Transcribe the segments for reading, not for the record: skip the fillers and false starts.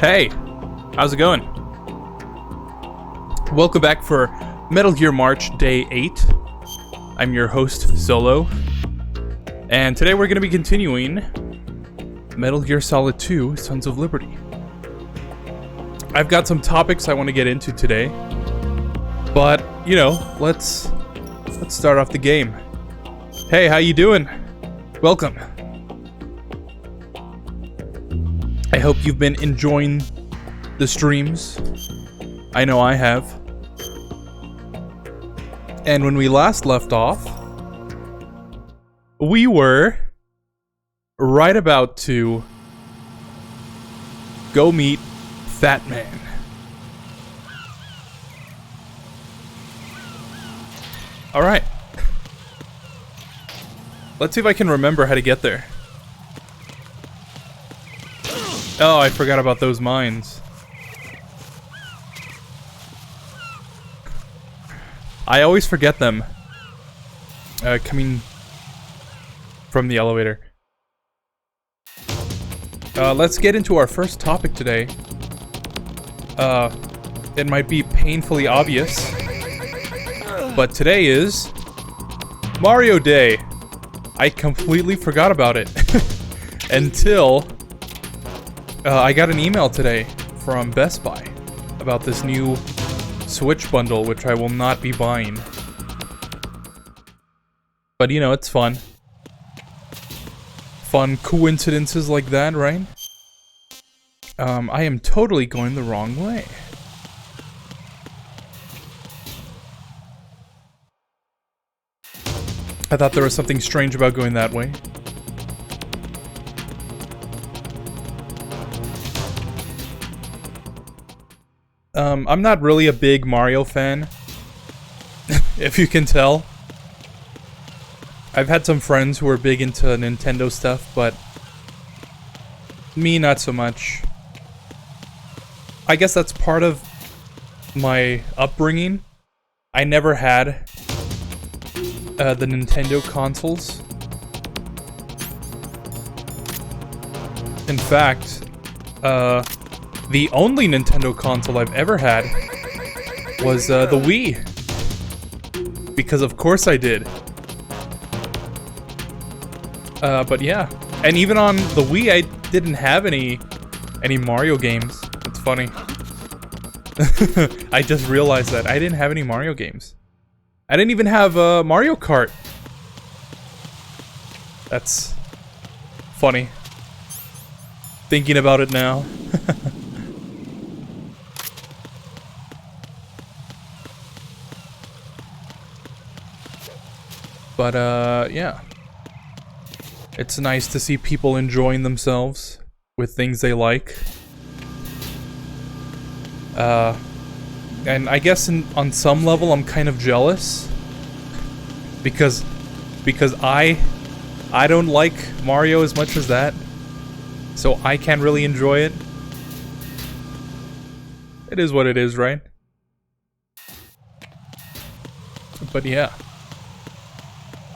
Hey, how's it going? Welcome back for Metal Gear March Day 8. I'm your host, Solo. And today we're going to be continuing Metal Gear Solid 2, Sons of Liberty. I've got some topics I want to get into today. But, you know, let's start off the game. Hey, how you doing? Welcome. I hope you've been enjoying the streams. I know I have. And when we last left off, we were right about to go meet Fat Man. Alright. Let's see if I can remember how to get there. Oh, I forgot about those mines. I always forget them. Coming from the elevator. Let's get into our first topic today. It might be painfully obvious, but today is Mario Day. I completely forgot about it until I got an email today from Best Buy about this new Switch bundle, which I will not be buying. But you know, it's fun. Fun coincidences like that, right? I am totally going the wrong way. I thought there was something strange about going that way. I'm not really a big Mario fan, if you can tell. I've had some friends who are big into Nintendo stuff, but me, not so much. I guess that's part of my upbringing. I never had the Nintendo consoles. In fact, the only Nintendo console I've ever had was the Wii. Because of course I did. But yeah. And even on the Wii, I didn't have any Mario games. It's funny. I just realized that I didn't have any Mario games. I didn't even have Mario Kart. That's funny. Thinking about it now. But, yeah. It's nice to see people enjoying themselves with things they like. And I guess on some level I'm kind of jealous. Because I don't like Mario as much as that. So I can't really enjoy it. It is what it is, right? But yeah.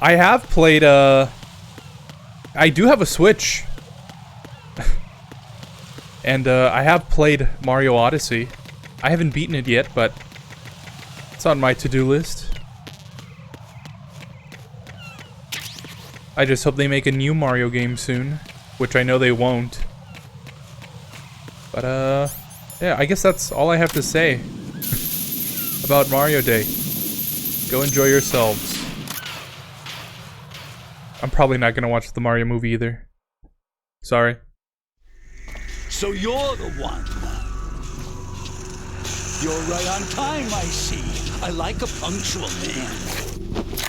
I have played, I do have a Switch. And, I have played Mario Odyssey. I haven't beaten it yet, but it's on my to-do list. I just hope they make a new Mario game soon, which I know they won't. But, yeah, I guess that's all I have to say about Mario Day. Go enjoy yourselves. I'm probably not gonna watch the Mario movie either. Sorry. So you're the one. You're right on time, I see. I like a punctual man.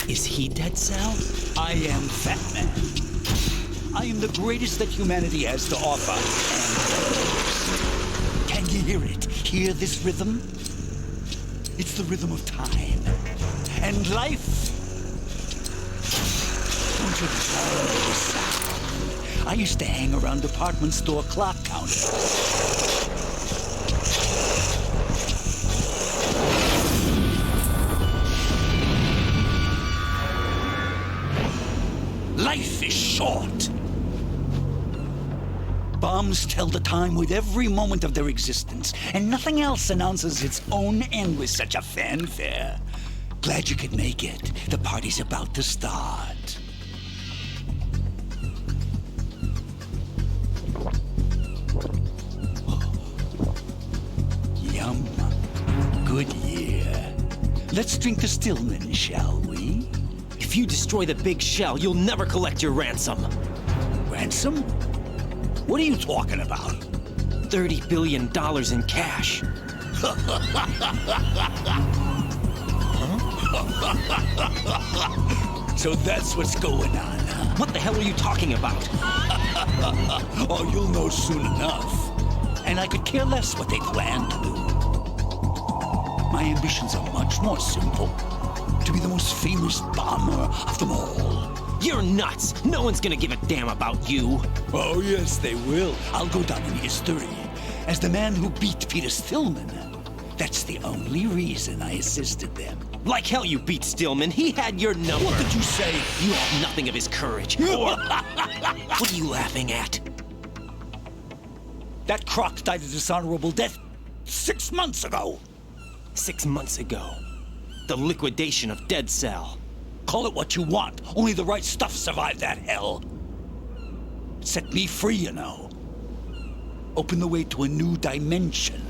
Is he Dead Cell? I am Fat Man. I am the greatest that humanity has to offer. And can you hear it? Hear this rhythm? It's the rhythm of time. And life. Don't you sound this sound? I used to hang around department store clock counters. Life is short. Bombs tell the time with every moment of their existence, and nothing else announces its own end with such a fanfare. Glad you could make it. The party's about to start. Yum. Good year. Let's drink the Stillman, shall we? If you destroy the big shell, you'll never collect your ransom. Ransom? What are you talking about? $30 billion in cash. So that's what's going on, huh? What the hell are you talking about? Oh, you'll know soon enough. And I could care less what they plan to do. My ambitions are much more simple. To be the most famous bomber of them all. You're nuts! No one's gonna give a damn about you. Oh, yes, they will. I'll go down in history as the man who beat Peter Stillman. That's the only reason I assisted them. Like hell you beat Stillman. He had your number. What did you say? You have nothing of his courage. Or... What are you laughing at? That croc died a dishonorable death 6 months ago. 6 months ago. The liquidation of Dead Cell. Call it what you want. Only the right stuff survived that hell. Set me free, you know. Open the way to a new dimension.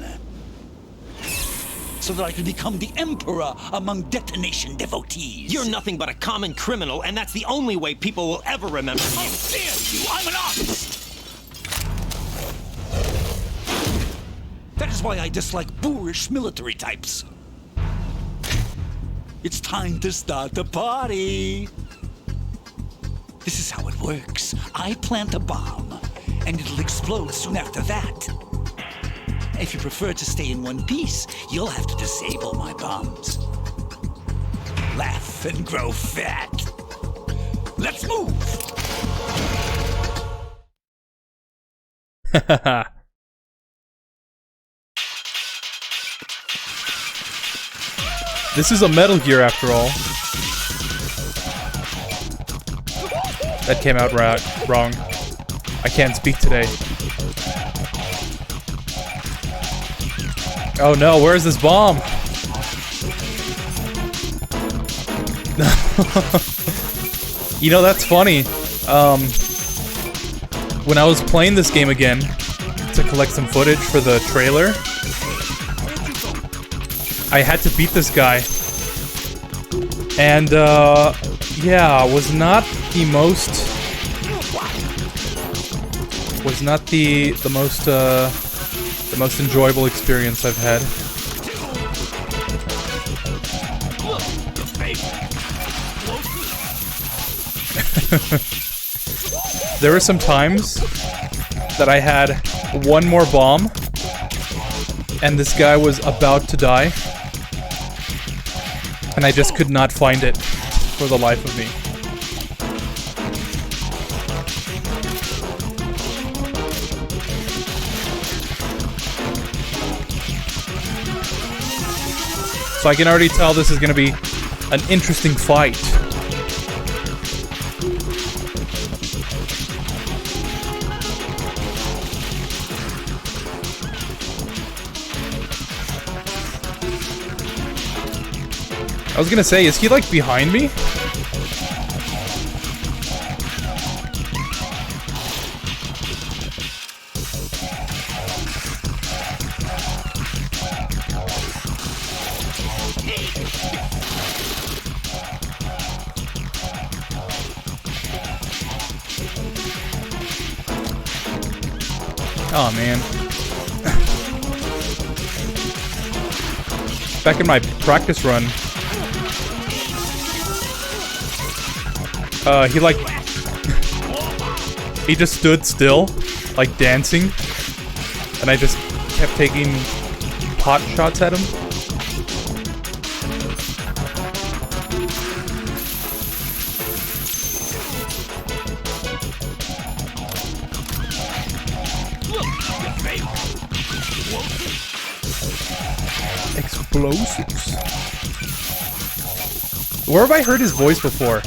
So that I can become the emperor among detonation devotees. You're nothing but a common criminal, and that's the only way people will ever remember you. How dare you! I'm an artist! That is why I dislike boorish military types. It's time to start the party. This is how it works. I plant a bomb, and it'll explode soon after that. If you prefer to stay in one piece, you'll have to disable my bombs. Laugh and grow fat. Let's move! This is a Metal Gear after all. That came out wrong. I can't speak today. Oh no, where's this bomb? You know, that's funny. When I was playing this game again to collect some footage for the trailer, I had to beat this guy. And, yeah, was not the most enjoyable experience I've had. There were some times that I had one more bomb, and this guy was about to die, and I just could not find it for the life of me. So I can already tell this is going to be an interesting fight. I was gonna say, is he like behind me? Oh man. Back in my practice run, he just stood still, like dancing, and I just kept taking pot shots at him. Explosives. Where have I heard his voice before?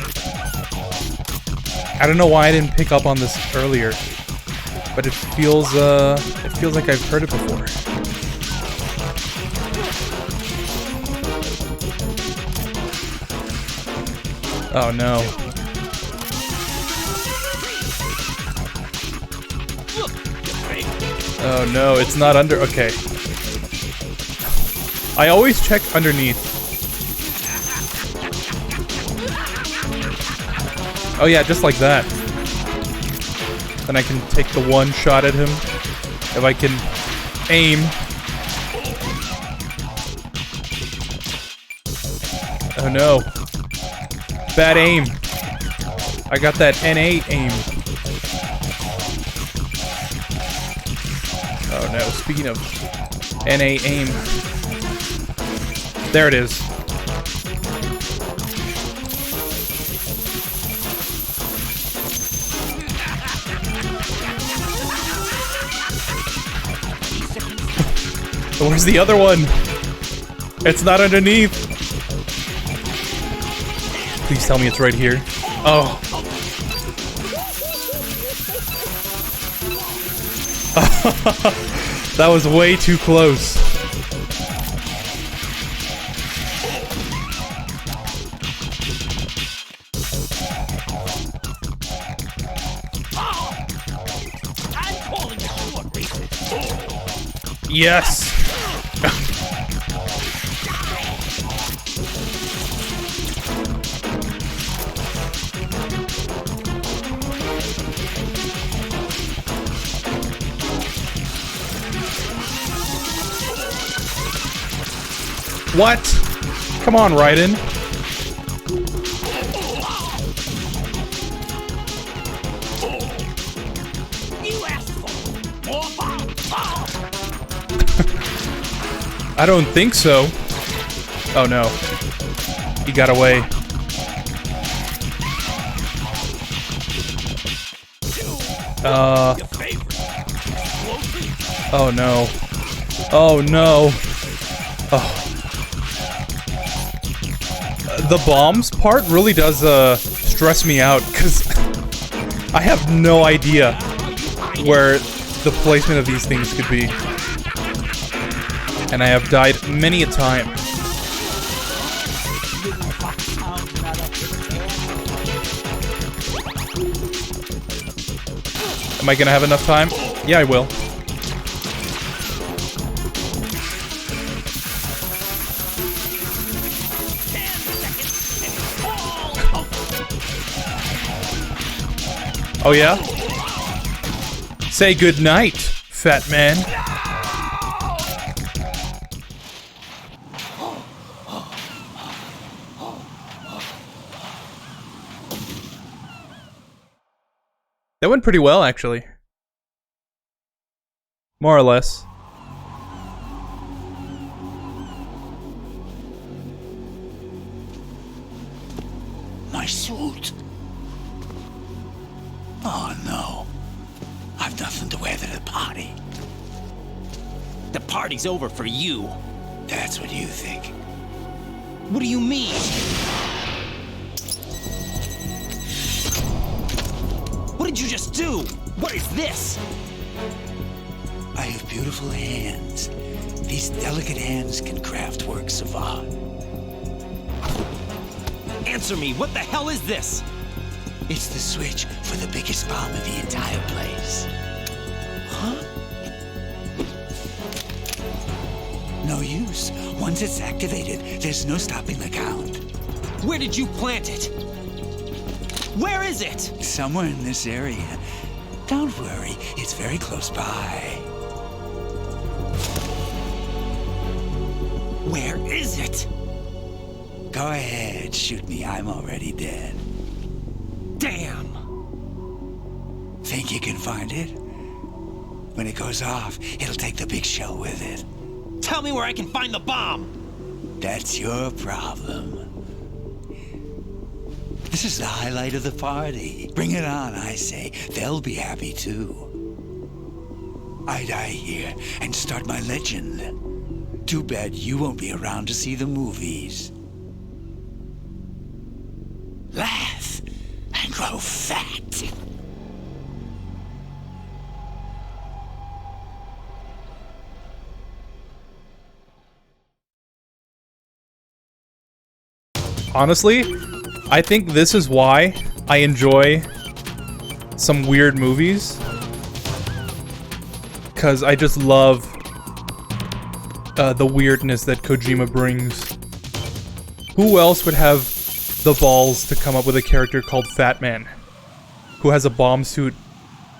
I don't know why I didn't pick up on this earlier, but but it feels like I've heard it before. Oh no. Oh no, it's not under. Okay. I always check underneath. Oh yeah, just like that. Then I can take the one shot at him. If I can aim. Oh no. Bad aim. I got that NA aim. Oh no, speaking of NA aim. There it is. Where's the other one? It's not underneath. Please tell me it's right here. Oh. That was way too close. Yes. What? Come on, Raiden. I don't think so. Oh no. He got away. Oh no. Oh no. Oh. The bombs part really does stress me out because I have no idea where the placement of these things could be. And I have died many a time. Am I gonna have enough time? Yeah, I will. Oh yeah? Say good night, fat man. That went pretty well, actually. More or less. My suit. Oh no. I've nothing to wear to the party. The party's over for you. That's what you think. What do you mean? What did you just do? What is this? I have beautiful hands. These delicate hands can craft works of art. Answer me, what the hell is this? It's the switch for the biggest bomb in the entire place. Huh? No use. Once it's activated, there's no stopping the count. Where did you plant it? Where is it? Somewhere in this area. Don't worry, it's very close by. Where is it? Go ahead, shoot me. I'm already dead. Damn! Think you can find it? When it goes off, it'll take the big shell with it. Tell me where I can find the bomb! That's your problem. This is the highlight of the party. Bring it on, I say. They'll be happy too. I die here and start my legend. Too bad you won't be around to see the movies. Laugh and grow fat. Honestly, I think this is why I enjoy some weird movies. Because I just love the weirdness that Kojima brings. Who else would have the balls to come up with a character called Fat Man, who has a bomb suit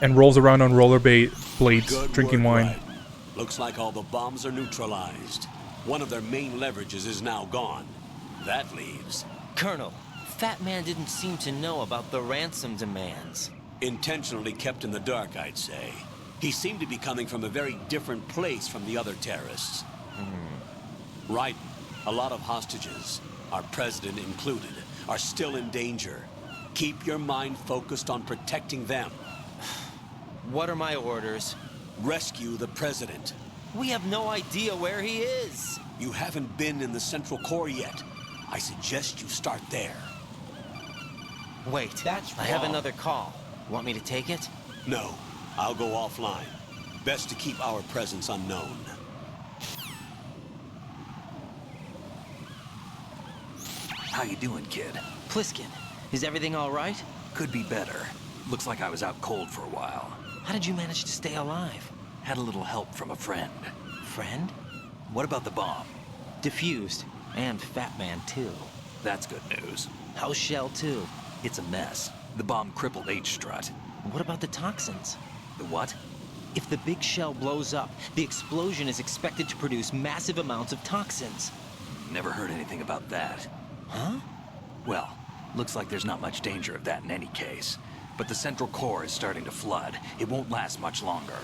and rolls around on blades, drinking wine? Right. Looks like all the bombs are neutralized. One of their main leverages is now gone. That leaves... Colonel, Fat Man didn't seem to know about the ransom demands. Intentionally kept in the dark, I'd say. He seemed to be coming from a very different place from the other terrorists. Right. A lot of hostages, our president included, are still in danger. Keep your mind focused on protecting them. What are my orders? Rescue the president. We have no idea where he is. You haven't been in the Central Core yet. I suggest you start there. Wait, I have another call. Want me to take it? No, I'll go offline. Best to keep our presence unknown. How you doing, kid? Pliskin, is everything all right? Could be better. Looks like I was out cold for a while. How did you manage to stay alive? Had a little help from a friend. Friend? What about the bomb? Diffused. And Fat Man, too. That's good news. How's Shell, too? It's a mess. The bomb crippled H-Strut. What about the toxins? The what? If the big shell blows up, the explosion is expected to produce massive amounts of toxins. Never heard anything about that. Huh? Well, looks like there's not much danger of that in any case. But the Central Core is starting to flood. It won't last much longer.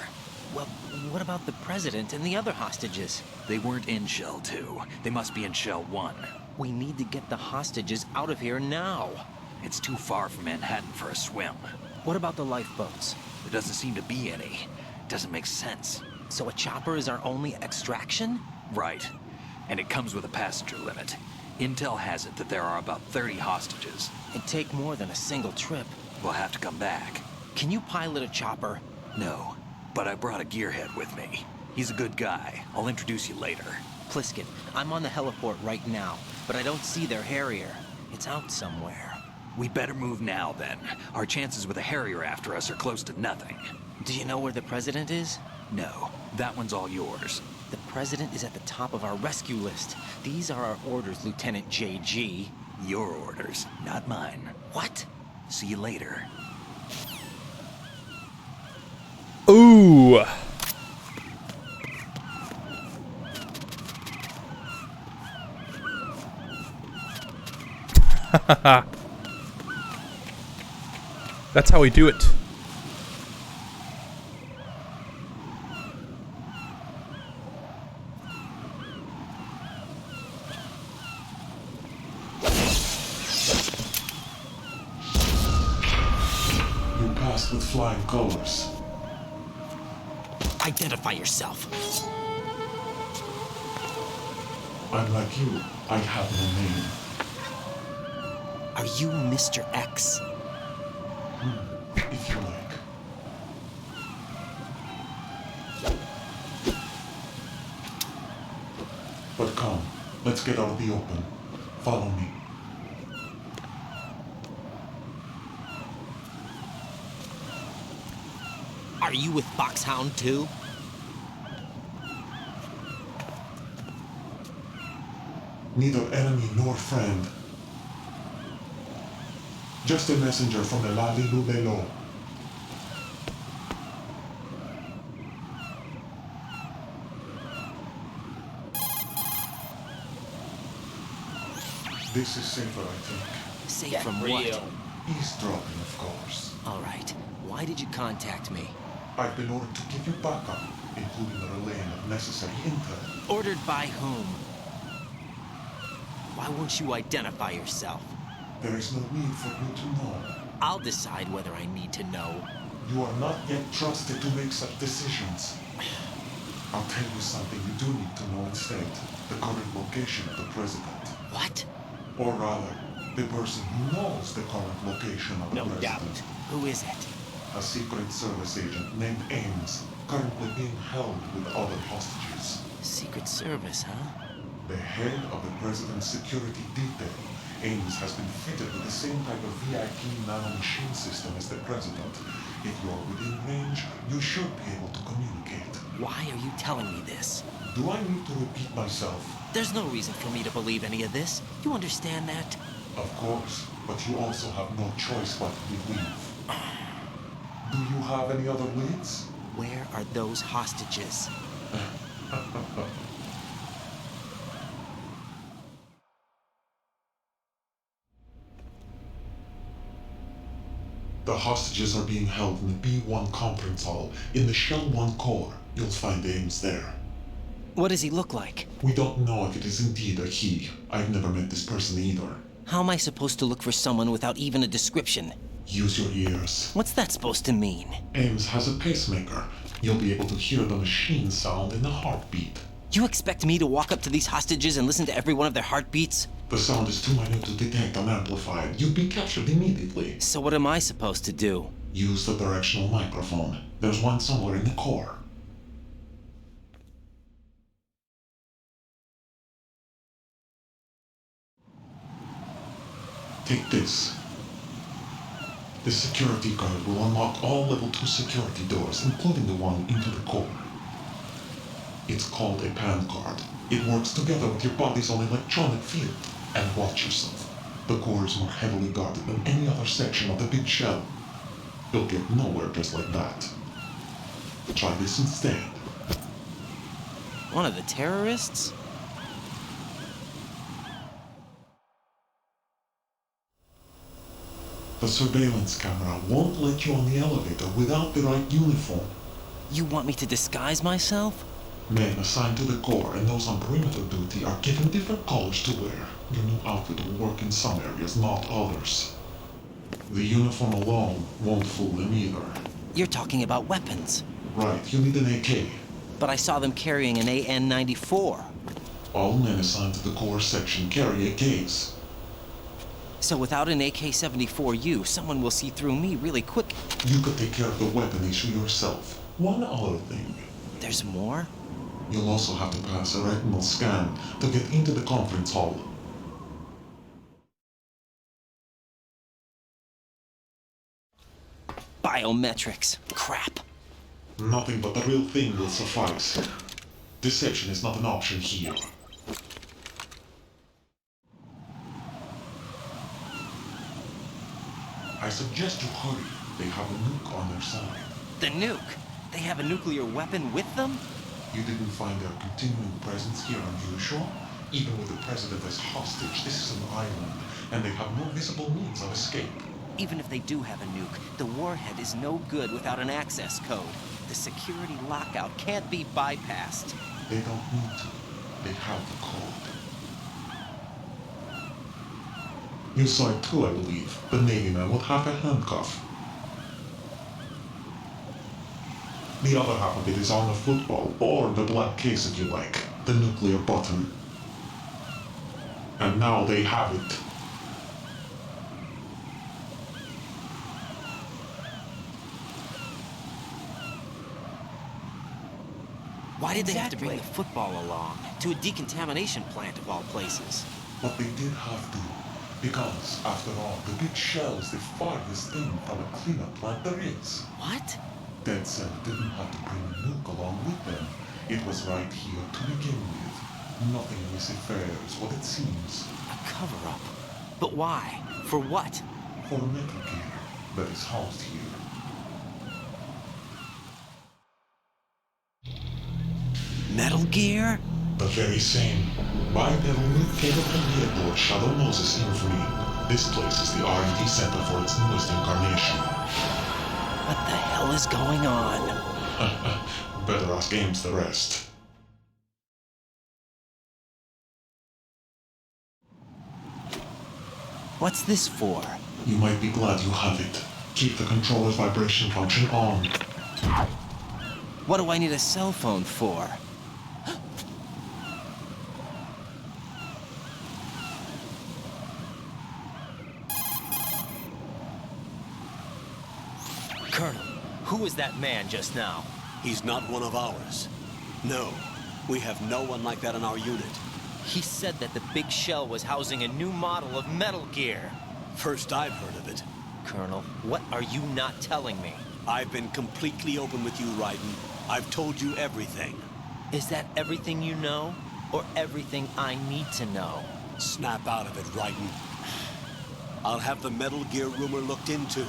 Well, what about the president and the other hostages? They weren't in Shell 2. They must be in Shell 1. We need to get the hostages out of here now. It's too far from Manhattan for a swim. What about the lifeboats? There doesn't seem to be any. Doesn't make sense. So a chopper is our only extraction? Right. And it comes with a passenger limit. Intel has it that there are about 30 hostages. It'd take more than a single trip. We'll have to come back. Can you pilot a chopper? No, but I brought a gearhead with me. He's a good guy. I'll introduce you later. Pliskin, I'm on the heliport right now, but I don't see their Harrier. It's out somewhere. We better move now, then. Our chances with a Harrier after us are close to nothing. Do you know where the president is? No, that one's all yours. The president is at the top of our rescue list. These are our orders, Lieutenant JG. Your orders, not mine. What? See you later. Ooh. That's how we do it. You passed with flying colors. Identify yourself. I'm like you. I have no name. Are you Mr. X? If you like. But come, let's get out of the open. Follow me. Are you with Foxhound too? Neither enemy nor friend. Just a messenger from the Lali Lubelo. This is safer, I think. Safe from what? Eavesdropping, of course. All right. Why did you contact me? I've been ordered to give you backup, including the relaying of necessary intel. Ordered by whom? Why won't you identify yourself? There is no need for you to know. I'll decide whether I need to know. You are not yet trusted to make such decisions. I'll tell you something you do need to know instead. The current location of the president. What? Or rather, the person who knows the current location of the No president. doubt. Who is it? A Secret Service agent named Ames, currently being held with other hostages. Secret Service, huh? The head of the president's security detail Ames has been fitted with the same type of VIP nano-machine system as the President. If you're within range, you should be able to communicate. Why are you telling me this? Do I need to repeat myself? There's no reason for me to believe any of this. You understand that? Of course, but you also have no choice but to believe. Do you have any other leads? Where are those hostages? The hostages are being held in the B1 conference hall. In the Shell 1 core, you'll find Ames there. What does he look like? We don't know if it is indeed a he. I've never met this person either. How am I supposed to look for someone without even a description? Use your ears. What's that supposed to mean? Ames has a pacemaker. You'll be able to hear the machine sound in the heartbeat. You expect me to walk up to these hostages and listen to every one of their heartbeats? The sound is too minute to detect unamplified. You'd be captured immediately. So what am I supposed to do? Use the directional microphone. There's one somewhere in the core. Take this. This security card will unlock all level 2 security doors, including the one into the core. It's called a PAN card. It works together with your body's own electronic field. And watch yourself. The core is more heavily guarded than any other section of the big shell. You'll get nowhere just like that. Try this instead. One of the terrorists? The surveillance camera won't let you on the elevator without the right uniform. You want me to disguise myself? Men assigned to the core and those on perimeter duty are given different colors to wear. Your new outfit will work in some areas, not others. The uniform alone won't fool them either. You're talking about weapons. Right, you need an AK. But I saw them carrying an AN-94. All men assigned to the core section carry AKs. So without an AK-74U, someone will see through me really quick. You could take care of the weapon issue yourself. One other thing. There's more? You'll also have to pass a retinal scan to get into the conference hall. Biometrics. Crap. Nothing but the real thing will suffice. Deception is not an option here. I suggest you hurry. They have a nuke on their side. The nuke? They have a nuclear weapon with them? You didn't find their continuing presence here unusual? Even with the president as hostage, this is an island, and they have no visible means of escape. Even if they do have a nuke, the warhead is no good without an access code. The security lockout can't be bypassed. They don't need to. They have the code. You saw it too, I believe. The Navy man with half a handcuff. The other half of it is on the football, or the black case if you like. The nuclear button. And now they have it. Why did they have to bring the football along? To a decontamination plant of all places. But they did have to. Because, after all, the big shell is the farthest thing from a cleanup plant there is. What? Dead Cell didn't have to bring a nuke along with them. It was right here to begin with. Nothing in this affair is what it seems. A cover-up. But why? For what? For Metal Gear that is housed here. Metal Gear? The very same. Bipedal nuke came from the airport Shadow Moses infamy. This place is the R&D center for its newest incarnation. What the hell is going on? Better ask Ames the rest. What's this for? You might be glad you have it. Keep the controller's vibration function on. What do I need a cell phone for? Colonel, who was that man just now? He's not one of ours. No, we have no one like that in our unit. He said that the big shell was housing a new model of Metal Gear. First I've heard of it. Colonel, what are you not telling me? I've been completely open with you, Raiden. I've told you everything. Is that everything you know? Or everything I need to know? Snap out of it, Raiden. I'll have the Metal Gear rumor looked into.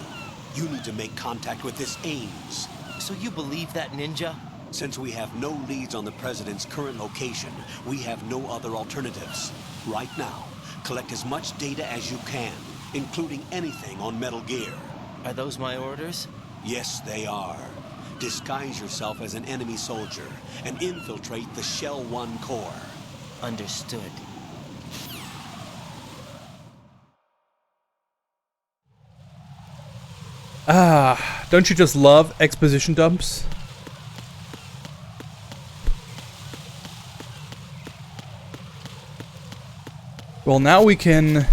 You need to make contact with this Ames. So you believe that, Ninja? Since we have no leads on the President's current location, we have no other alternatives. Right now, collect as much data as you can, including anything on Metal Gear. Are those my orders? Yes, they are. Disguise yourself as an enemy soldier and infiltrate the Shell 1 core. Understood. Ah, don't you just love exposition dumps? Well, now we can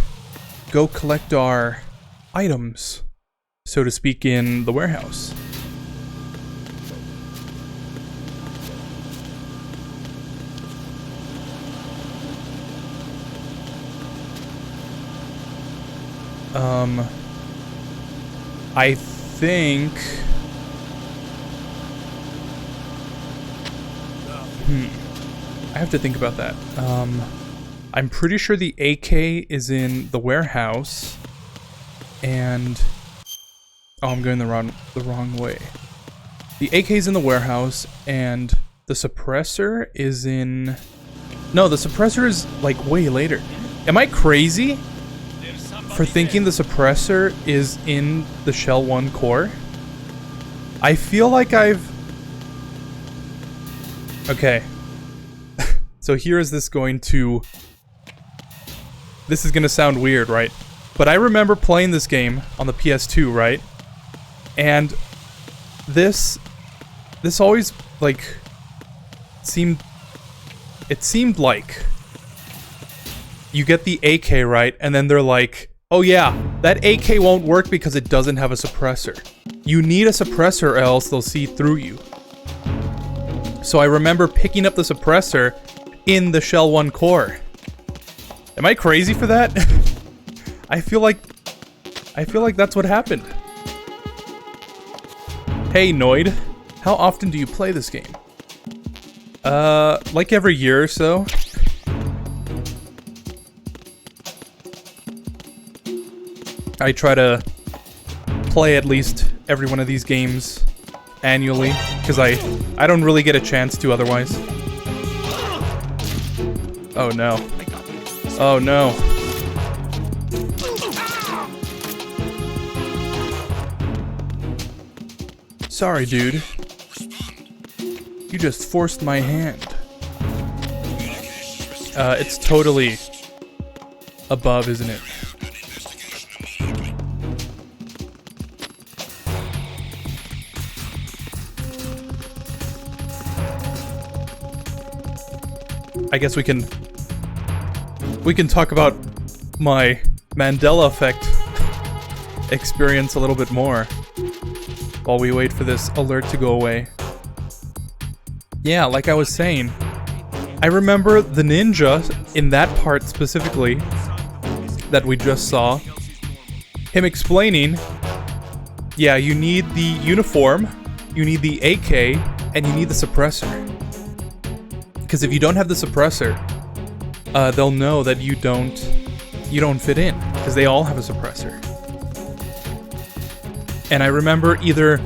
go collect our items, so to speak, in the warehouse. I think... I have to think about that. I'm pretty sure the AK is in the warehouse, and... Oh, I'm going the wrong way. The AK is in the warehouse, and the suppressor is in... No, the suppressor is, like, way later. Am I crazy for thinking the suppressor is in the Shell 1 core? I feel like I've... Okay. So here is this going to... This is gonna sound weird, right? But I remember playing this game on the PS2, right? And this always, like, seemed like you get the AK, right? And then they're like, oh yeah, that AK won't work because it doesn't have a suppressor. You need a suppressor or else they'll see through you. So I remember picking up the suppressor in the Shell 1 core. Am I crazy for that? I feel like that's what happened. Hey Noid, how often do you play this game? Like every year or so. I try to play at least every one of these games annually, because I don't really get a chance to otherwise. Oh no. Oh no. Sorry, dude. You just forced my hand. It's totally above, isn't it? I guess we can talk about my Mandela effect experience a little bit more while we wait for this alert to go away. Yeah, like I was saying, I remember the ninja in that part specifically that we just saw, him explaining, yeah, you need the uniform, you need the AK, and you need the suppressor. Because if you don't have the suppressor, they'll know that you don't fit in, because they all have a suppressor. And I remember either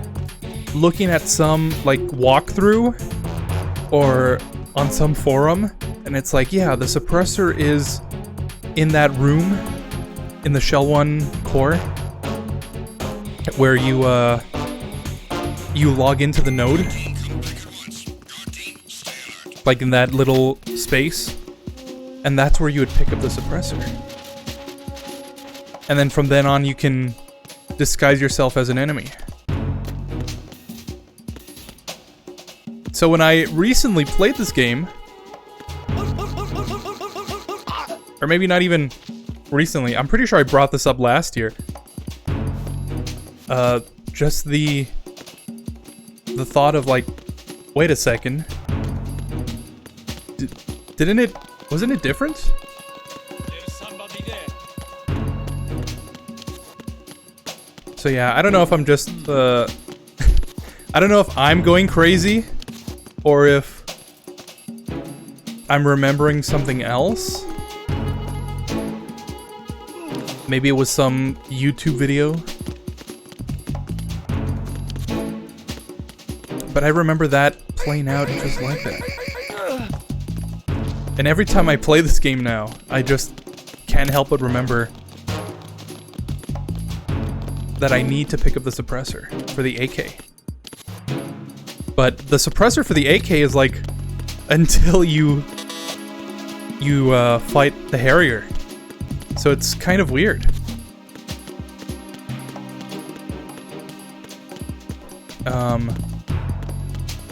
looking at some like walkthrough or on some forum, and it's like, yeah, the suppressor is in that room in the Shell 1 core where you log into the node, like in that little space, and that's where you would pick up the suppressor. And then from then on you can disguise yourself as an enemy. So when I recently played this game, or maybe not even recently, I'm pretty sure I brought this up last year. Just the thought of like, wait a second, didn't it Wasn't it different? There's somebody there. So yeah, I don't know if I'm just I don't know if I'm going crazy or if I'm remembering something else. Maybe it was some YouTube video. But I remember that playing out just like that. And every time I play this game now, I just can't help but remember that I need to pick up the suppressor for the AK. But the suppressor for the AK is like until you fight the Harrier. So it's kind of weird.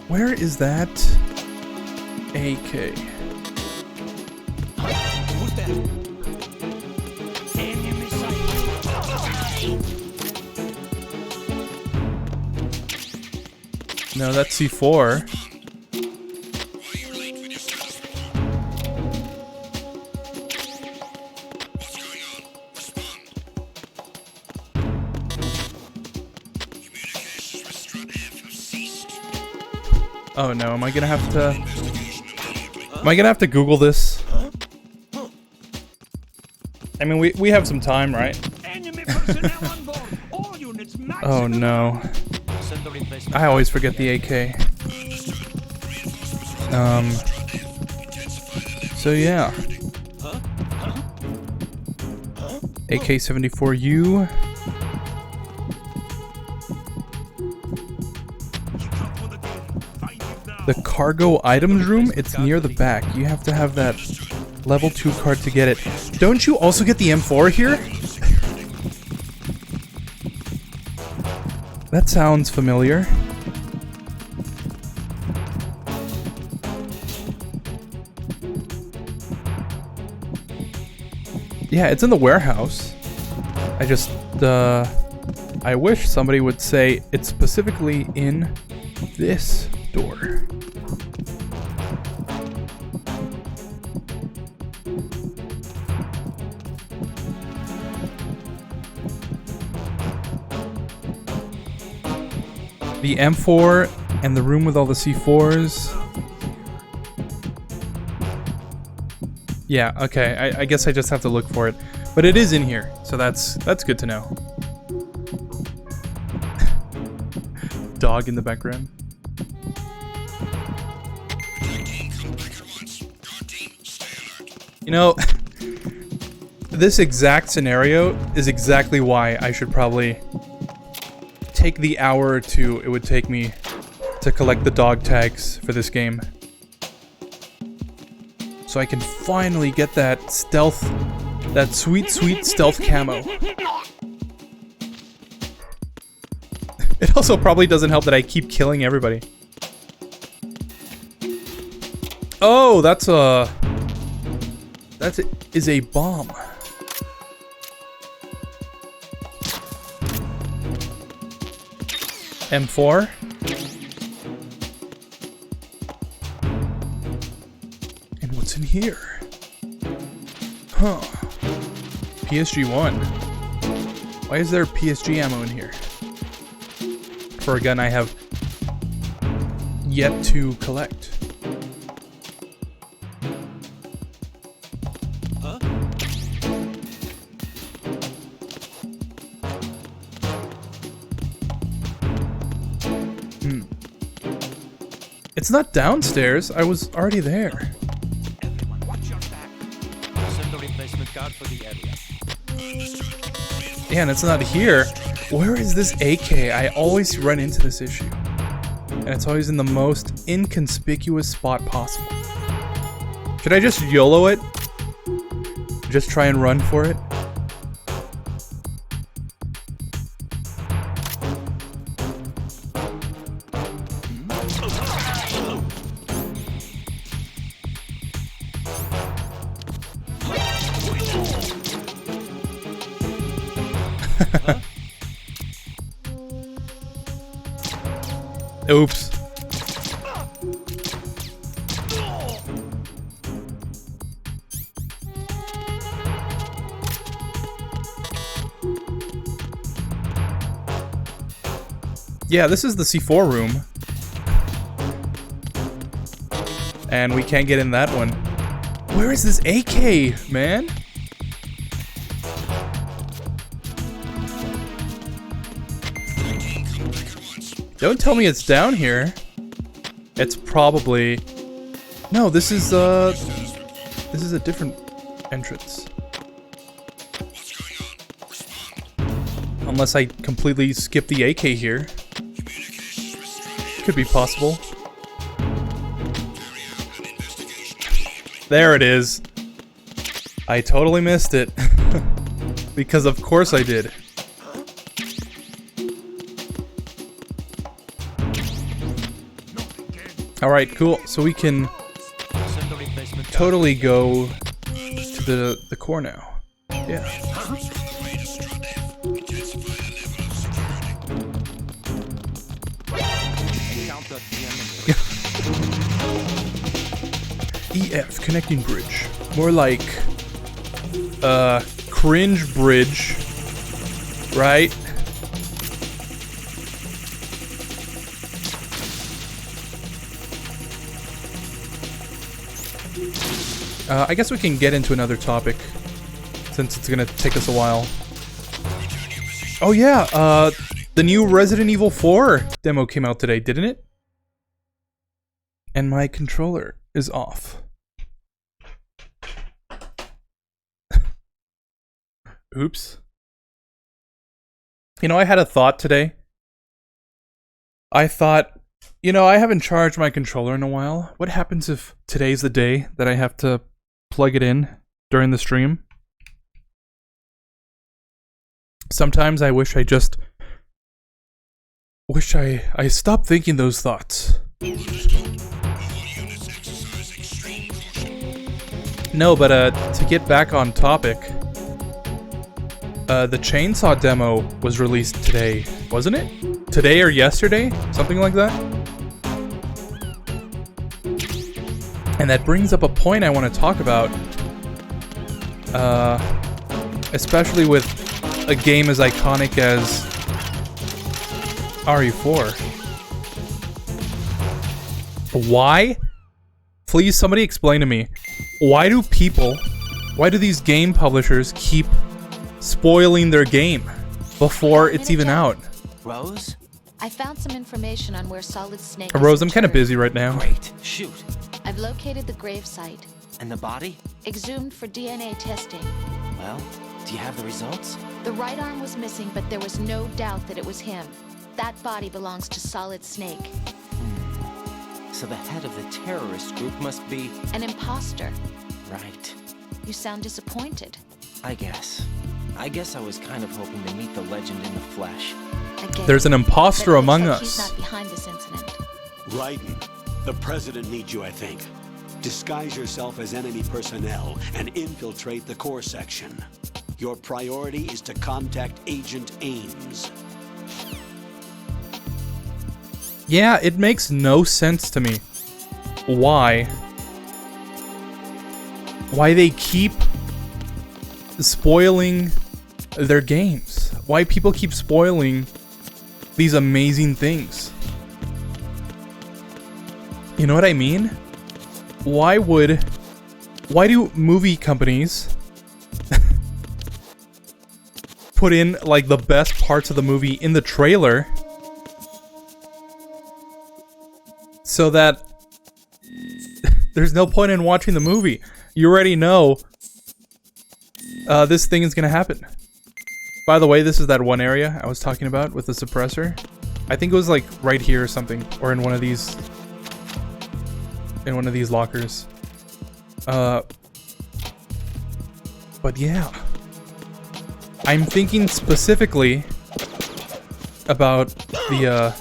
Where is that AK? Who's that? Enemy sight. No, that's C4. Oh no, am I gonna have to Google this? I mean, we have some time, right? Enemy personnel on board. All units maximum. Oh no. I always forget the AK. So yeah. AK-74U. The cargo items room, it's near the back. You have to have that level 2 card to get it. Don't you also get the M4 here? That sounds familiar. Yeah, it's in the warehouse. I just, I wish somebody would say it's specifically in this door. The M4 and the room with all the C4s. Yeah, okay, I guess I just have to look for it. But it is in here, so that's good to know. Dog in the background. You know, this exact scenario is exactly why I should probably take the hour or two it would take me to collect the dog tags for this game. So I can finally get that stealth, that sweet, sweet stealth camo. It also probably doesn't help that I keep killing everybody. Oh, that is a bomb. M4. And what's in here? Huh. PSG-1. Why is there PSG ammo in here? For a gun I have yet to collect. It's not downstairs. I was already there. Everyone, watch your back. Send a replacement guard for the area. Yeah, and it's not here. Where is this AK? I always run into this issue. And it's always in the most inconspicuous spot possible. Should I just YOLO it? Just try and run for it? Oops. Yeah, this is the C4 room. And we can't get in that one. Where is this AK, man? Don't tell me it's down here. It's probably... No, this is a different entrance. Unless I completely skip the AK here. Could be possible. There it is. I totally missed it. Because of course I did. Alright, cool. So we can totally go to the core now. Yeah. EF, connecting bridge. More like, cringe bridge, right? I guess we can get into another topic, since it's gonna take us a while. Oh yeah, the new Resident Evil 4 demo came out today, didn't it? And my controller is off. Oops. You know, I had a thought today. I thought, you know, I haven't charged my controller in a while. What happens if today's the day that I have to plug it in during the stream? Sometimes I wish I just... I stopped thinking those thoughts. No, but to get back on topic, the chainsaw demo was released today, wasn't it? Today or yesterday? Something like that? And that brings up a point I want to talk about. Especially with a game as iconic as RE4. Why? Please, somebody explain to me. Why do these game publishers keep spoiling their game before it's even out? Rose? I found some information on where Solid Snake Rose, is I'm kind of interred. busy right now. Great. Shoot. I've located the grave site, And the body? exhumed for DNA testing. Well, do you have the results? The right arm was missing, but there was no doubt that it was him. That body belongs to Solid Snake, So the head of the terrorist group must be... an imposter. Right. You sound disappointed. I guess I was kind of hoping to meet the legend in the flesh. I get There's it, an imposter but it looks among like us. He's not behind this incident. Raiden, the president needs you, I think. Disguise yourself as enemy personnel and infiltrate the core section. Your priority is to contact Agent Ames. Yeah, it makes no sense to me. Why they keep spoiling their games. Why people keep spoiling these amazing things. You know what I mean? Why do movie companies put in like the best parts of the movie in the trailer so that there's no point in watching the movie? You already know this thing is gonna happen. By the way, this is that one area I was talking about with the suppressor. I think it was like right here or something, or in one of these lockers. But yeah, I'm thinking specifically about the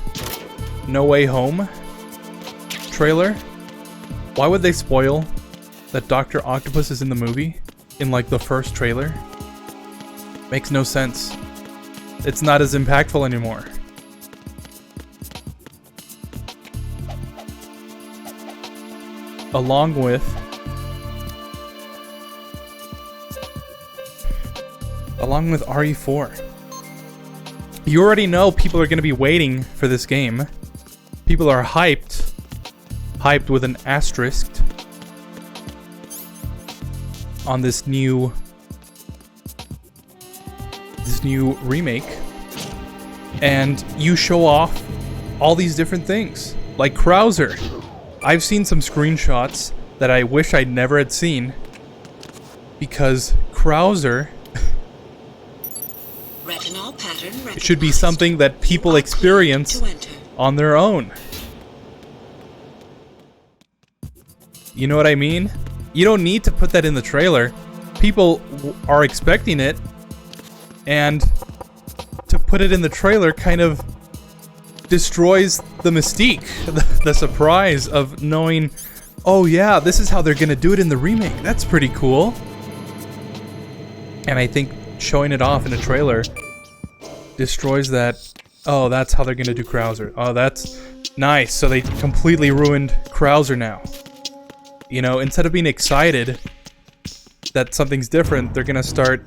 No Way Home trailer. Why would they spoil that Dr. Octopus is in the movie in like the first trailer? Makes no sense. It's not as impactful anymore. Along with RE4. You already know people are going to be waiting for this game. People are hyped. Hyped with an asterisk. On this new remake. And you show off all these different things. Like Krauser. I've seen some screenshots that I wish I never had seen. Because Krauser should be something that people experience on their own. You know what I mean? You don't need to put that in the trailer. People are expecting it, and to put it in the trailer kind of destroys the mystique, the surprise of knowing, oh yeah, this is how they're gonna do it in the remake. That's pretty cool. And I think showing it off in a trailer destroys that. Oh, that's how they're gonna do Krauser. Oh, that's nice. So they completely ruined Krauser now. You know, instead of being excited that something's different, they're gonna start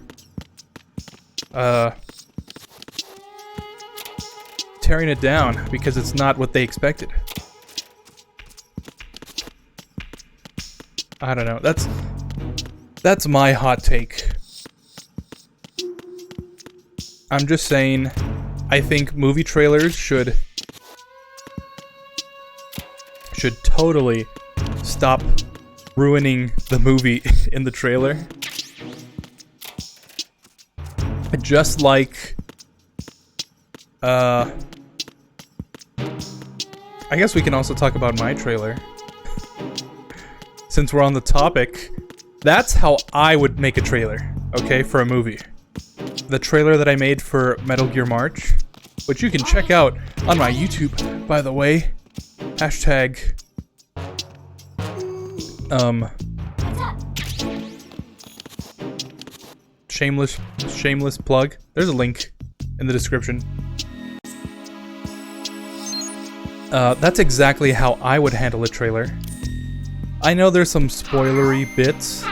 tearing it down because it's not what they expected. I don't know. That's my hot take. I'm just saying, I think movie trailers should totally stop ruining the movie in the trailer. Just like, I guess we can also talk about my trailer. Since we're on the topic, that's how I would make a trailer, okay, for a movie. The trailer that I made for Metal Gear March, which you can check out on my YouTube, by the way. Hashtag shameless plug. There's a link in the description. That's exactly how I would handle a trailer. I know there's some spoilery bits,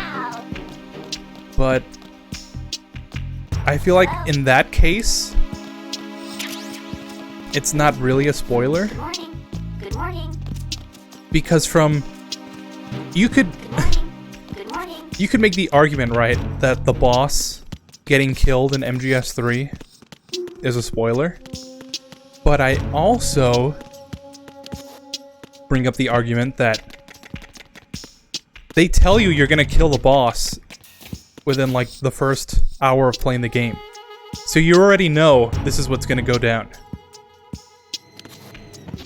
but I feel like in that case, it's not really a spoiler. Good morning. Good morning. Because you could Good morning. you could make the argument, right, that the boss getting killed in MGS3 is a spoiler. But I also bring up the argument that they tell you you're gonna kill the boss within like the first hour of playing the game. So you already know this is what's gonna go down.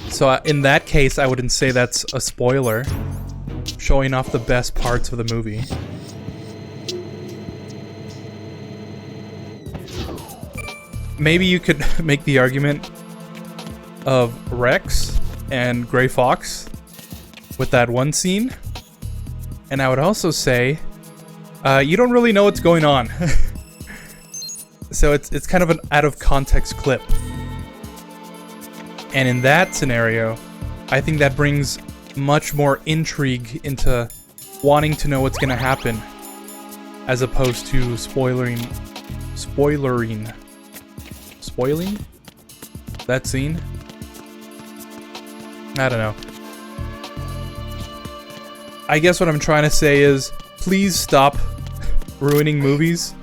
So in that case, I wouldn't say that's a spoiler, showing off the best parts of the movie. Maybe you could make the argument of Rex and Gray Fox with that one scene. And I would also say, you don't really know what's going on. So it's kind of an out of context clip. And in that scenario, I think that brings much more intrigue into wanting to know what's gonna happen, as opposed to spoiling that scene. I don't know. I guess what I'm trying to say is, please stop ruining movies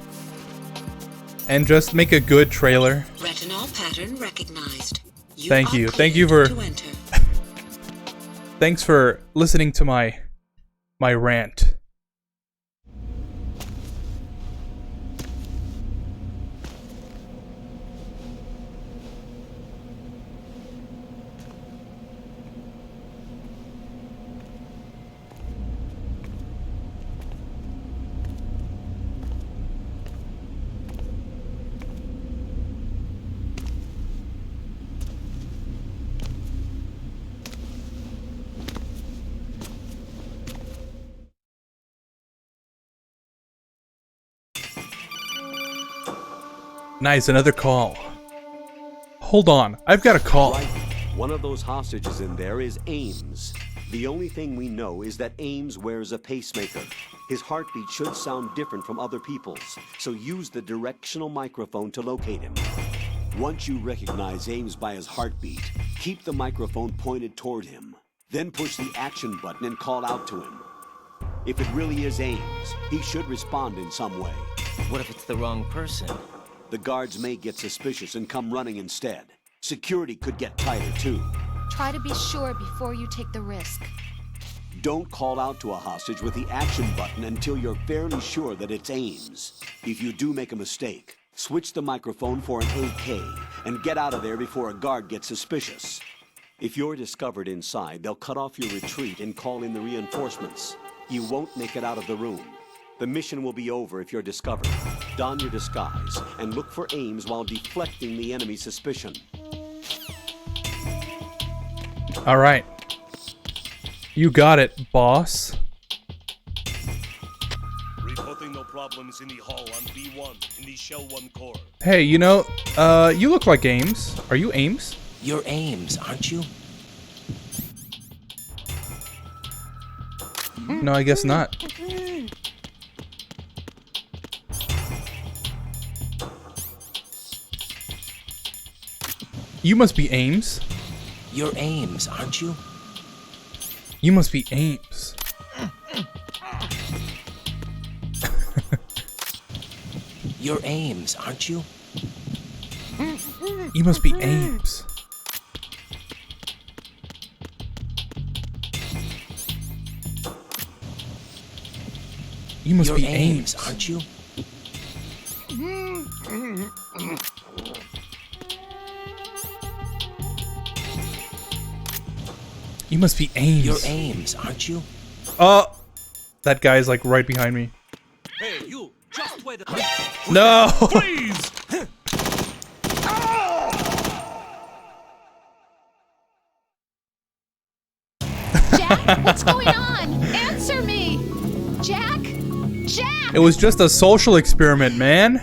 and just make a good trailer. Retinol pattern recognized. Thank you. Thank you for thanks for listening to my rant. Nice, another call. Hold on, I've got a call. Right. One of those hostages in there is Ames. The only thing we know is that Ames wears a pacemaker. His heartbeat should sound different from other people's, so use the directional microphone to locate him. Once you recognize Ames by his heartbeat, keep the microphone pointed toward him. Then push the action button and call out to him. If it really is Ames, he should respond in some way. What if it's the wrong person? The guards may get suspicious and come running instead. Security could get tighter too. Try to be sure before you take the risk. Don't call out to a hostage with the action button until you're fairly sure that it's Ames. If you do make a mistake, switch the microphone for an AK and get out of there before a guard gets suspicious. If you're discovered inside, they'll cut off your retreat and call in the reinforcements. You won't make it out of the room. The mission will be over if you're discovered. Don your disguise and look for Ames while deflecting the enemy's suspicion. All right. You got it, boss. Reporting no problems in the hall on B1 in the Shell 1 core. Hey, you know, you look like Ames. Are you Ames? You're Ames, aren't you? No, I guess not. You must be Ames. You're Ames, aren't you? You must be Ames. You're Ames, aren't you? You must be Ames. You must You're be Ames, Ames. aren't you? You must be Ames. You're Ames, aren't you? That guy's like right behind me. Hey, you! Just wait a No! Freeze! Jack, what's going on? Answer me! Jack? Jack! It was just a social experiment, man.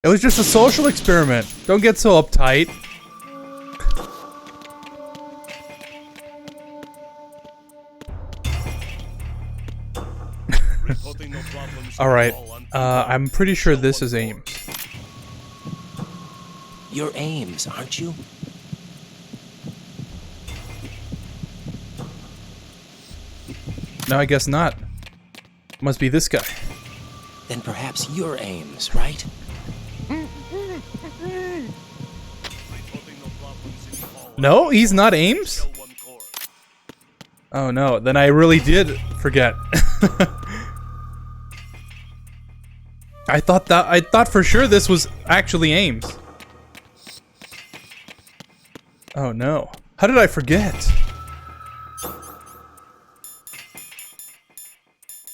It was just a social experiment. Don't get so uptight. Reporting no problems. Alright, I'm pretty sure this is Ames. You're Ames, aren't you? No, I guess not. Must be this guy. Then perhaps you're Ames, right? Reporting no problems in the hall. No, he's not Ames? Shell 1 core. Oh no, then I really did forget. I thought for sure this was actually Ames. Oh no. How did I forget?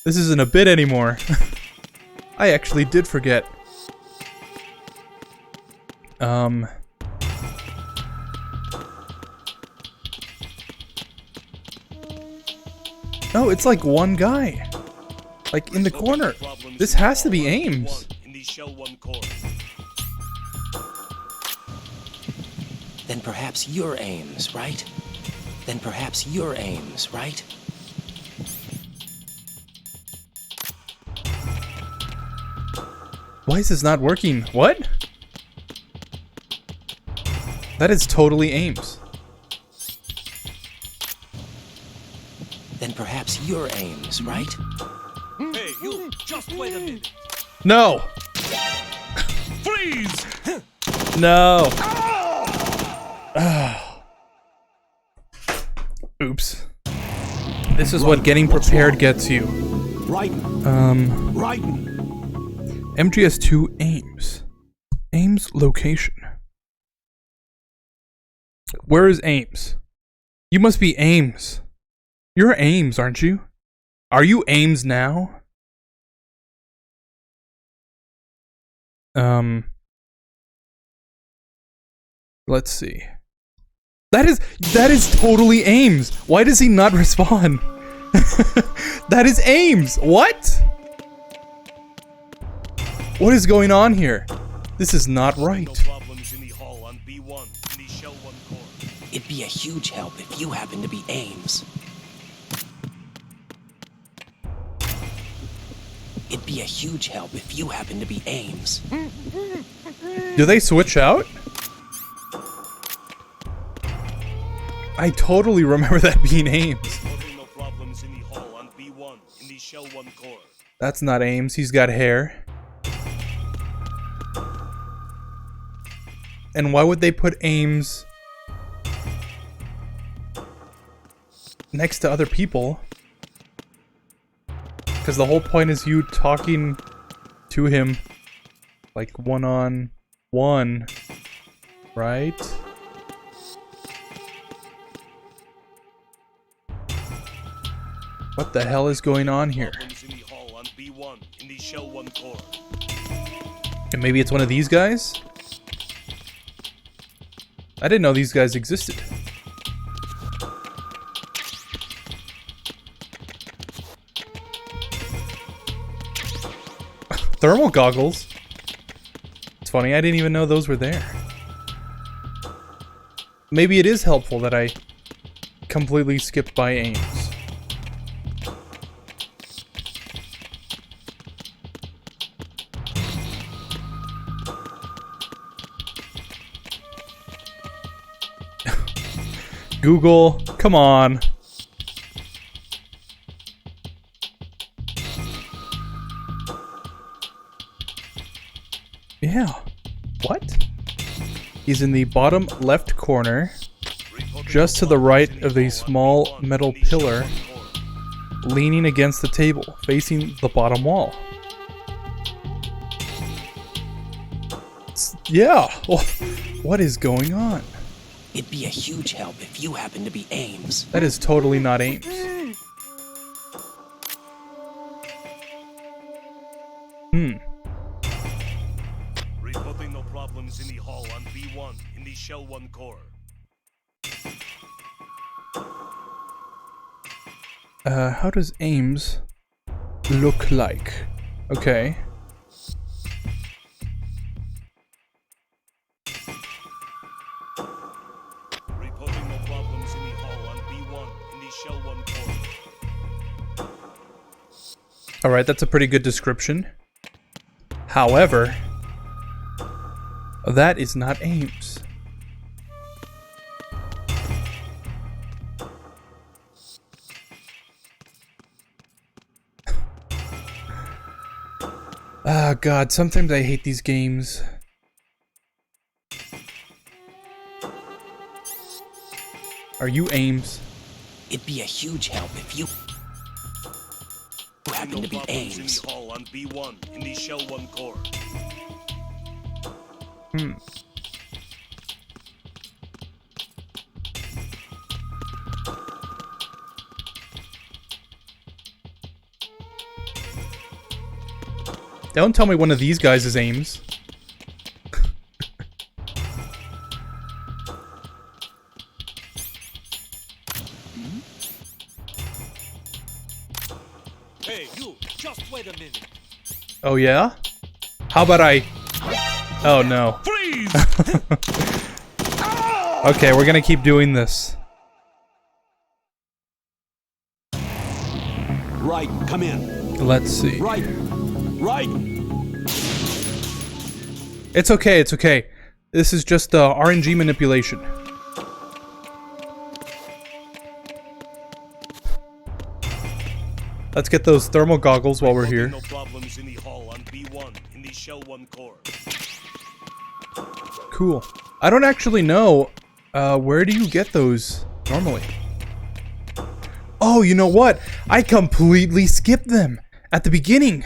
This isn't a bit anymore. I actually did forget. Oh, it's like one guy. Like in the corner. This has to be Ames. In the Shell 1 core. Then perhaps you're Ames, right? Then perhaps you're Ames, right? Why is this not working? What? That is totally Ames. Then perhaps you're Ames, right? Hey, you! Just wait a minute. No! Freeze! No! Oops. This is what getting prepared gets you. Right. Right. MGS2 Ames. Ames location. Where is Ames? You must be Ames. You're Ames, aren't you? Are you Ames now? Let's see. That is totally Ames. Why does he not respond? That is Ames. What? What is going on here? This is not right. No problems in the hall on B1 in the Shell 1 core. It'd be a huge help if you happen to be Ames. It'd be a huge help if you happen to be Ames. Do they switch out? I totally remember that being Ames. No problems in the hall on B1 in the Shell 1 core. That's not Ames. He's got hair. And why would they put Ames next to other people? Because the whole point is you talking to him like one-on-one, right? What the hell is going on here? Problems in the hall on B1 in the Shell 1 core. And maybe it's one of these guys? I didn't know these guys existed. Thermal goggles? It's funny, I didn't even know those were there. Maybe it is helpful that I completely skipped by Ames. Google, come on. Yeah. What? He's in the bottom left corner, just to the right of a small metal pillar, leaning against the table, facing the bottom wall. Yeah. What is going on? It'd be a huge help if you happen to be Ames. That is totally not Ames. Reporting no problems in the hall on B1 in the Shell 1 core. How does Ames look like? Okay. Reporting no problems in the hall on B1 in the Shell 1 core. Alright, that's a pretty good description. However, that is not Ames. Ah, God, sometimes I hate these games. Are you Ames? It'd be a huge help if you happen to be Problems Ames. in the hall on B1 in the Shell 1 core. Don't tell me one of these guys is Ames. Hey, you! Just wait a minute! Oh yeah? How about I... Oh no. Freeze! Okay, we're gonna keep doing this. Right, come in. Let's see. Right. Right. It's okay, it's okay. This is just RNG manipulation. Let's get those thermal goggles while we're here. No problems in the hall on B1 in the Shell 1 core. Cool. I don't actually know, where do you get those normally? Oh, you know what? I completely skipped them at the beginning.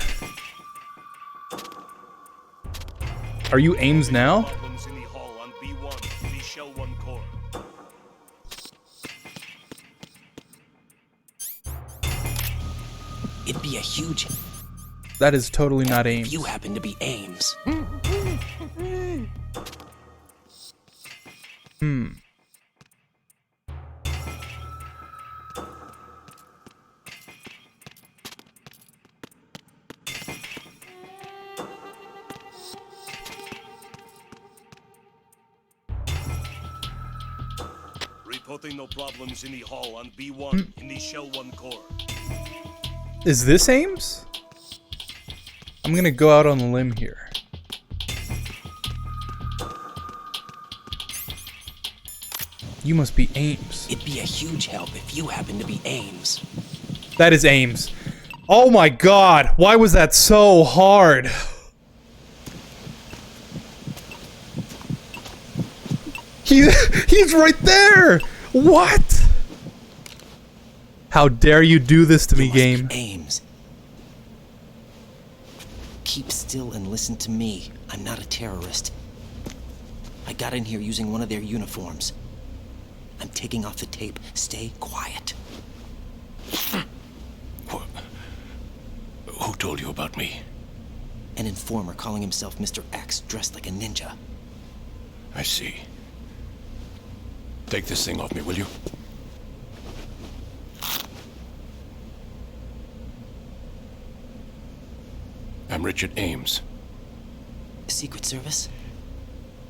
Are you Ames now? Problems in the hall on B1 in the Shell 1 core. It'd be a huge That is totally not if Ames. you happen to be Ames. Reporting no problems in the hall on B1 in the Shell 1 core. Is this Ames? I'm gonna go out on a limb here. You must be Ames. It'd be a huge help if you happen to be Ames. That is Ames. Oh my god, why was that so hard? He's right there! What? How dare you do this to me, game? Ames. Keep still and listen to me. I'm not a terrorist. I got in here using one of their uniforms. I'm taking off the tape. Stay quiet. Who told you about me? An informer calling himself Mr. X, dressed like a ninja. I see. Take this thing off me, will you? I'm Richard Ames. Secret Service?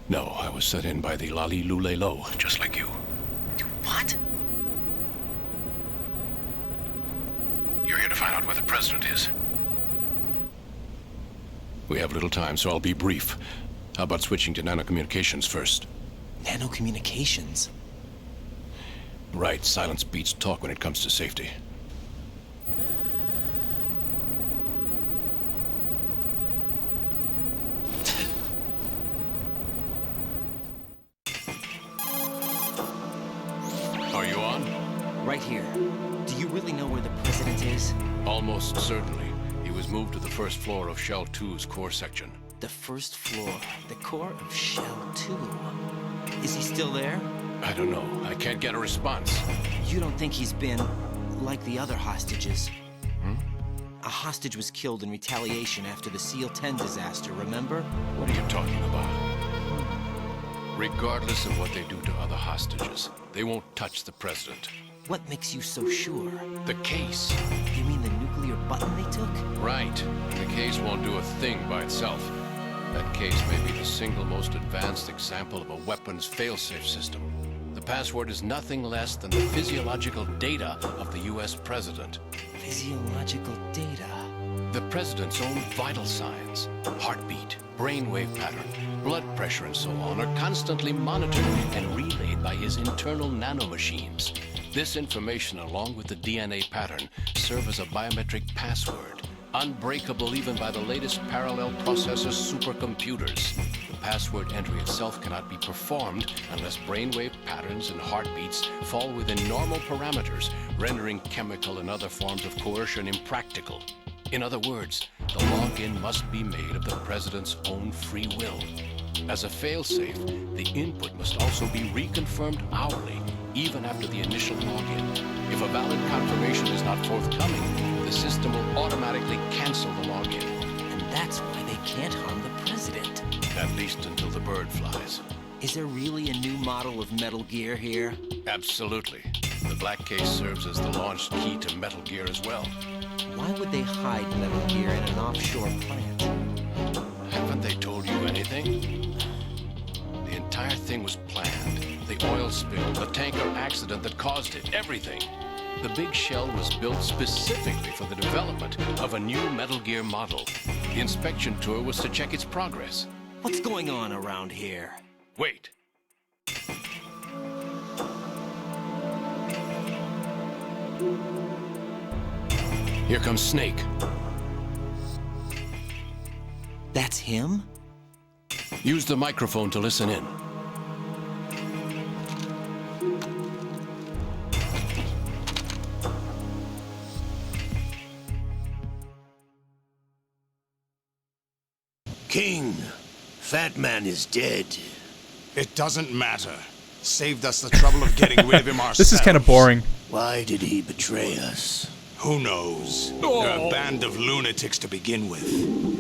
No, I was sent in by the Lali Lule Lo, just like you. What? You're here to find out where the president is. We have little time, so I'll be brief. How about switching to nanocommunications first? Nanocommunications? Right, silence beats talk when it comes to safety. Are you on? Right here. Do you really know where the president is? Almost certainly. He was moved to the first floor of Shell 2's core section. The first floor. The core of Shell 2. Is he still there? I don't know. I can't get a response. You don't think he's been like the other hostages? A hostage was killed in retaliation after the SEAL 10 disaster, remember? What are you talking about? Regardless of what they do to other hostages, they won't touch the president. What makes you so sure? The case. You mean the nuclear button they took? Right. The case won't do a thing by itself. That case may be the single most advanced example of a weapons failsafe system. The password is nothing less than the physiological data of the US president. Physiological data? The president's own vital signs, heartbeat, brainwave pattern, blood pressure and so on are constantly monitored and relayed by his internal nanomachines. This information, along with the DNA pattern, serve as a biometric password, unbreakable even by the latest parallel processor supercomputers. The password entry itself cannot be performed unless brainwave patterns and heartbeats fall within normal parameters, rendering chemical and other forms of coercion impractical. In other words, the login must be made of the president's own free will. As a failsafe, the input must also be reconfirmed hourly, even after the initial login. If a valid confirmation is not forthcoming, the system will automatically cancel the login. And that's why they can't harm the president. At least until the bird flies. Is there really a new model of Metal Gear here? Absolutely. The black case serves as the launch key to Metal Gear as well. Why would they hide Metal Gear in an offshore plant? Haven't they told you anything? The entire thing was planned. The oil spill, the tanker accident that caused it, everything. The big shell was built specifically for the development of a new Metal Gear model. The inspection tour was to check its progress. What's going on around here? Wait. Here comes Snake. That's him? Use the microphone to listen in. King, Fat Man is dead. It doesn't matter. Saved us the trouble of getting rid of him ourselves. This is kind of boring. Why did he betray us? Who knows? They're a band of lunatics to begin with.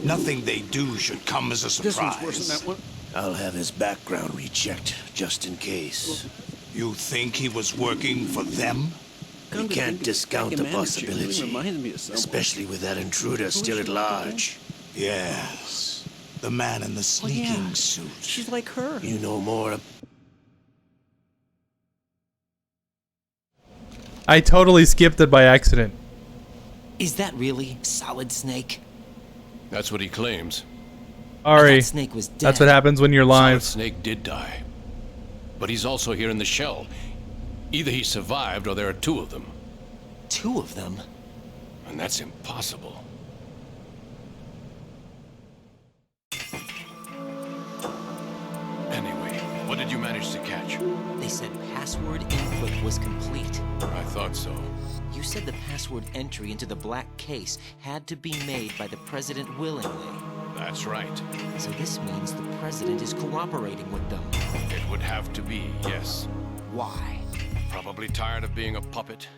Nothing they do should come as a surprise. This one's worse than that one. I'll have his background rechecked, just in case. You think he was working for them? We can't discount the possibility, especially with that intruder still at large. Yes, the man in the sneaking suit. She's like her. You know more. I totally skipped it by accident. Is that really Solid Snake? That's what he claims. Sorry. Snake was dead. That's what happens when you're live. Solid Snake did die. But he's also here in the shell, Either he survived or there are two of them. Two of them? And that's impossible. Anyway, what did you manage to catch? They said password input was complete. I thought so. You said the password entry into the black case had to be made by the president willingly. That's right. So this means the president is cooperating with them. It would have to be, yes. Why? Probably tired of being a puppet,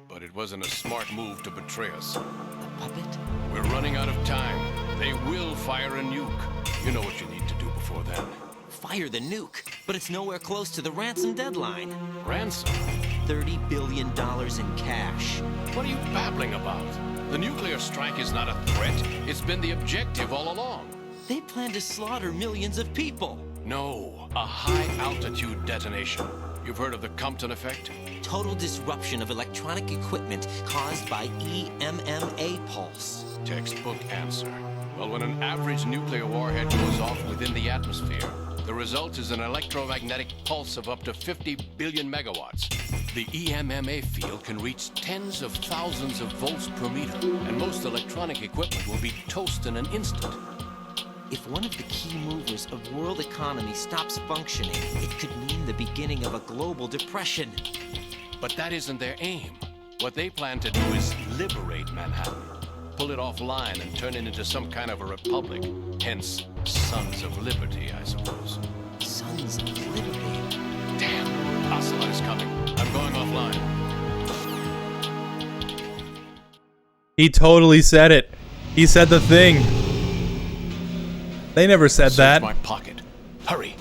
but it wasn't a smart move to betray us. A puppet? We're running out of time. They will fire a nuke. You know what you need to do before then. Fire the nuke, but it's nowhere close to the ransom deadline. Ransom? $30 billion in cash. What are you babbling about? The nuclear strike is not a threat. It's been the objective all along. They plan to slaughter millions of people. No, a high-altitude detonation. You've heard of the Compton effect? Total disruption of electronic equipment caused by EMMA pulse. Textbook answer. Well, when an average nuclear warhead goes off within the atmosphere, the result is an electromagnetic pulse of up to 50 billion megawatts. The EMMA field can reach tens of thousands of volts per meter, and most electronic equipment will be toast in an instant. If one of the key movers of world economy stops functioning, it could mean the beginning of a global depression. But that isn't their aim. What they plan to do is liberate Manhattan. Pull it offline and turn it into some kind of a republic. Hence, Sons of Liberty, I suppose. Sons of Liberty? Damn, Ocelot is coming. I'm going offline. He totally said it. He said the thing. They never said that. Search my pocket. Hurry.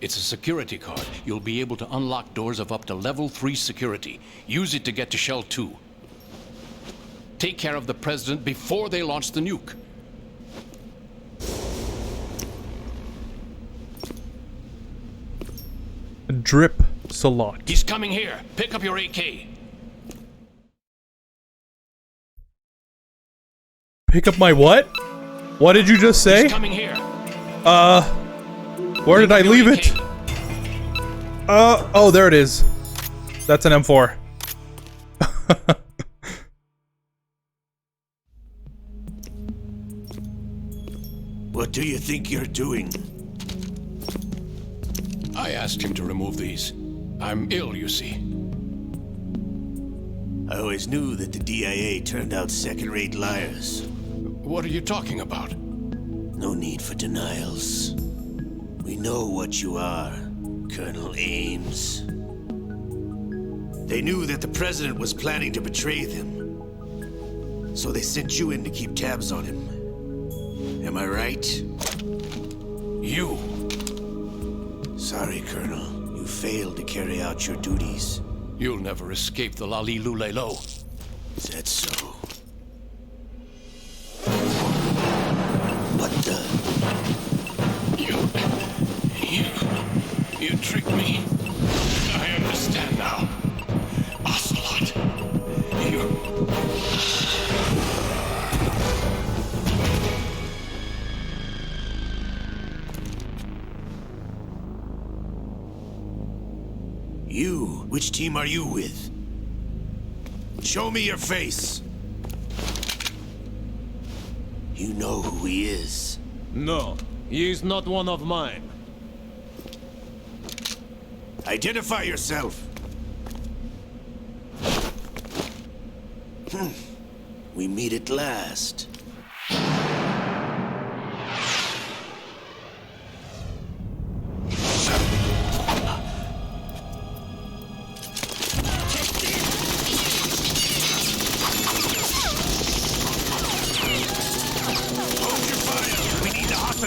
It's a security card. You'll be able to unlock doors of up to level 3 security. Use it to get to Shell 2. Take care of the president before they launch the nuke. Drip Salot. He's coming here. Pick up your AK. Pick up my what? What did you just say? He's coming here. Where did I leave it? Oh, there it is. That's an M4. What do you think you're doing? I asked him to remove these. I'm ill, you see. I always knew that the DIA turned out second-rate liars. What are you talking about? No need for denials. We know what you are, Colonel Ames. They knew that the president was planning to betray them. So they sent you in to keep tabs on him. Am I right? You. Sorry, Colonel. You failed to carry out your duties. You'll never escape the Lalilulelo. Is that so? What the? You tricked me. I understand now. Ocelot. You? Which team are you with? Show me your face. You know who he is. No, he is not one of mine. Identify yourself. We meet at last.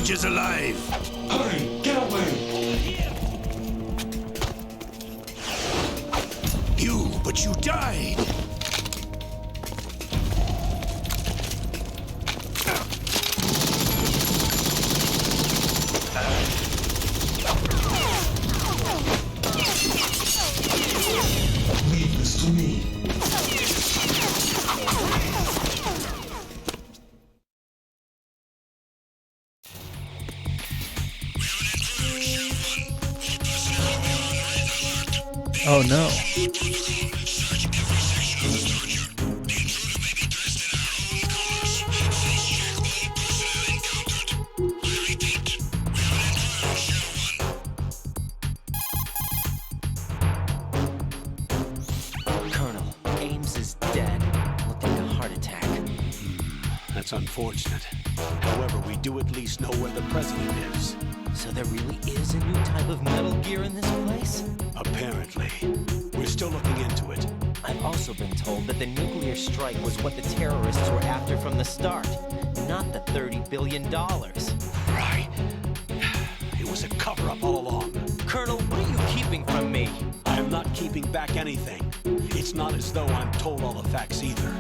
Is alive. Hurry, get away! But you died. Leave this to me. Oh no. Colonel, Ames is dead. Looked like a heart attack. That's unfortunate. However, we do at least know where the president is. So there really is a new type of Metal Gear in this place? Apparently. We're still looking into it. I've also been told that the nuclear strike was what the terrorists were after from the start, not the $30 billion. Right. It was a cover-up all along. Colonel, what are you keeping from me? I am not keeping back anything. It's not as though I'm told all the facts either.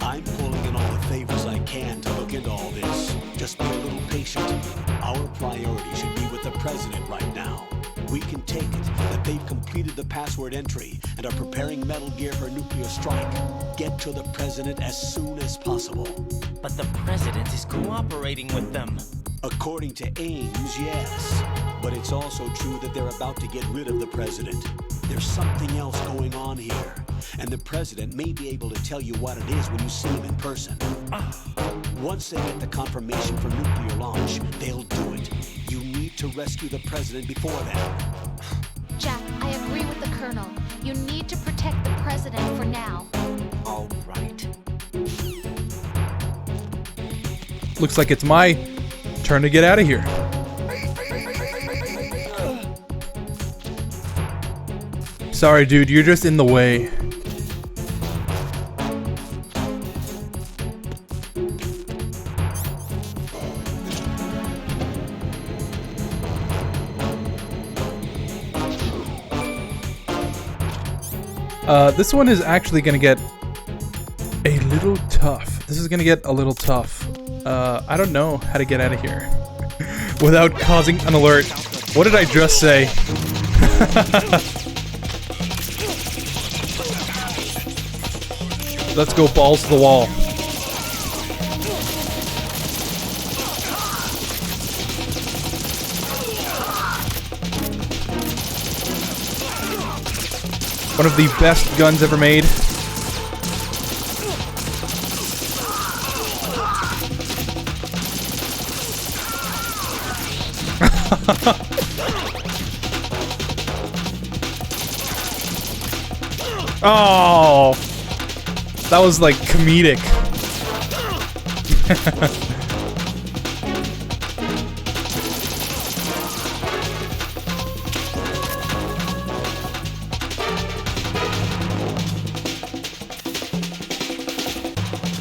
I'm pulling in all the favors I can to look into all this. Just be a little patient. Our priority should be with the president right now. We can take it that they've completed the password entry and are preparing Metal Gear for a nuclear strike. Get to the president as soon as possible. But the president is cooperating with them. According to Ames, yes. But it's also true that they're about to get rid of the president. There's something else going on here. And the president may be able to tell you what it is when you see him in person. Once they get the confirmation for nuclear launch, they'll do it. You need to rescue the president before then. Jack, I agree with the Colonel. You need to protect the president for now. All right. Looks like it's my turn to get out of here. Sorry, dude, you're just in the way. This one is actually gonna get a little tough. This is gonna get a little tough. I don't know how to get out of here without causing an alert. What did I just say? Let's go balls to the wall. One of the best guns ever made. Oh, that was like comedic.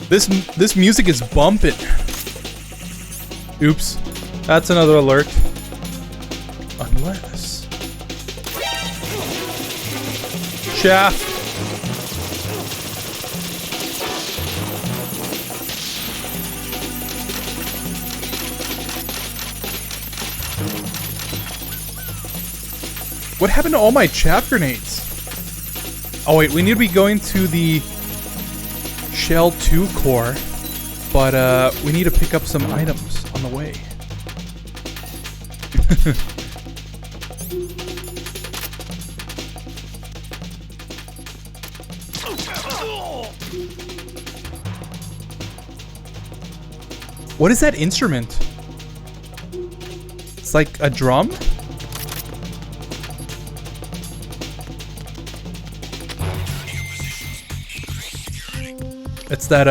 This music is bumping. Oops, that's another alert. Unless shaft. What happened to all my chaff grenades? Oh wait, we need to be going to the Shell 2 core, but we need to pick up some items on the way. What is that instrument? It's like a drum? It's that,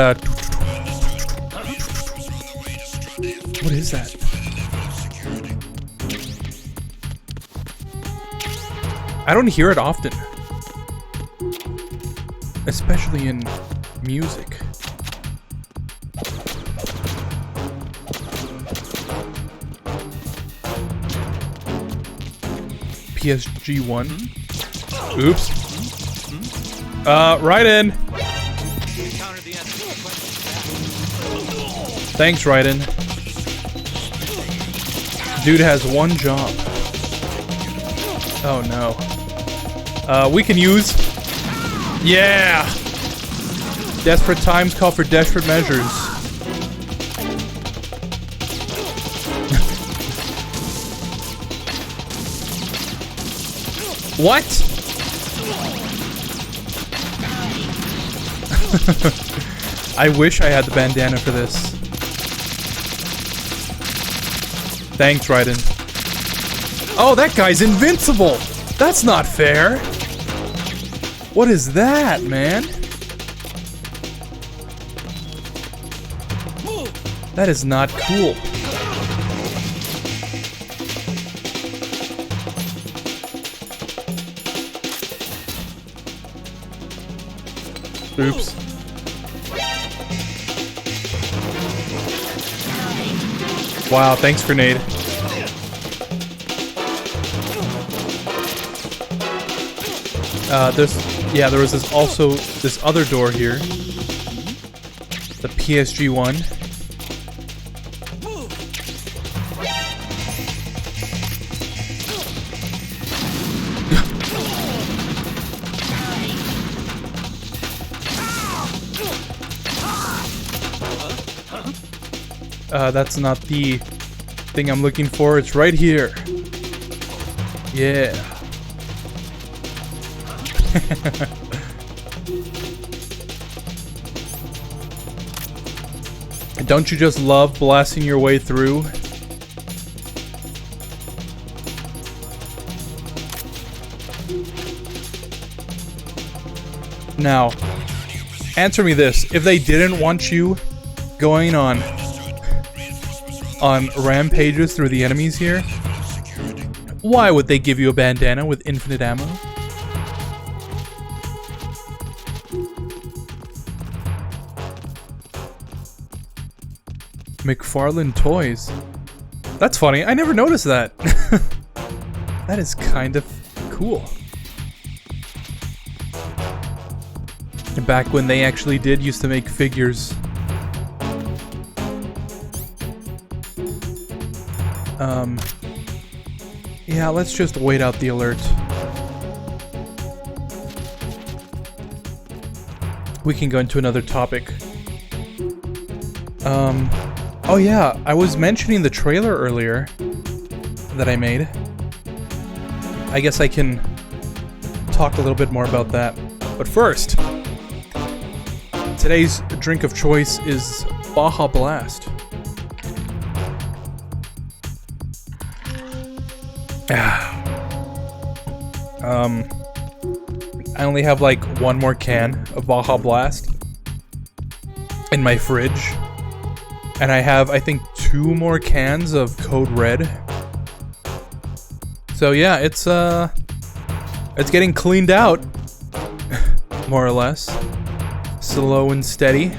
what is that? I don't hear it often. Especially in music. PSG1. Oops. Right in. Thanks, Raiden. Dude has one job. Oh no. We can use... Yeah! Desperate times call for desperate measures. What? I wish I had the bandana for this. Thanks, Raiden. Oh, that guy's invincible! That's not fair! What is that, man? That is not cool. Oops. Wow, thanks, grenade. There was also this other door here. The PSG one. That's not the thing I'm looking for. It's right here. Yeah. Don't you just love blasting your way through? Now, answer me this. If they didn't want you going on rampages through the enemies here, why would they give you a bandana with infinite ammo? McFarlane Toys. That's funny. I never noticed that. That is kind of cool. Back when they actually used to make figures. Yeah, let's just wait out the alert. We can go into another topic. Oh yeah, I was mentioning the trailer earlier that I made. I guess I can talk a little bit more about that. But first, today's drink of choice is Baja Blast. I only have like one more can of Baja Blast in my fridge. And I have, I think, 2 more cans of Code Red. So yeah, it's getting cleaned out, more or less. Slow and steady.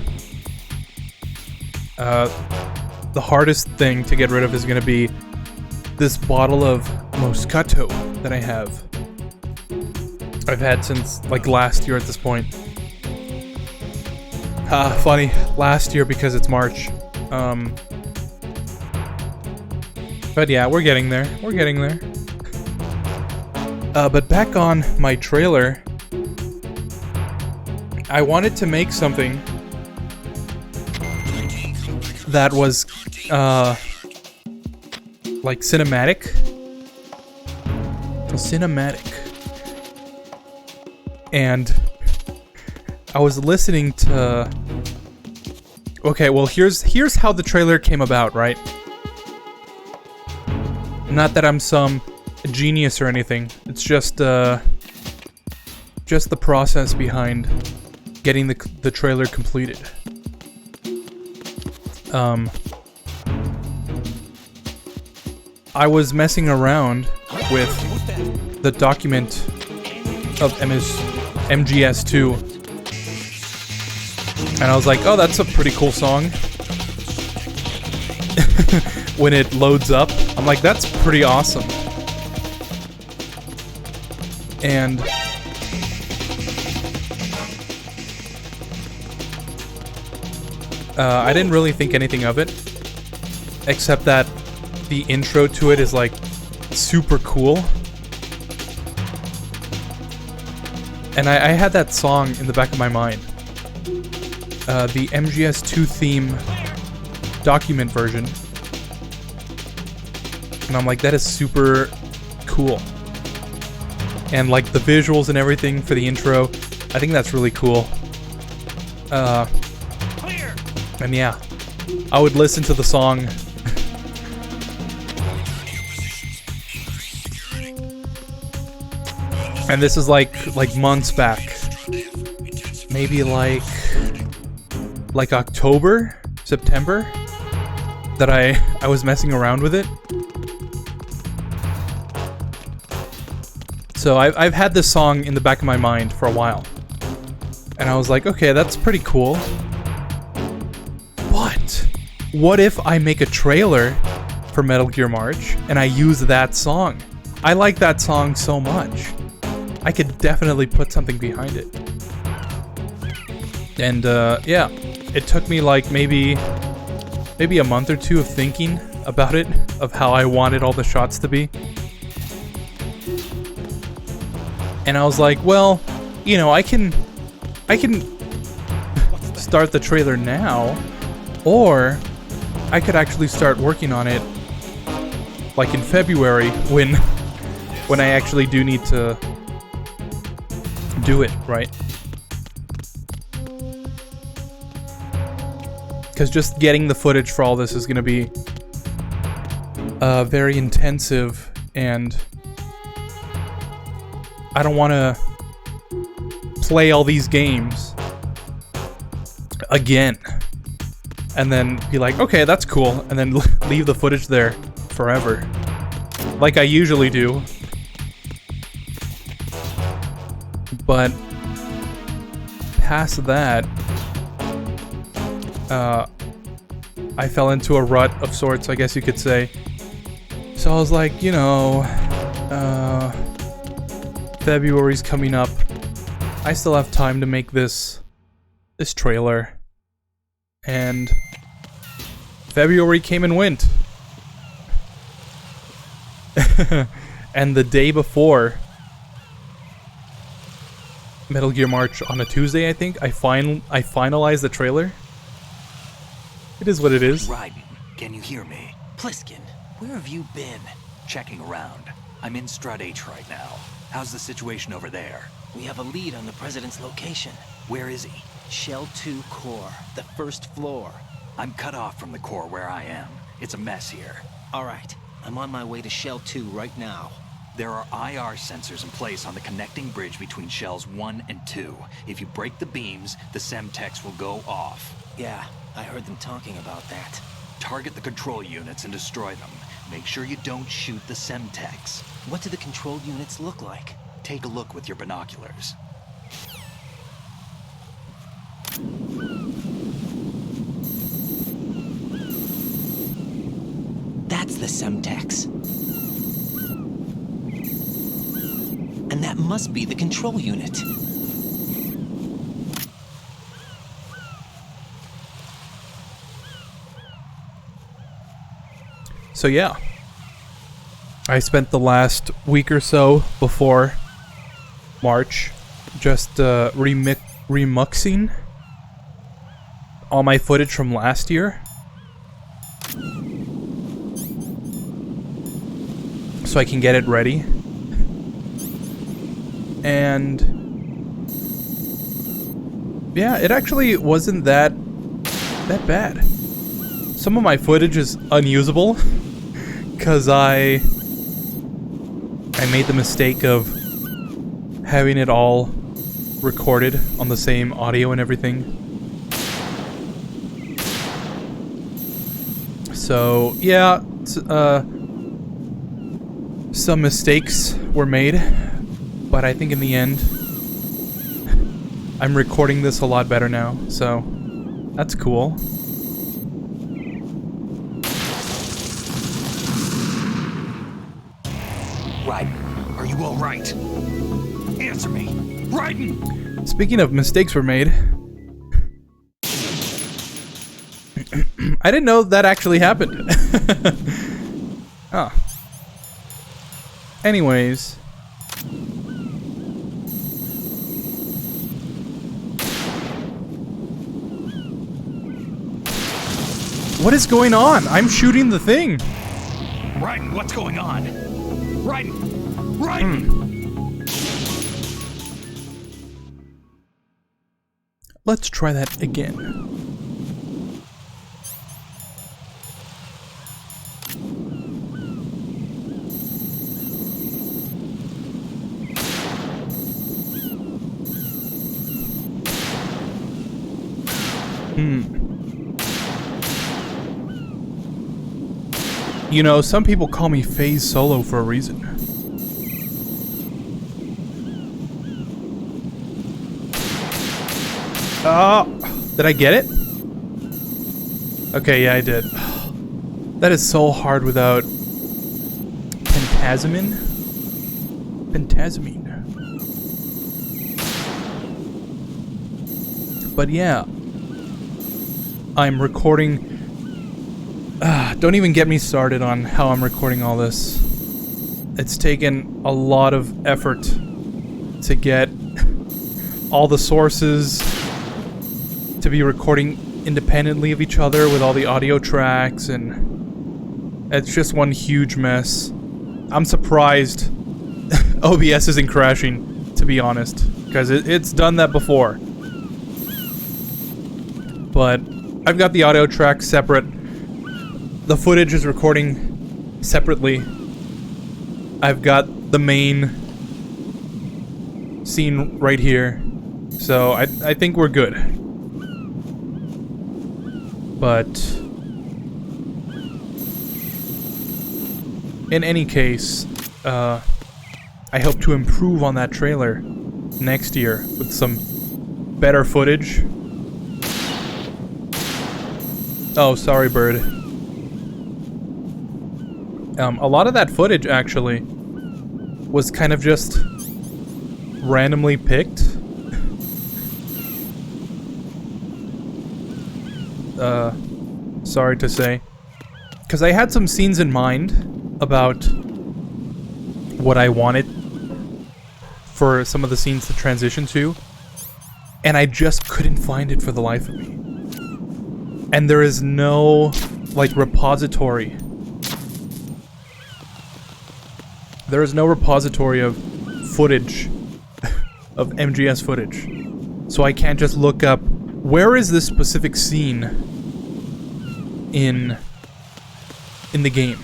The hardest thing to get rid of is gonna be this bottle of Moscato that I have. I've had since like last year at this point. Funny, last year because it's March. But yeah, we're getting there. We're getting there. But back on my trailer, I wanted to make something that was, like cinematic. And I was listening to... Okay, well, here's how the trailer came about, right? Not that I'm some genius or anything. It's just the process behind getting the trailer completed. I was messing around with the document of MGS2. And I was like, oh, that's a pretty cool song. When it loads up, I'm like, that's pretty awesome. And I didn't really think anything of it, except that the intro to it is like super cool. And I had that song in the back of my mind. The MGS2 theme document version. And I'm like, that is super cool. and like the visuals and everything for the intro. I think that's really cool. And yeah, I would listen to the song. And this is like months back. Maybe like October, September, that I was messing around with it. So I've had this song in the back of my mind for a while. And I was like, okay, that's pretty cool. But what if I make a trailer for Metal Gear March and I use that song? I like that song so much. I could definitely put something behind it. And yeah, it took me like maybe a month or two of thinking about it, of how I wanted all the shots to be. And I was like, well, you know, I can start the trailer now, or I could actually start working on it like in February when I actually do need to do it, right? Because just getting the footage for all this is going to be very intensive, and I don't want to play all these games again and then be like, okay, that's cool, and then leave the footage there forever, like I usually do. But past that, I fell into a rut of sorts, I guess you could say. So I was like, you know, February's coming up. I still have time to make this trailer. And February came and went. And the day before Metal Gear March, on a Tuesday, I think, I finalized the trailer. It is what it is. Raiden, can you hear me? Pliskin, where have you been? Checking around. I'm in Strut H right now. How's the situation over there? We have a lead on the President's location. Where is he? Shell 2 core, the first floor. I'm cut off from the core where I am. It's a mess here. All right, I'm on my way to Shell 2 right now. There are IR sensors in place on the connecting bridge between Shells 1 and 2. If you break the beams, the Semtex will go off. Yeah, I heard them talking about that. Target the control units and destroy them. Make sure you don't shoot the Semtex. What do the control units look like? Take a look with your binoculars. That's the Semtex. And that must be the control unit. So yeah, I spent the last week or so before March just remixing all my footage from last year, so I can get it ready. And yeah, it actually wasn't that bad. Some of my footage is unusable because I made the mistake of having it all recorded on the same audio and everything. So yeah, some mistakes were made, but I think in the end I'm recording this a lot better now, so that's cool. Raiden, are you all right? Answer me. Raiden! Speaking of mistakes were made, I didn't know that actually happened. Oh. Anyways. What is going on? I'm shooting the thing. Raiden, what's going on? Raiden! Raiden! let's try that again. You know, some people call me Phase Solo for a reason. Did I get it? Okay, yeah, I did. That is so hard without Pentazamine. Pentazamine. But yeah, I'm recording. Don't even get me started on how I'm recording all this. It's taken a lot of effort to get all the sources to be recording independently of each other with all the audio tracks, and it's just one huge mess. I'm surprised OBS isn't crashing, to be honest, because it's done that before. But I've got the audio tracks separate. The footage is recording separately. I've got the main scene right here, so I think we're good. But in any case, I hope to improve on that trailer next year with some better footage. Oh, sorry, bird. A lot of that footage, actually, was kind of just randomly picked. Sorry to say. Because I had some scenes in mind about what I wanted for some of the scenes to transition to, and I just couldn't find it for the life of me. And there is no, like, repository. There is no repository of footage, of MGS footage. So I can't just look up, where is this specific scene in the game?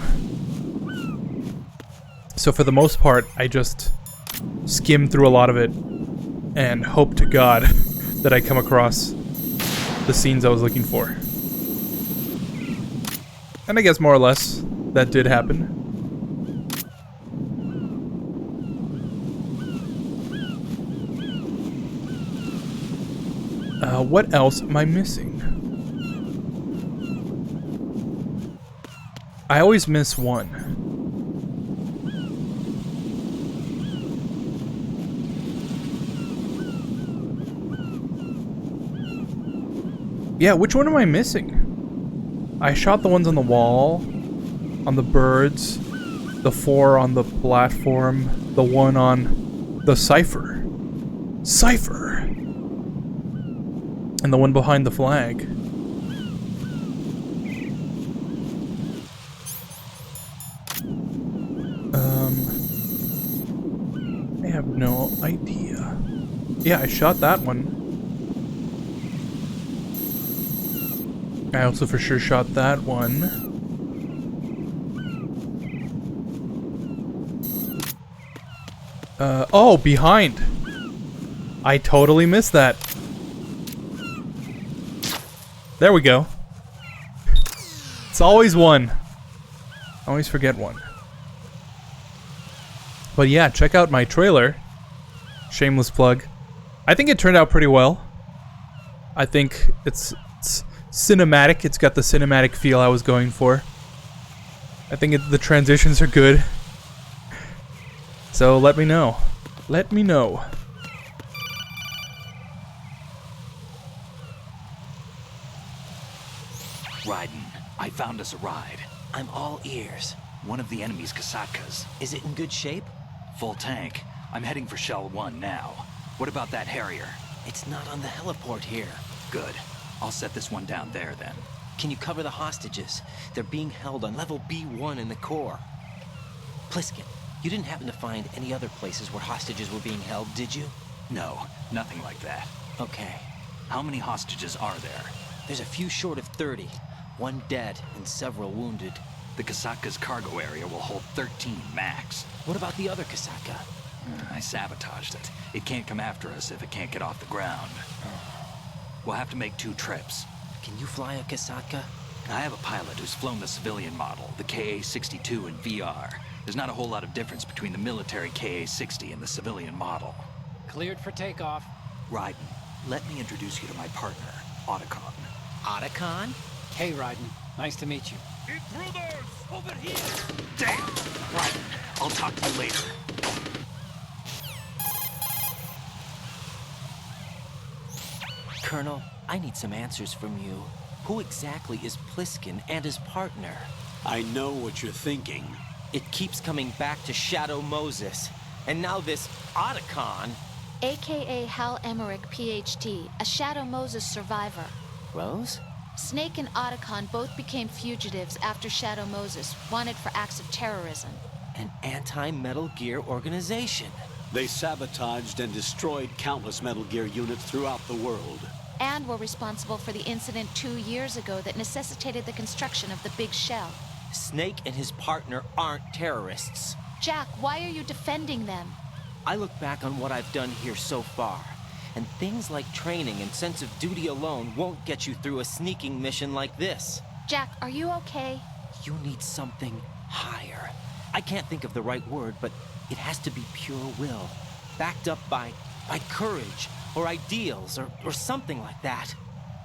So for the most part, I just skim through a lot of it and hope to God that I come across the scenes I was looking for. And I guess more or less, that did happen. What else am I missing? I always miss one. Yeah, which one am I missing? I shot the ones on the wall, on the birds, the 4 on the platform, the 1 on the cipher. Cipher! And the one behind the flag. I have no idea. Yeah, I shot that one. I also for sure shot that one. Oh, behind! I totally missed that. There we go. It's always one. I always forget one. But yeah, check out my trailer. Shameless plug. I think it turned out pretty well. I think it's cinematic. It's got the cinematic feel I was going for. I think the transitions are good. So let me know. Let me know. Raiden, I found us a ride. I'm all ears. One of the enemy's Kasatkas. Is it in good shape? Full tank. I'm heading for Shell 1 now. What about that Harrier? It's not on the heliport here. Good. I'll set this one down there then. Can you cover the hostages? They're being held on level B1 in the core. Pliskin, you didn't happen to find any other places where hostages were being held, did you? No, nothing like that. Okay. How many hostages are there? There's a few short of 30. One dead and several wounded. The Kasatka's cargo area will hold 13 max. What about the other Kasaka? I sabotaged it. It can't come after us if it can't get off the ground. We'll have to make 2 trips. Can you fly a Kasaka? I have a pilot who's flown the civilian model, the KA-62 in VR. There's not a whole lot of difference between the military KA-60 and the civilian model. Cleared for takeoff. Raiden, let me introduce you to my partner, Otacon. Otacon? Hey, Raiden. Nice to meet you. Intruders! Over here! Damn! Raiden, I'll talk to you later. Colonel, I need some answers from you. Who exactly is Pliskin and his partner? I know what you're thinking. It keeps coming back to Shadow Moses. And now this Otacon. AKA Hal Emmerich, PhD, a Shadow Moses survivor. Rose? Snake and Otacon both became fugitives after Shadow Moses, wanted for acts of terrorism. An anti-Metal Gear organization. They sabotaged and destroyed countless Metal Gear units throughout the world. And were responsible for the incident 2 years ago that necessitated the construction of the Big Shell. Snake and his partner aren't terrorists. Jack, why are you defending them? I look back on what I've done here so far, and things like training and sense of duty alone won't get you through a sneaking mission like this. Jack, are you okay? You need something higher. I can't think of the right word, but it has to be pure will, backed up by courage, or ideals, or something like that.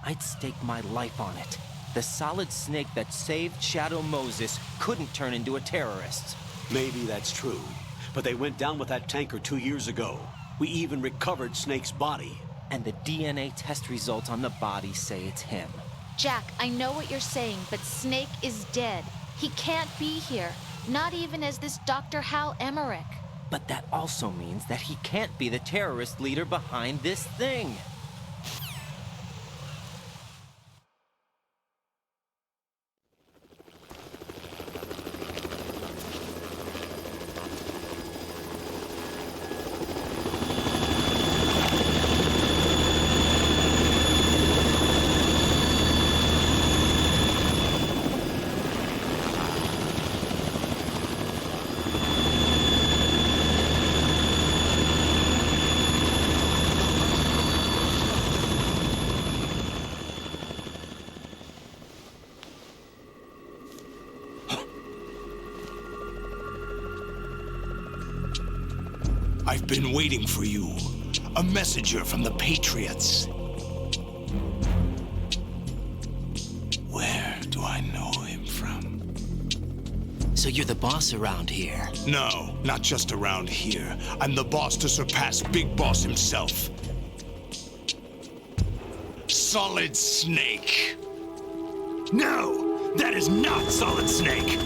I'd stake my life on it. The solid snake that saved Shadow Moses couldn't turn into a terrorist. Maybe that's true, but they went down with that tanker 2 years ago. We even recovered Snake's body. And the DNA test results on the body say it's him. Jack, I know what you're saying, but Snake is dead. He can't be here, not even as this Dr. Hal Emmerich. But that also means that he can't be the terrorist leader behind this thing. I've been waiting for you. A messenger from the Patriots. Where do I know him from? So you're the boss around here? No, not just around here. I'm the boss to surpass Big Boss himself. Solid Snake. No, that is not Solid Snake.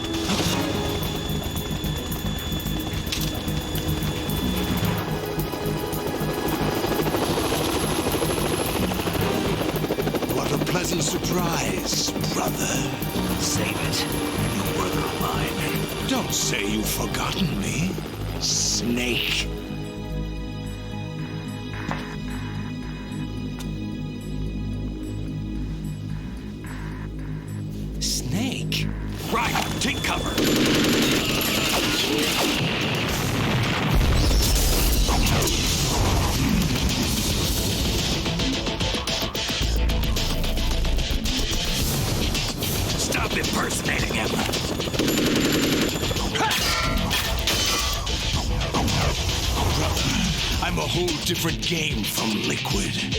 Pleasant surprise, brother. Save it. You work of mine. Don't say you've forgotten me, Snake. Snake? Right, take cover. Stop impersonating him. I'm a whole different game from Liquid.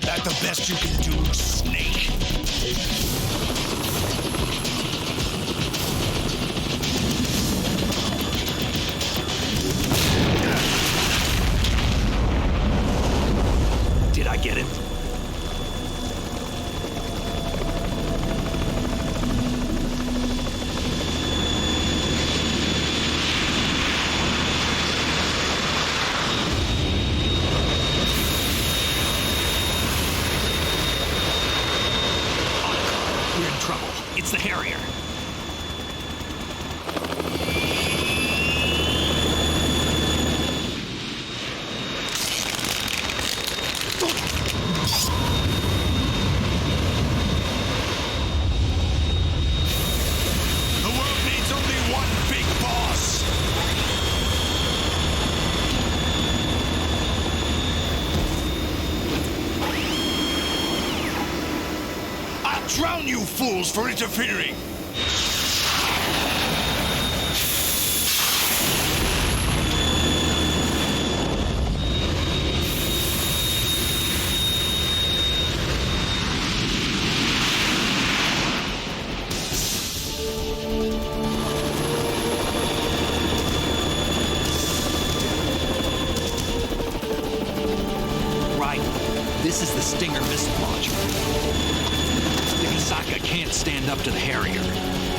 That the best you can do, Snake? get it. We're in trouble. It's the Harrier. The world needs only one big boss. I'll drown you fools for interfering. Right. This is the Stinger missile launcher. Nagasaka can't stand up to the Harrier.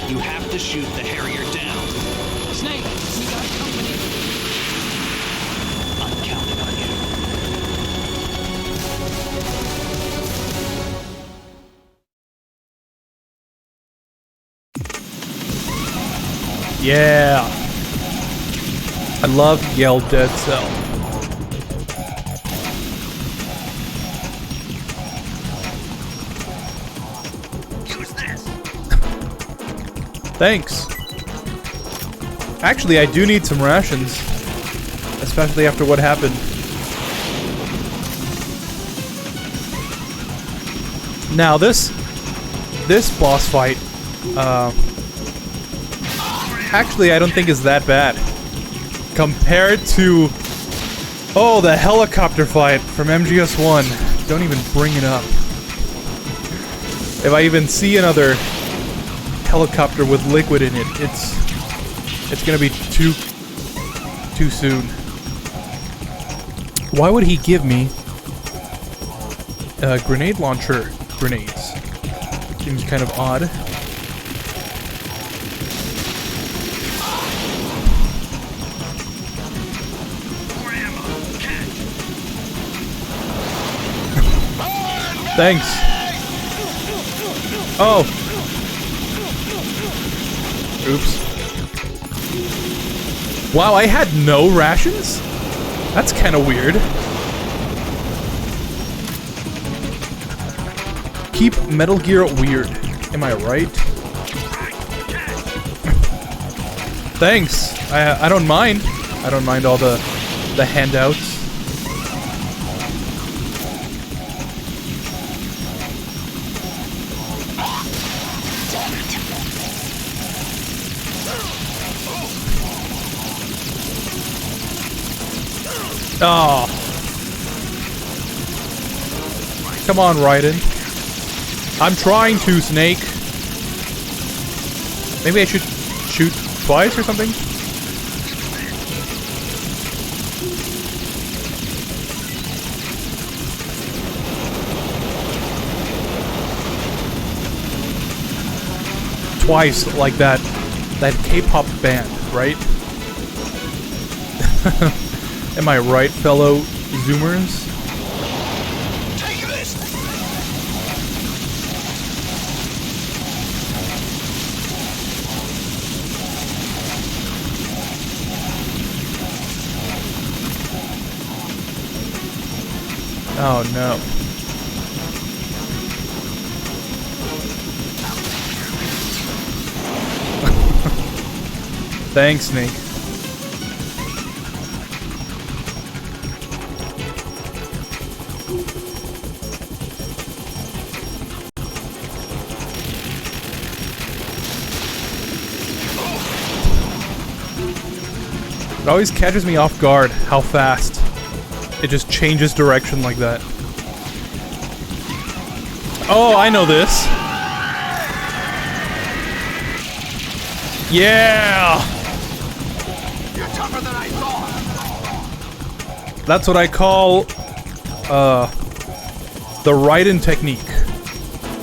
You have to shoot the Harrier down. Snake, we got company. I'm counting on you. Yeah. I love Yell Dead Cell. Use this. Thanks. Actually, I do need some rations. Especially after what happened. Now this boss fight, actually I don't think is that bad. Compared to, oh, the helicopter fight from MGS1. Don't even bring it up. If I even see another helicopter with liquid in it, it's gonna be too soon. Why would he give me grenade launcher grenades? Seems kind of odd. Thanks. Oh. Oops. Wow, I had no rations? That's kind of weird. Keep Metal Gear weird. Am I right? Thanks. I don't mind. I don't mind all the handouts. Oh. Come on, Raiden. I'm trying to, Snake. Maybe I should shoot twice or something? Twice, like that K-pop band, right? Am I right, fellow Zoomers? Take this. Oh no. Thanks, Snake. It always catches me off guard how fast it just changes direction like that. Oh, I know this. Yeah! You're tougher than I thought. That's what I call, The Raiden technique.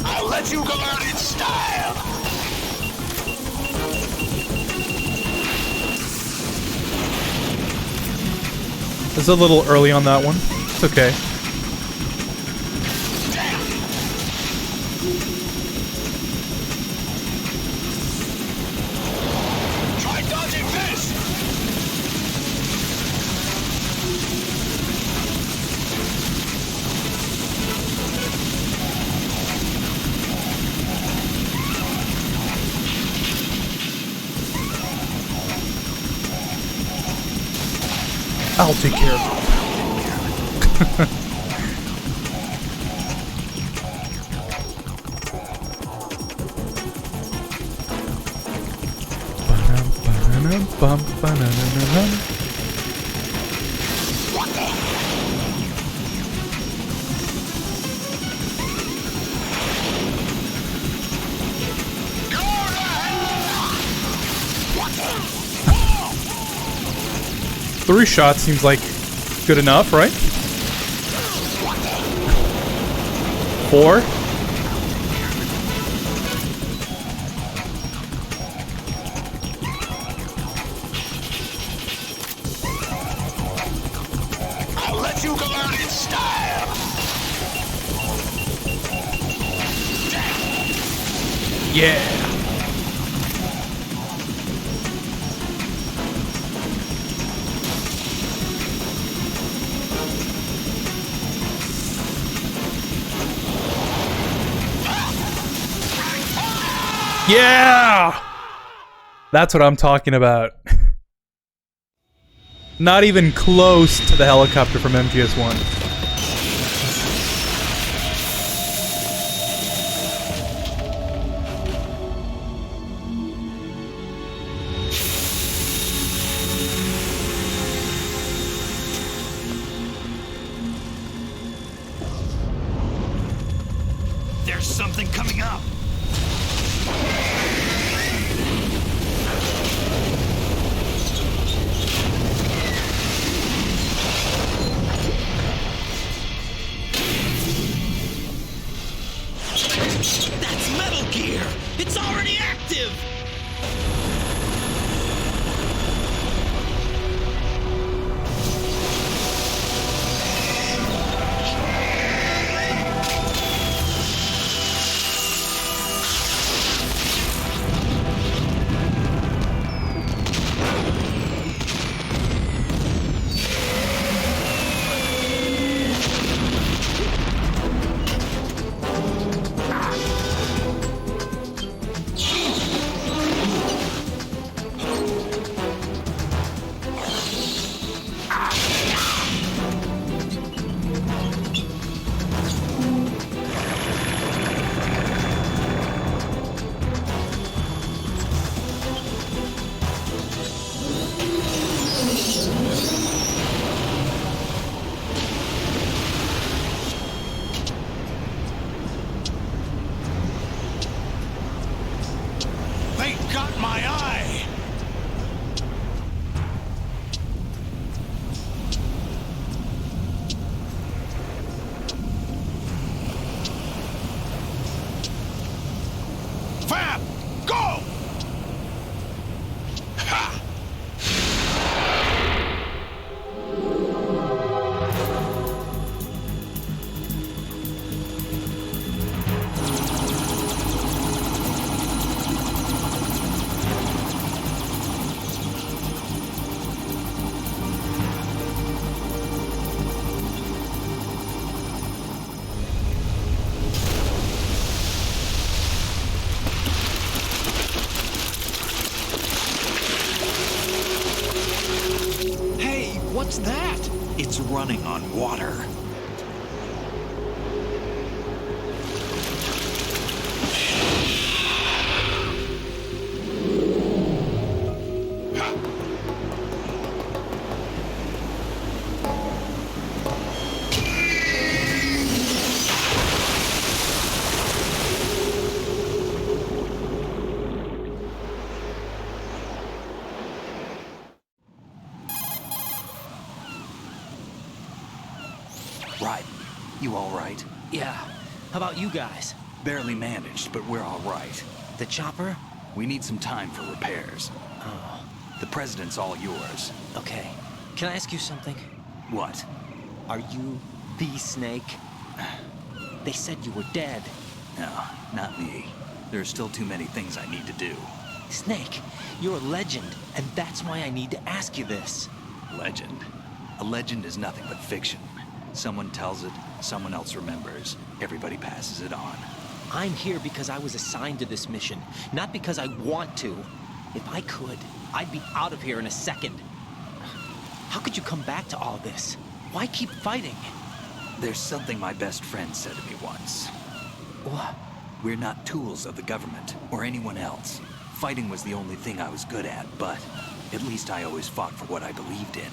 I'll let you go out in style. It's a little early on that one. It's okay. Try dodging this. I'll take care of it. What the? What the? 3 shots seems like good enough, right? 4? I'll let you go out in style. Yeah. Yeah! That's what I'm talking about. Not even close to the helicopter from MGS1. There's something coming up. That's Metal Gear! It's already active! They got my eye. Fab, go! Ha! Hey, what's that? It's running on water. You all right? Yeah. How about you guys? Barely managed, but we're all right. The chopper? We need some time for repairs. Oh. The president's all yours. Okay. Can I ask you something? What? Are you the Snake? They said you were dead. No, not me. There are still too many things I need to do. Snake, you're a legend, and that's why I need to ask you this. Legend? A legend is nothing but fiction. Someone tells it, someone else remembers. Everybody passes it on. I'm here because I was assigned to this mission, not because I want to. If I could, I'd be out of here in a second. How could you come back to all this? Why keep fighting? There's something my best friend said to me once. What? We're not tools of the government or anyone else. Fighting was the only thing I was good at, but at least I always fought for what I believed in.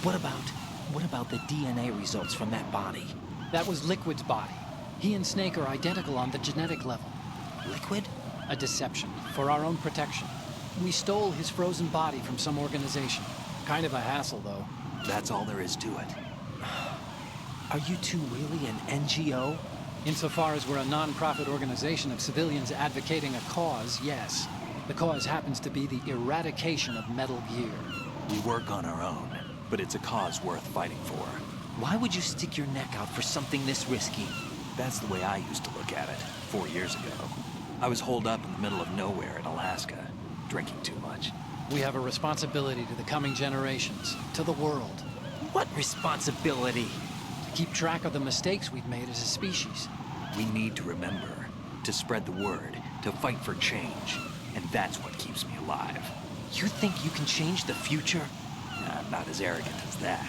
What about the DNA results from that body? That was Liquid's body. He and Snake are identical on the genetic level. Liquid? A deception, for our own protection. We stole his frozen body from some organization. Kind of a hassle, though. That's all there is to it. Are you two really an NGO? Insofar as we're a non-profit organization of civilians advocating a cause, yes. The cause happens to be the eradication of Metal Gear. We work on our own, but it's a cause worth fighting for. Why would you stick your neck out for something this risky? That's the way I used to look at it 4 years ago. I was holed up in the middle of nowhere in Alaska, drinking too much. We have a responsibility to the coming generations, to the world. What responsibility? To keep track of the mistakes we've made as a species. We need to remember, to spread the word, to fight for change. And that's what keeps me alive. You think you can change the future? I'm not as arrogant as that.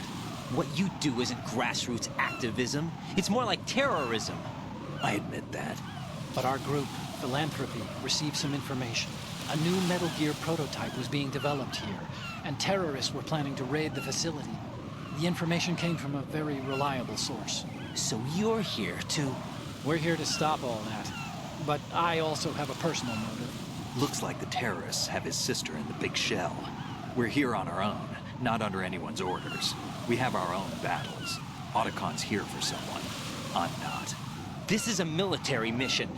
What you do isn't grassroots activism. It's more like terrorism. I admit that. But our group, Philanthropy, received some information. A new Metal Gear prototype was being developed here, and terrorists were planning to raid the facility. The information came from a very reliable source. So you're here to... We're here to stop all that. But I also have a personal motive. Looks like the terrorists have his sister in the big shell. We're here on our own, not under anyone's orders. We have our own battles. Otacon's here for someone. I'm not. This is a military mission.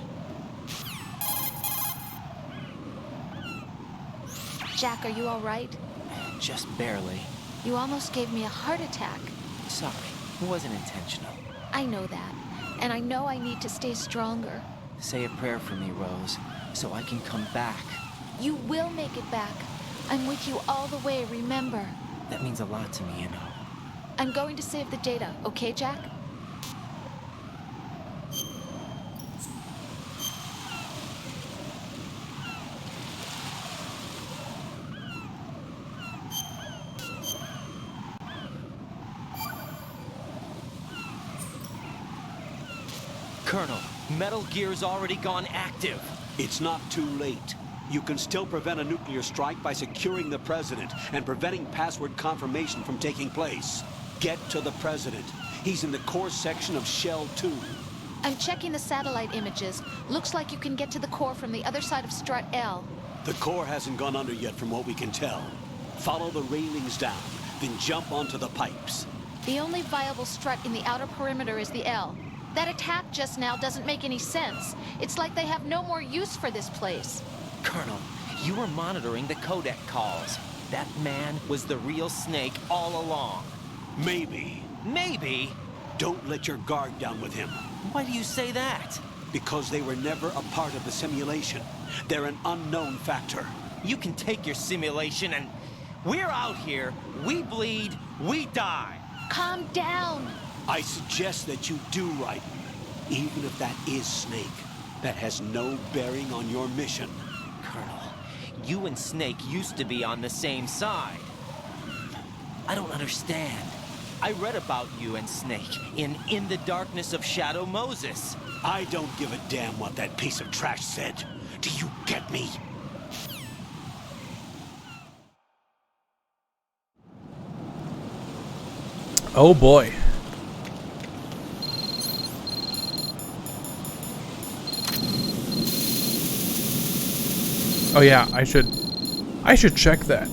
Jack, are you all right? Just barely. You almost gave me a heart attack. Sorry, it wasn't intentional. I know that. And I know I need to stay stronger. Say a prayer for me, Rose, so I can come back. You will make it back. I'm with you all the way, remember? That means a lot to me, you know. I'm going to save the data, okay, Jack? Colonel, Metal Gear's already gone active. It's not too late. You can still prevent a nuclear strike by securing the president and preventing password confirmation from taking place. Get to the president. He's in the core section of Shell 2. I'm checking the satellite images. Looks like you can get to the core from the other side of Strut L. The core hasn't gone under yet from what we can tell. Follow the railings down, then jump onto the pipes. The only viable strut in the outer perimeter is the L. That attack just now doesn't make any sense. It's like they have no more use for this place. Colonel, you were monitoring the codec calls. That man was the real Snake all along. Maybe. Maybe? Don't let your guard down with him. Why do you say that? Because they were never a part of the simulation. They're an unknown factor. You can take your simulation and... We're out here, we bleed, we die. Calm down. I suggest that you do right. Even if that is Snake, that has no bearing on your mission. Colonel, you and Snake used to be on the same side. I don't understand. I read about you and Snake in the Darkness of Shadow Moses. I don't give a damn what that piece of trash said. Do you get me? Oh boy. Oh yeah, I should check that.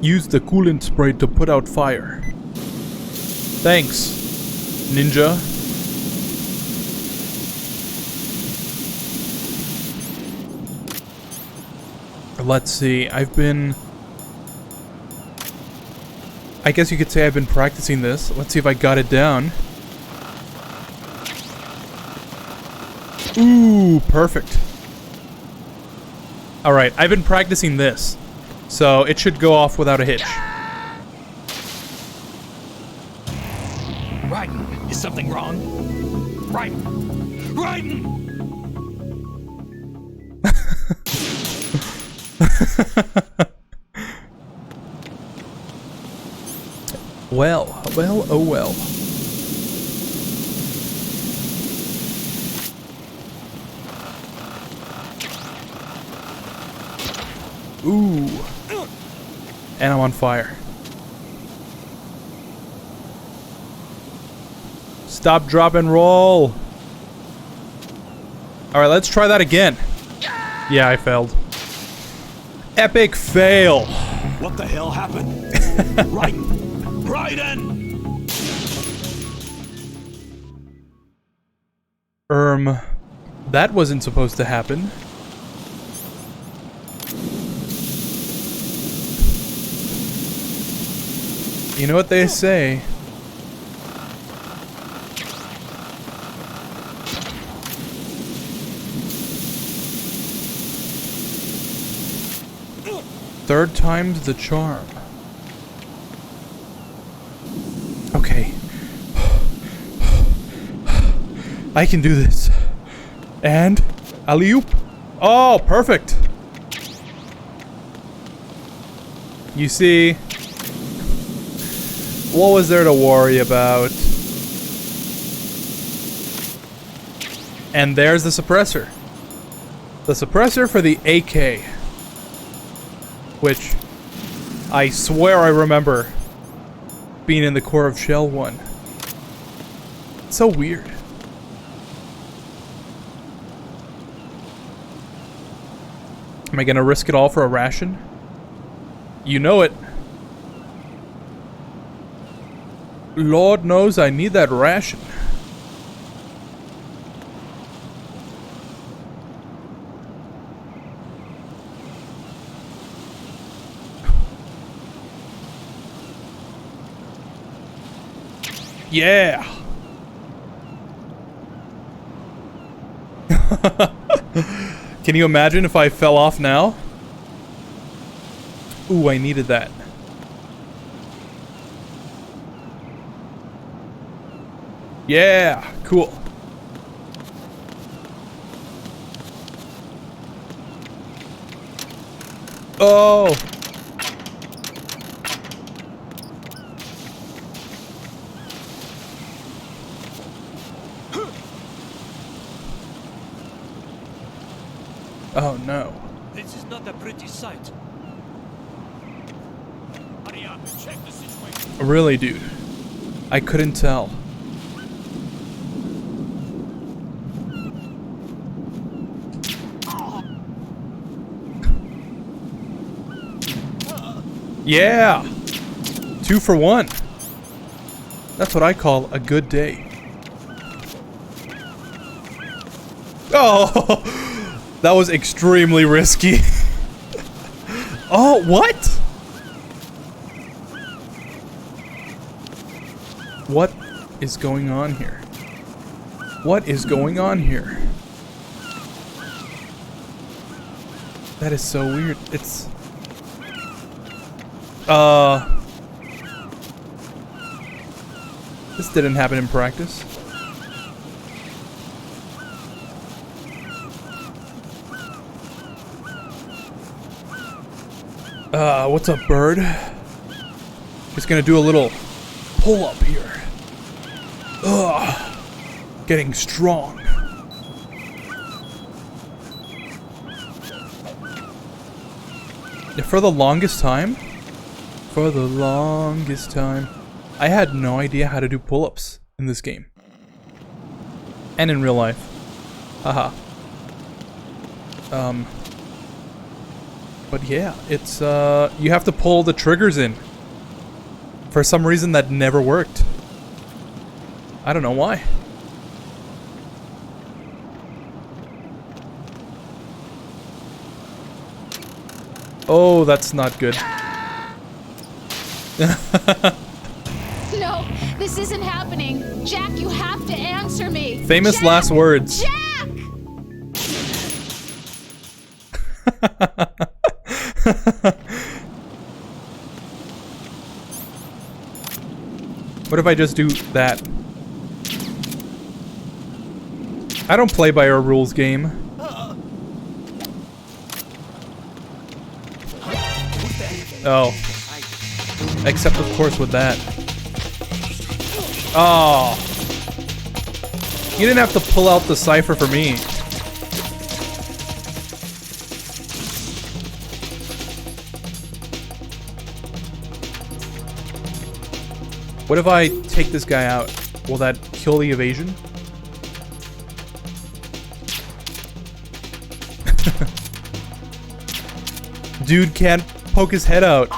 Use the coolant spray to put out fire. Thanks, ninja. Let's see, I guess you could say I've been practicing this. Let's see if I got it down. Ooh, perfect. Alright, I've been practicing this, so it should go off without a hitch. Raiden, is something wrong? Raiden! Raiden! Well, oh well. Ooh. And I'm on fire. Stop, drop, and roll. Alright, let's try that again. Yeah, I failed. Epic fail. What the hell happened? Raiden! Raiden! That wasn't supposed to happen. You know what they say? Third time's the charm. Okay. I can do this. And alley-oop. Oh, perfect. You see, what was there to worry about? And there's the suppressor. The suppressor for the AK. Which, I swear I remember being in the core of Shell 1. It's so weird. Am I gonna risk it all for a ration? You know it. Lord knows I need that ration. Yeah. Can you imagine if I fell off now? Ooh, I needed that. Yeah, cool. Oh. Oh no. This is not a pretty sight. Hurry up, check the situation. Really, dude? I couldn't tell. Yeah! 2 for 1. That's what I call a good day. Oh! That was extremely risky. Oh, what? What is going on here? What is going on here? That is so weird. It's... This didn't happen in practice. What's up, bird? Just gonna do a little pull-up here. Ugh. Getting strong. For the longest time, I had no idea how to do pull-ups in this game. And in real life. Haha. But yeah, it's, you have to pull the triggers in. For some reason that never worked. I don't know why. Oh, that's not good. No, this isn't happening. Jack, you have to answer me. Famous Jack! last words. Jack! What if I just do that? I don't play by our rules, game. Oh. Except, of course, with that. Oh. You didn't have to pull out the cipher for me. What if I take this guy out? Will that kill the evasion? Dude can't poke his head out.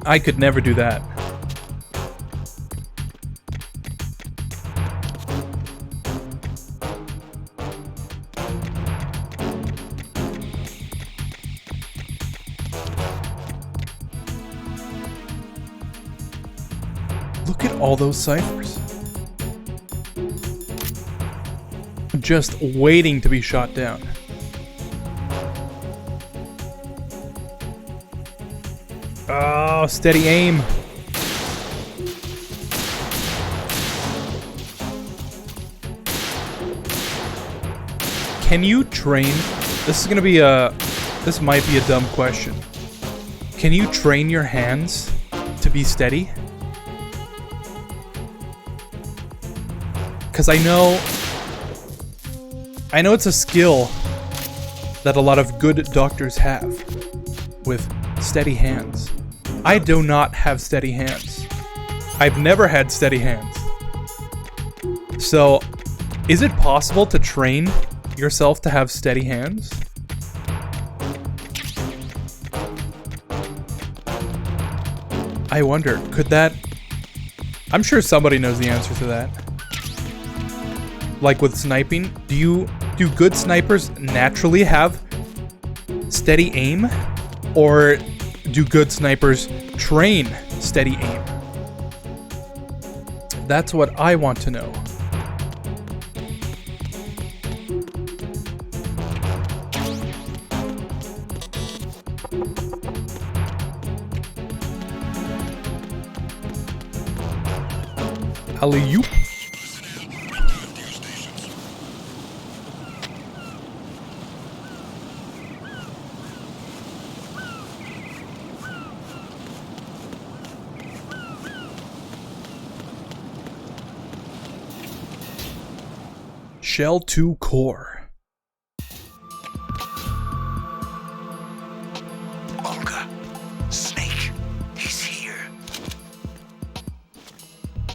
I could never do that. Look at all those ciphers. Just waiting to be shot down. Oh, steady aim. Can you train? This is gonna be a... This might be a dumb question. Can you train your hands to be steady? Because I know it's a skill that a lot of good doctors have with steady hands. I do not have steady hands. I've never had steady hands. So, is it possible to train yourself to have steady hands? I wonder, could that... I'm sure somebody knows the answer to that. Like with sniping, do good snipers naturally have steady aim? Or do good snipers train steady aim? That's what I want to know. Alley-oop. Shell 2 core. Olga, Snake, he's here.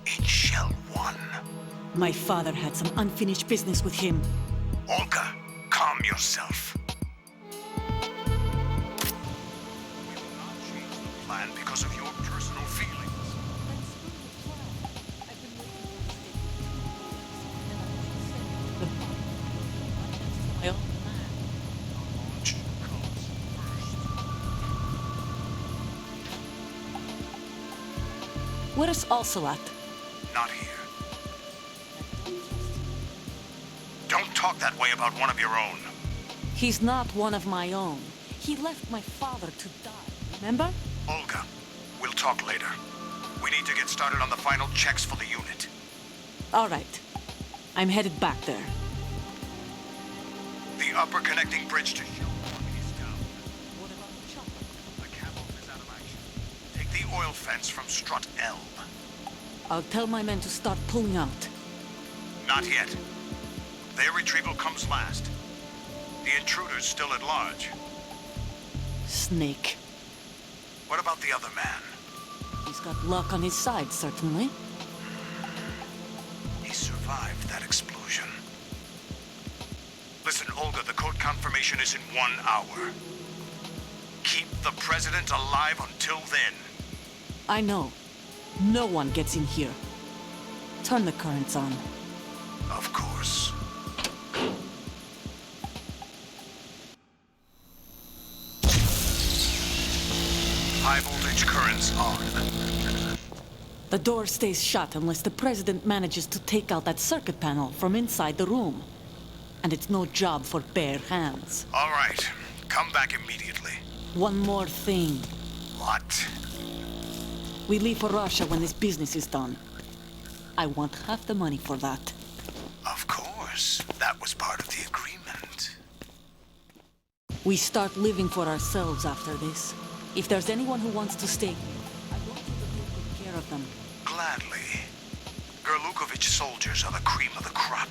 In Shell 1. My father had some unfinished business with him. Olga, calm yourself. We will not change the plan because of your personal feelings. Where's Ocelot? Not here. Don't talk that way about one of your own. He's not one of my own. He left my father to die, remember? Olga, we'll talk later. We need to get started on the final checks for the unit. All right. I'm headed back there. The upper connecting bridge to Shell 1 is down. What about the chopper? The cavalry is out of action. Take the oil fence from strut L. I'll tell my men to start pulling out. Not yet. Their retrieval comes last. The intruder's still at large. Snake. What about the other man? He's got luck on his side, certainly. Listen, Olga, the code confirmation is in 1 hour. Keep the president alive until then. I know. No one gets in here. Turn the currents on. Of course. High voltage currents on. The door stays shut unless the president manages to take out that circuit panel from inside the room. And it's no job for bare hands. All right. Come back immediately. One more thing. What? We leave for Russia when this business is done. I want half the money for that. Of course. That was part of the agreement. We start living for ourselves after this. If there's anyone who wants to stay, I want you to take good care of them. Gladly. Gerlukovich soldiers are the cream of the crop.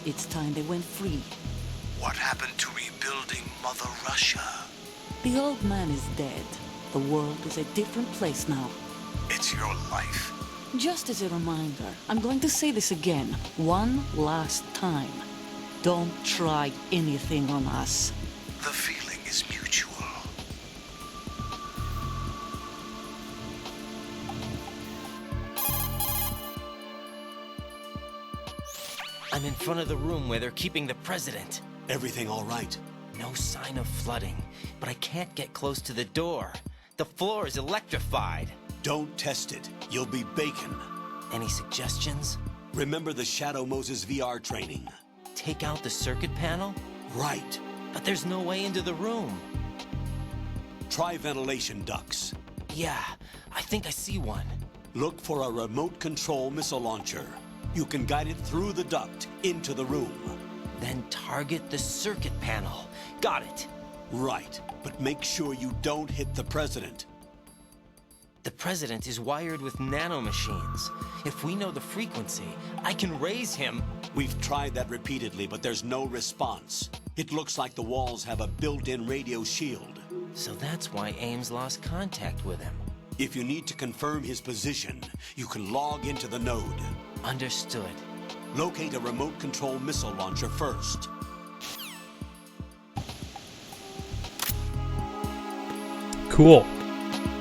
It's time they went free. What happened to rebuilding Mother Russia? The old man is dead. The world is a different place now. It's your life. Just as a reminder, I'm going to say this again, one last time. Don't try anything on us. The feeling is mutual. I'm in front of the room where they're keeping the president. Everything all right? No sign of flooding, but I can't get close to the door. The floor is electrified. Don't test it. You'll be bacon. Any suggestions? Remember the Shadow Moses VR training. Take out the circuit panel? Right. But there's no way into the room. Try ventilation ducts. Yeah, I think I see one. Look for a remote control missile launcher. You can guide it through the duct into the room. Then target the circuit panel. Got it. Right, but make sure you don't hit the president. The president is wired with nanomachines. If we know the frequency, I can raise him. We've tried that repeatedly, but there's no response. It looks like the walls have a built-in radio shield. So that's why Ames lost contact with him. If you need to confirm his position, you can log into the node. Understood. Locate a remote control missile launcher first. Cool.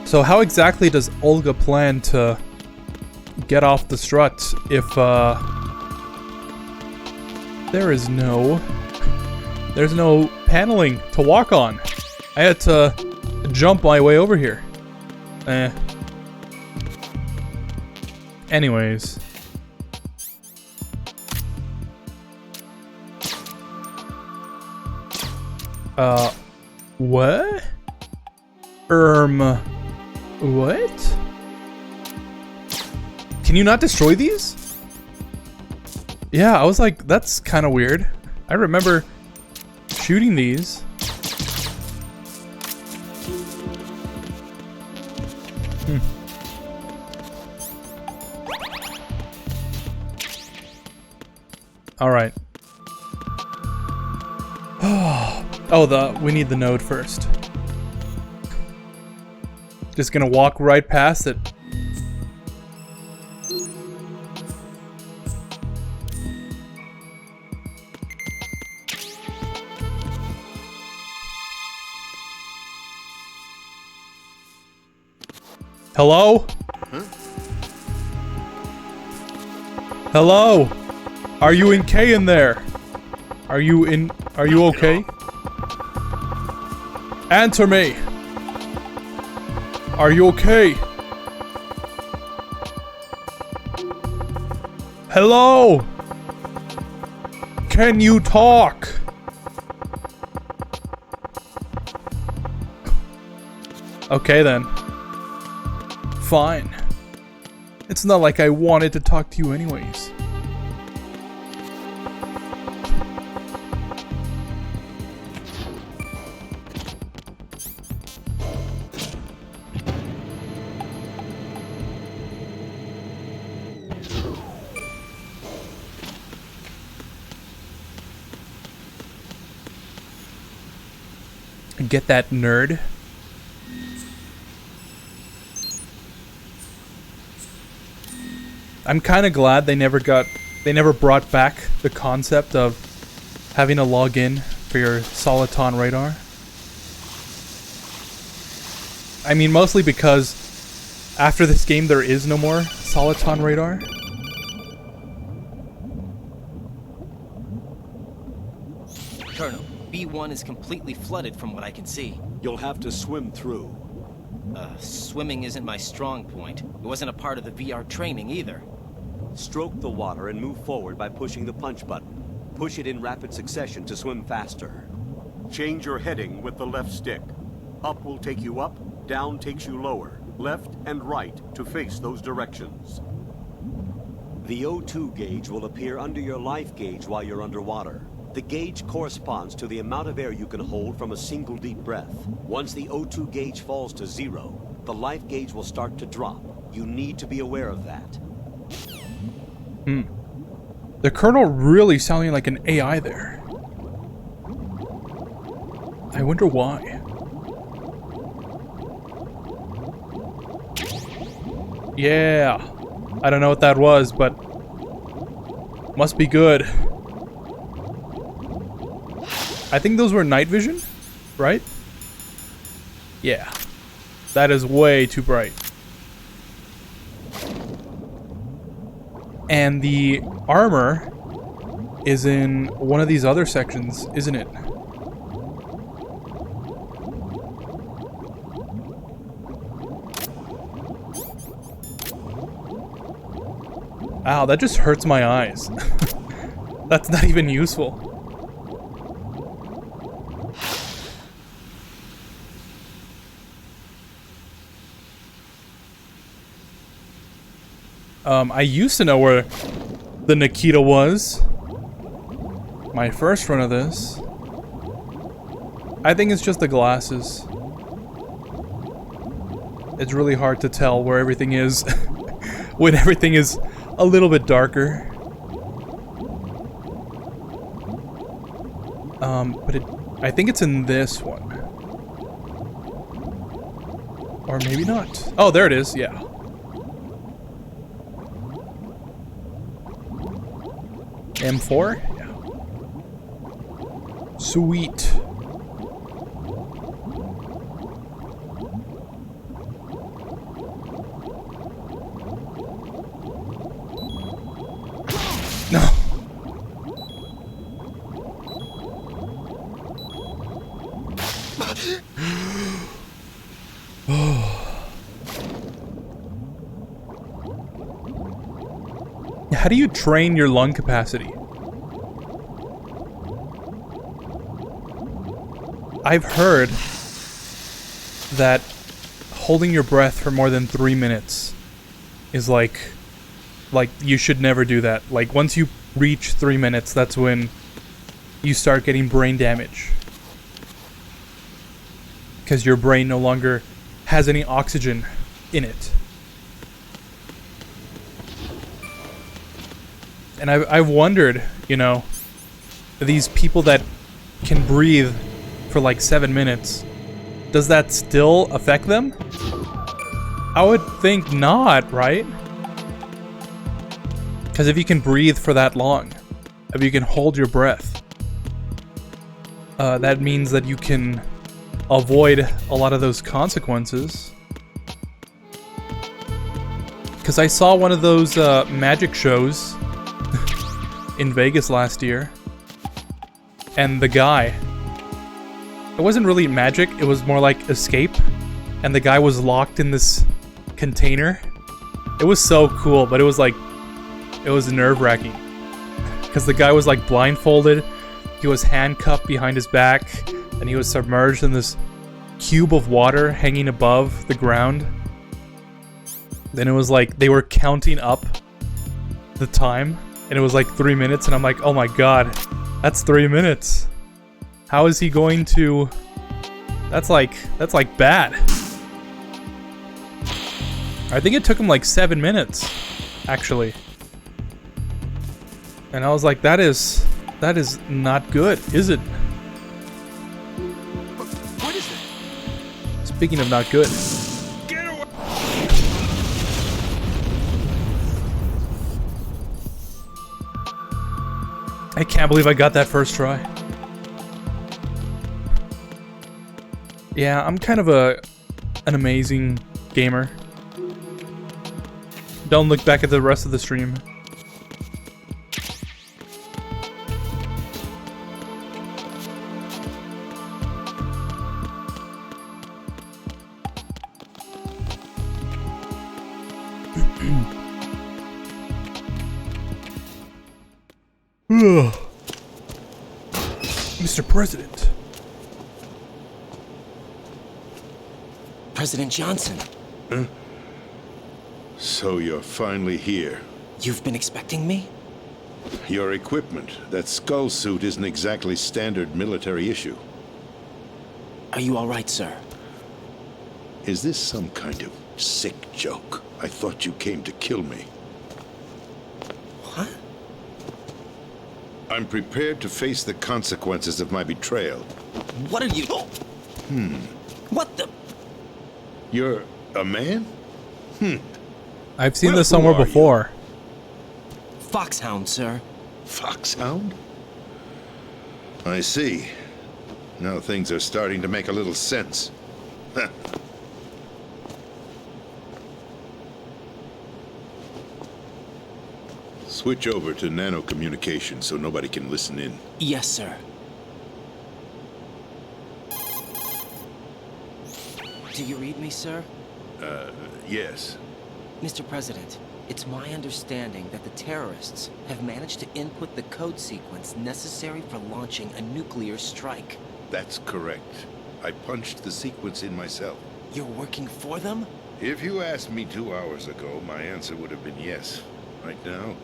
So how exactly does Olga plan to get off the strut if there's no paneling to walk on? I had to jump my way over here. Anyways. What? What? Can you not destroy these? Yeah, I was like, that's kind of weird. I remember shooting these. All right. Oh, we need the node first. Just gonna walk right past it. Hello? Huh? Hello? Are you in K in there? Are you okay? Answer me! Are you okay? Hello? Can you talk? Okay then. Fine. It's not like I wanted to talk to you anyways. Get that nerd. I'm kind of glad they never brought back the concept of having to log in for your Soliton radar. I mean, mostly because after this game there is no more Soliton radar. Colonel, B1 is completely flooded from what I can see. You'll have to swim through. Swimming isn't my strong point. It wasn't a part of the VR training either. Stroke the water and move forward by pushing the punch button. Push it in rapid succession to swim faster. Change your heading with the left stick. Up will take you up, down takes you lower. Left and right to face those directions. The O2 gauge will appear under your life gauge while you're underwater. The gauge corresponds to the amount of air you can hold from a single deep breath. Once the O2 gauge falls to 0, the life gauge will start to drop. You need to be aware of that. The Colonel really sounding like an AI there. I wonder why. Yeah. I don't know what that was, but must be good. I think those were night vision, right? Yeah. That is way too bright. And the armor is in one of these other sections, isn't it? Ow, that just hurts my eyes. That's not even useful. I used to know where the Nikita was. My first run of this. I think it's just the glasses. It's really hard to tell where everything is when everything is a little bit darker. But I think it's in this one. Or maybe not. Oh, there it is, yeah. M4? Yeah. Sweet. No. How do you train your lung capacity? I've heard that holding your breath for more than 3 minutes is like you should never do that. Like once you reach 3 minutes, that's when you start getting brain damage. Because your brain no longer has any oxygen in it. And I've wondered, you know, these people that can breathe for like 7 minutes, does that still affect them? I would think not, right? Because if you can breathe for that long, if you can hold your breath, that means that you can avoid a lot of those consequences. Because I saw one of those magic shows in Vegas last year, and the guy, it wasn't really magic, it was more like escape, and the guy was locked in this container. It was so cool, but it was like, it was nerve-wracking, because the guy was like blindfolded, he was handcuffed behind his back, and he was submerged in this cube of water hanging above the ground. Then it was like they were counting up the time, and it was like 3 minutes, and I'm like, oh my god, that's 3 minutes. How is he going to... That's like bad. I think it took him like 7 minutes, actually. And I was like, that is not good, is it? What is it? Speaking of not good. I can't believe I got that first try. Yeah, I'm kind of an amazing gamer. Don't look back at the rest of the stream. Mr. President. President Johnson. Huh? So you're finally here. You've been expecting me? Your equipment, that skull suit, isn't exactly standard military issue. Are you all right, sir? Is this some kind of sick joke? I thought you came to kill me. What? I'm prepared to face the consequences of my betrayal. What are you... What the... You're a man? I've seen this somewhere before. Foxhound, sir. Foxhound? I see. Now things are starting to make a little sense. Switch over to nano-communication so nobody can listen in. Yes, sir. Do you read me, sir? Yes. Mr. President, it's my understanding that the terrorists have managed to input the code sequence necessary for launching a nuclear strike. That's correct. I punched the sequence in myself. You're working for them? If you asked me 2 hours ago, my answer would have been yes. Right now,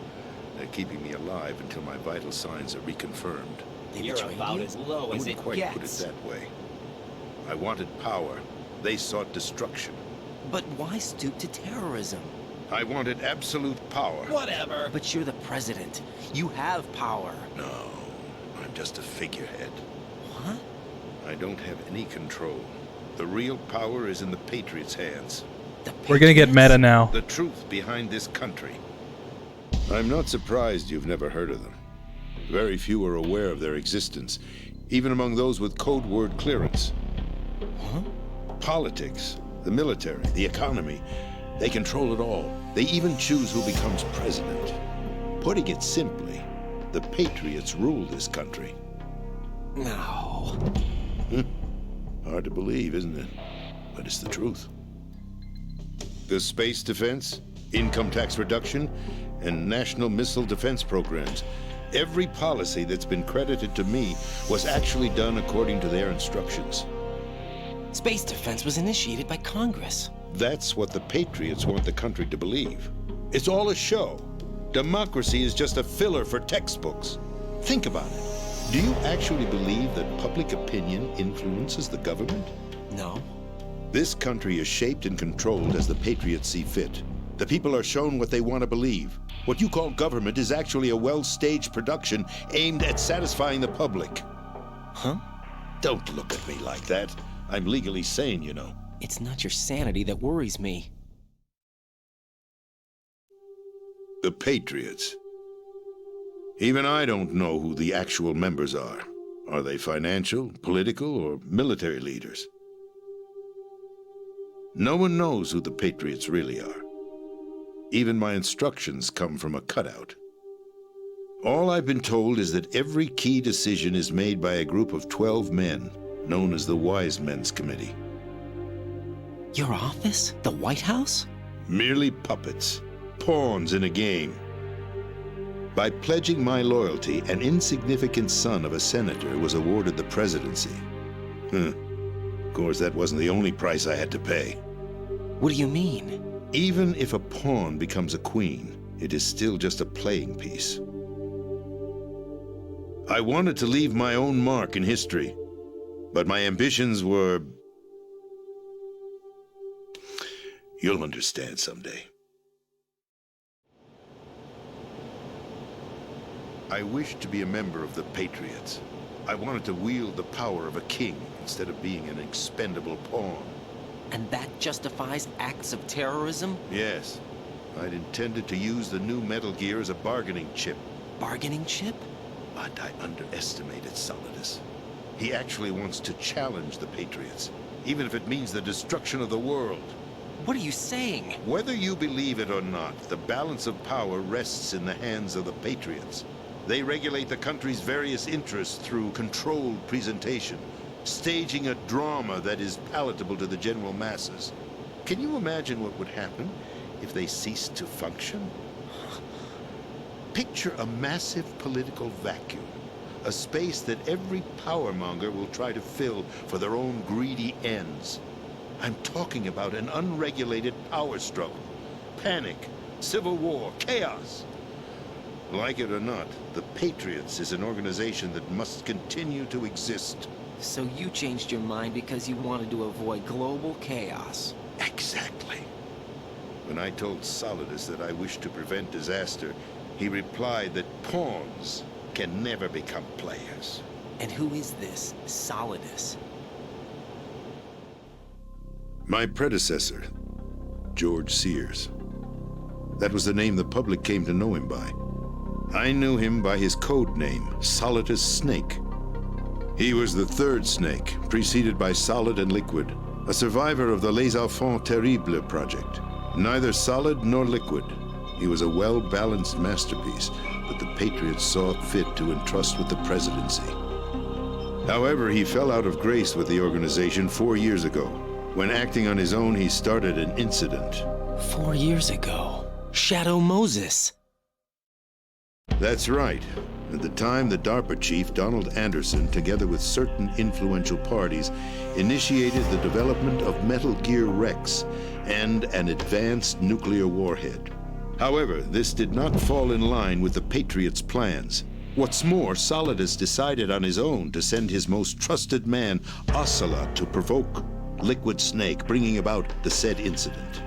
they're keeping me alive until my vital signs are reconfirmed. You're about as low as it gets. I wouldn't quite put it that way. I wanted power. They sought destruction. But why stoop to terrorism? I wanted absolute power. Whatever. But you're the president. You have power. No, I'm just a figurehead. What? I don't have any control. The real power is in the Patriots' hands. We're gonna get meta now. The truth behind this country. I'm not surprised you've never heard of them. Very few are aware of their existence, even among those with code word clearance. Huh? Politics, the military, the economy, they control it all. They even choose who becomes president. Putting it simply, the Patriots rule this country. No. Hard to believe, isn't it? But it's the truth. The space defense, income tax reduction, and national missile defense programs. Every policy that's been credited to me was actually done according to their instructions. Space defense was initiated by Congress. That's what the Patriots want the country to believe. It's all a show. Democracy is just a filler for textbooks. Think about it. Do you actually believe that public opinion influences the government? No. This country is shaped and controlled as the Patriots see fit. The people are shown what they want to believe. What you call government is actually a well-staged production aimed at satisfying the public. Huh? Don't look at me like that. I'm legally sane, you know. It's not your sanity that worries me. The Patriots. Even I don't know who the actual members are. Are they financial, political, or military leaders? No one knows who the Patriots really are. Even my instructions come from a cutout. All I've been told is that every key decision is made by a group of 12 men, known as the Wise Men's Committee. Your office? The White House? Merely puppets, pawns in a game. By pledging my loyalty, an insignificant son of a senator was awarded the presidency. Of course, that wasn't the only price I had to pay. What do you mean? Even if a pawn becomes a queen, it is still just a playing piece. I wanted to leave my own mark in history, but my ambitions were... You'll understand someday. I wished to be a member of the Patriots. I wanted to wield the power of a king instead of being an expendable pawn. And that justifies acts of terrorism? Yes. I'd intended to use the new Metal Gear as a bargaining chip. Bargaining chip? But I underestimated Solidus. He actually wants to challenge the Patriots, even if it means the destruction of the world. What are you saying? Whether you believe it or not, the balance of power rests in the hands of the Patriots. They regulate the country's various interests through controlled presentation, staging a drama that is palatable to the general masses. Can you imagine what would happen if they ceased to function? Picture a massive political vacuum, a space that every powermonger will try to fill for their own greedy ends. I'm talking about an unregulated power struggle, panic, civil war, chaos. Like it or not, the Patriots is an organization that must continue to exist. So you changed your mind because you wanted to avoid global chaos. Exactly. When I told Solidus that I wished to prevent disaster, he replied that pawns can never become players. And who is this Solidus? My predecessor, George Sears. That was the name the public came to know him by. I knew him by his code name, Solidus Snake. He was the third snake, preceded by Solid and Liquid, a survivor of the Les Enfants Terribles project. Neither solid nor liquid. He was a well-balanced masterpiece that the Patriots saw fit to entrust with the presidency. However, he fell out of grace with the organization 4 years ago. When acting on his own, he started an incident. 4 years ago? Shadow Moses. That's right. At the time, the DARPA chief, Donald Anderson, together with certain influential parties, initiated the development of Metal Gear Rex and an advanced nuclear warhead. However, this did not fall in line with the Patriots' plans. What's more, Solidus decided on his own to send his most trusted man, Ocelot, to provoke Liquid Snake, bringing about the said incident.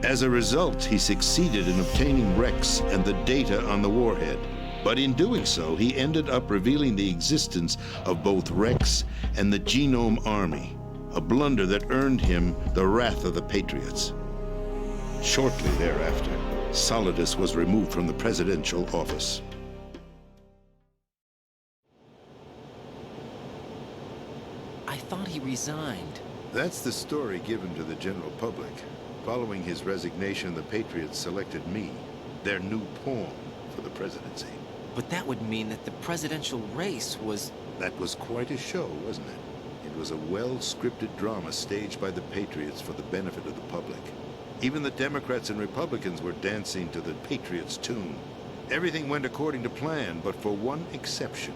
As a result, he succeeded in obtaining Rex and the data on the warhead. But in doing so, he ended up revealing the existence of both Rex and the Genome Army, a blunder that earned him the wrath of the Patriots. Shortly thereafter, Solidus was removed from the presidential office. I thought he resigned. That's the story given to the general public. Following his resignation, the Patriots selected me, their new pawn, for the presidency. But that would mean that the presidential race was... That was quite a show, wasn't it? It was a well-scripted drama staged by the Patriots for the benefit of the public. Even the Democrats and Republicans were dancing to the Patriots' tune. Everything went according to plan, but for one exception.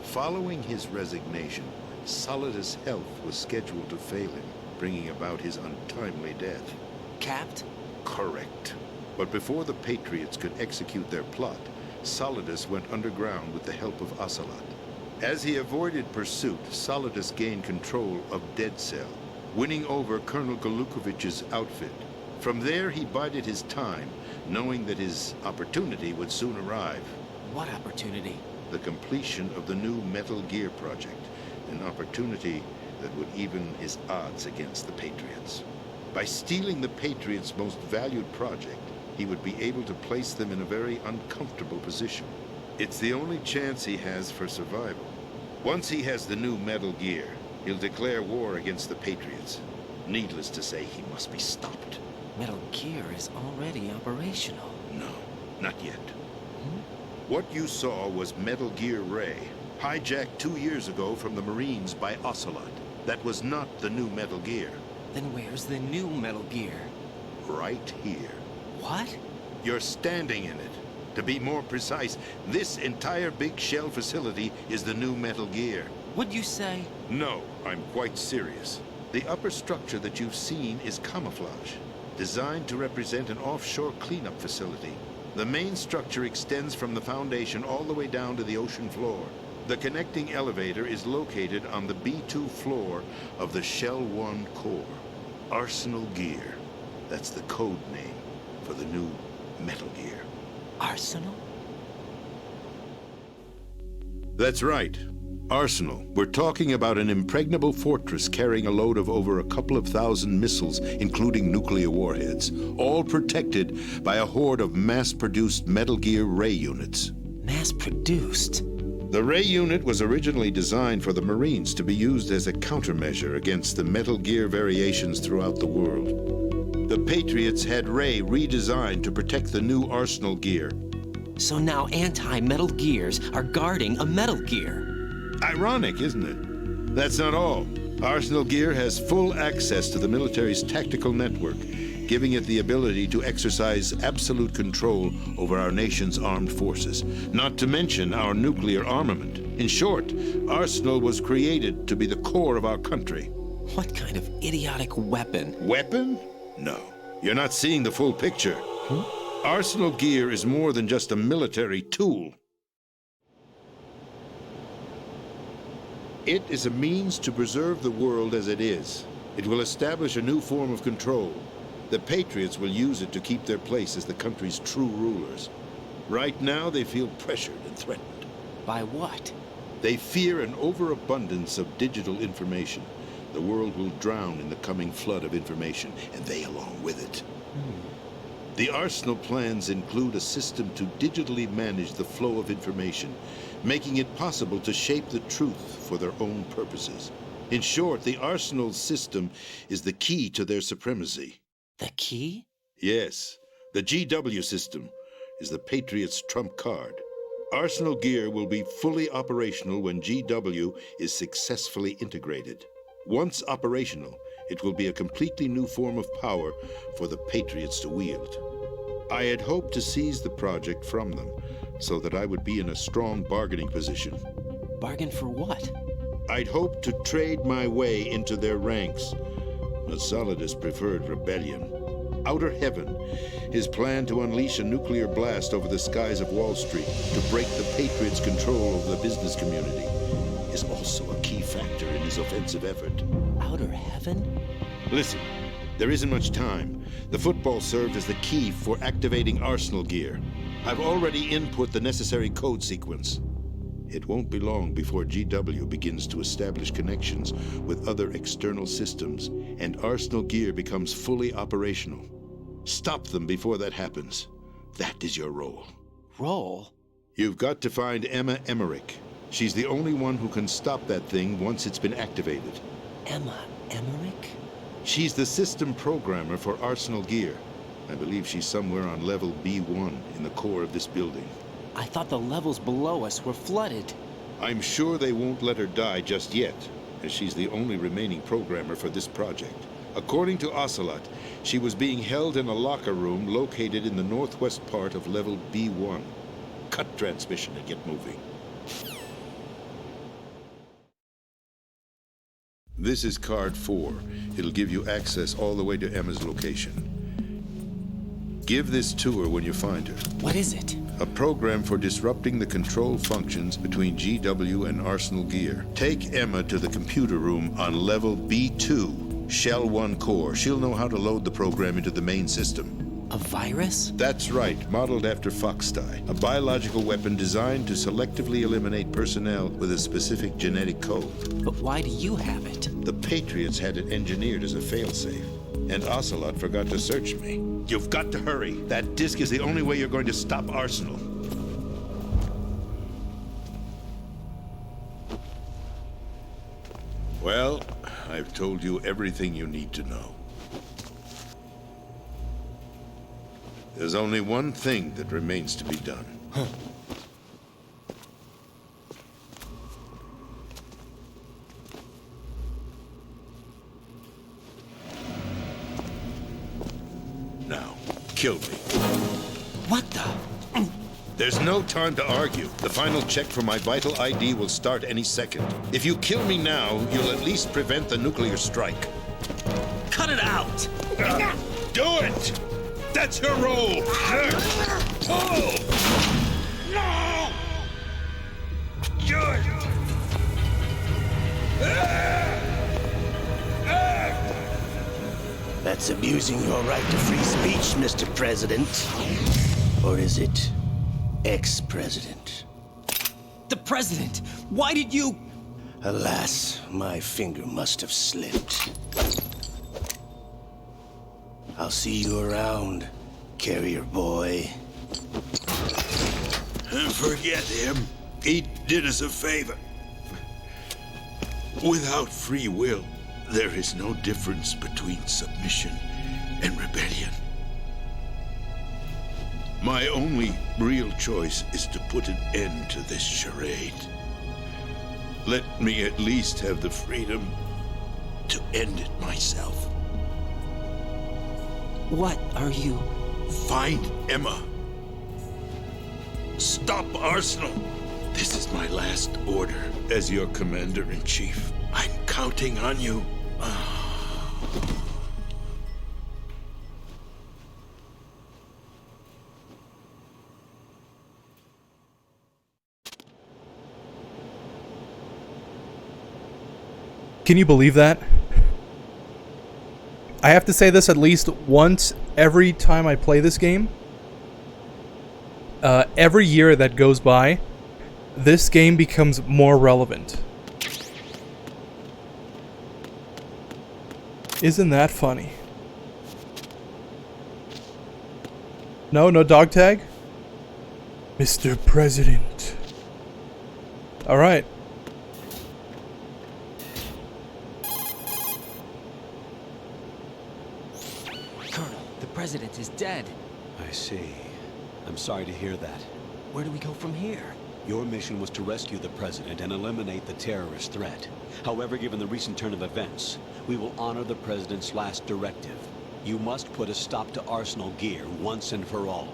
Following his resignation, Solidus' health was scheduled to fail him, bringing about his untimely death. Capped? Correct. But before the Patriots could execute their plot, Solidus went underground with the help of Ocelot. As he avoided pursuit, Solidus gained control of Dead Cell, winning over Colonel Golukovich's outfit. From there, he bided his time, knowing that his opportunity would soon arrive. What opportunity? The completion of the new Metal Gear project, an opportunity that would even his odds against the Patriots. By stealing the Patriots' most valued project, he would be able to place them in a very uncomfortable position. It's the only chance he has for survival. Once he has the new Metal Gear, he'll declare war against the Patriots. Needless to say, he must be stopped. Metal Gear is already operational. No, not yet. What you saw was Metal Gear Ray, hijacked 2 years ago from the Marines by Ocelot. That was not the new Metal Gear. Then where's the new Metal Gear? Right here. What? You're standing in it. To be more precise, this entire big shell facility is the new Metal Gear. What'd you say? No, I'm quite serious. The upper structure that you've seen is camouflage, designed to represent an offshore cleanup facility. The main structure extends from the foundation all the way down to the ocean floor. The connecting elevator is located on the B2 floor of the Shell 1 core. Arsenal Gear. That's the code name for the new Metal Gear. Arsenal? That's right. Arsenal. We're talking about an impregnable fortress carrying a load of over a couple of thousand missiles, including nuclear warheads, all protected by a horde of mass-produced Metal Gear Ray units. Mass-produced? The Ray unit was originally designed for the Marines to be used as a countermeasure against the Metal Gear variations throughout the world. The Patriots had Ray redesigned to protect the new Arsenal gear. So now anti-Metal Gears are guarding a Metal Gear. Ironic, isn't it? That's not all. Arsenal Gear has full access to the military's tactical network, giving it the ability to exercise absolute control over our nation's armed forces, not to mention our nuclear armament. In short, Arsenal was created to be the core of our country. What kind of idiotic weapon? Weapon? No. You're not seeing the full picture. Arsenal Gear is more than just a military tool. It is a means to preserve the world as it is. It will establish a new form of control. The Patriots will use it to keep their place as the country's true rulers. Right now, they feel pressured and threatened. By what? They fear an overabundance of digital information. The world will drown in the coming flood of information, and they along with it. The Arsenal plans include a system to digitally manage the flow of information, making it possible to shape the truth for their own purposes. In short, the Arsenal system is the key to their supremacy. The key? Yes. The GW system is the Patriots' trump card. Arsenal Gear will be fully operational when GW is successfully integrated. Once operational, it will be a completely new form of power for the Patriots to wield. I had hoped to seize the project from them, so that I would be in a strong bargaining position. Bargain for what? I'd hoped to trade my way into their ranks. But Solidus preferred rebellion. Outer Heaven, his plan to unleash a nuclear blast over the skies of Wall Street to break the Patriots' control over the business community, is also a key factor in his offensive effort. Outer Heaven? Listen, there isn't much time. The football served as the key for activating Arsenal Gear. I've already input the necessary code sequence. It won't be long before GW begins to establish connections with other external systems, and Arsenal Gear becomes fully operational. Stop them before that happens. That is your role. Role? You've got to find Emma Emmerich. She's the only one who can stop that thing once it's been activated. Emma Emmerich? She's the system programmer for Arsenal Gear. I believe she's somewhere on level B1 in the core of this building. I thought the levels below us were flooded. I'm sure they won't let her die just yet, as she's the only remaining programmer for this project. According to Ocelot, she was being held in a locker room located in the northwest part of level B1. Cut transmission and get moving. This is card 4. It'll give you access all the way to Emma's location. Give this to her when you find her. What is it? A program for disrupting the control functions between GW and Arsenal Gear. Take Emma to the computer room on level B2, Shell 1 core. She'll know how to load the program into the main system. A virus? That's right, modeled after Foxdie. A biological weapon designed to selectively eliminate personnel with a specific genetic code. But why do you have it? The Patriots had it engineered as a failsafe, and Ocelot forgot to search me. You've got to hurry. That disk is the only way you're going to stop Arsenal. Well, I've told you everything you need to know. There's only one thing that remains to be done. Now, kill me. What the? There's no time to argue. The final check for my vital ID will start any second. If you kill me now, you'll at least prevent the nuclear strike. Cut it out! Do it! That's your role! Oh! No! Do it! That's abusing your right to free speech, Mr. President. Or is it ex-president? The president! Why did you... Alas, my finger must have slipped. I'll see you around, carrier boy. Forget him. He did us a favor. Without free will, there is no difference between submission and rebellion. My only real choice is to put an end to this charade. Let me at least have the freedom to end it myself. What are you? Find Emma. Stop Arsenal. This is my last order as your commander-in-chief. I'm counting on you. Can you believe that? I have to say this at least once every time I play this game. Every year that goes by, this game becomes more relevant. Isn't that funny? No dog tag? Mr. President. Alright. Colonel, the president is dead. I see. I'm sorry to hear that. Where do we go from here? Your mission was to rescue the president and eliminate the terrorist threat. However, given the recent turn of events, we will honor the president's last directive. You must put a stop to Arsenal Gear once and for all.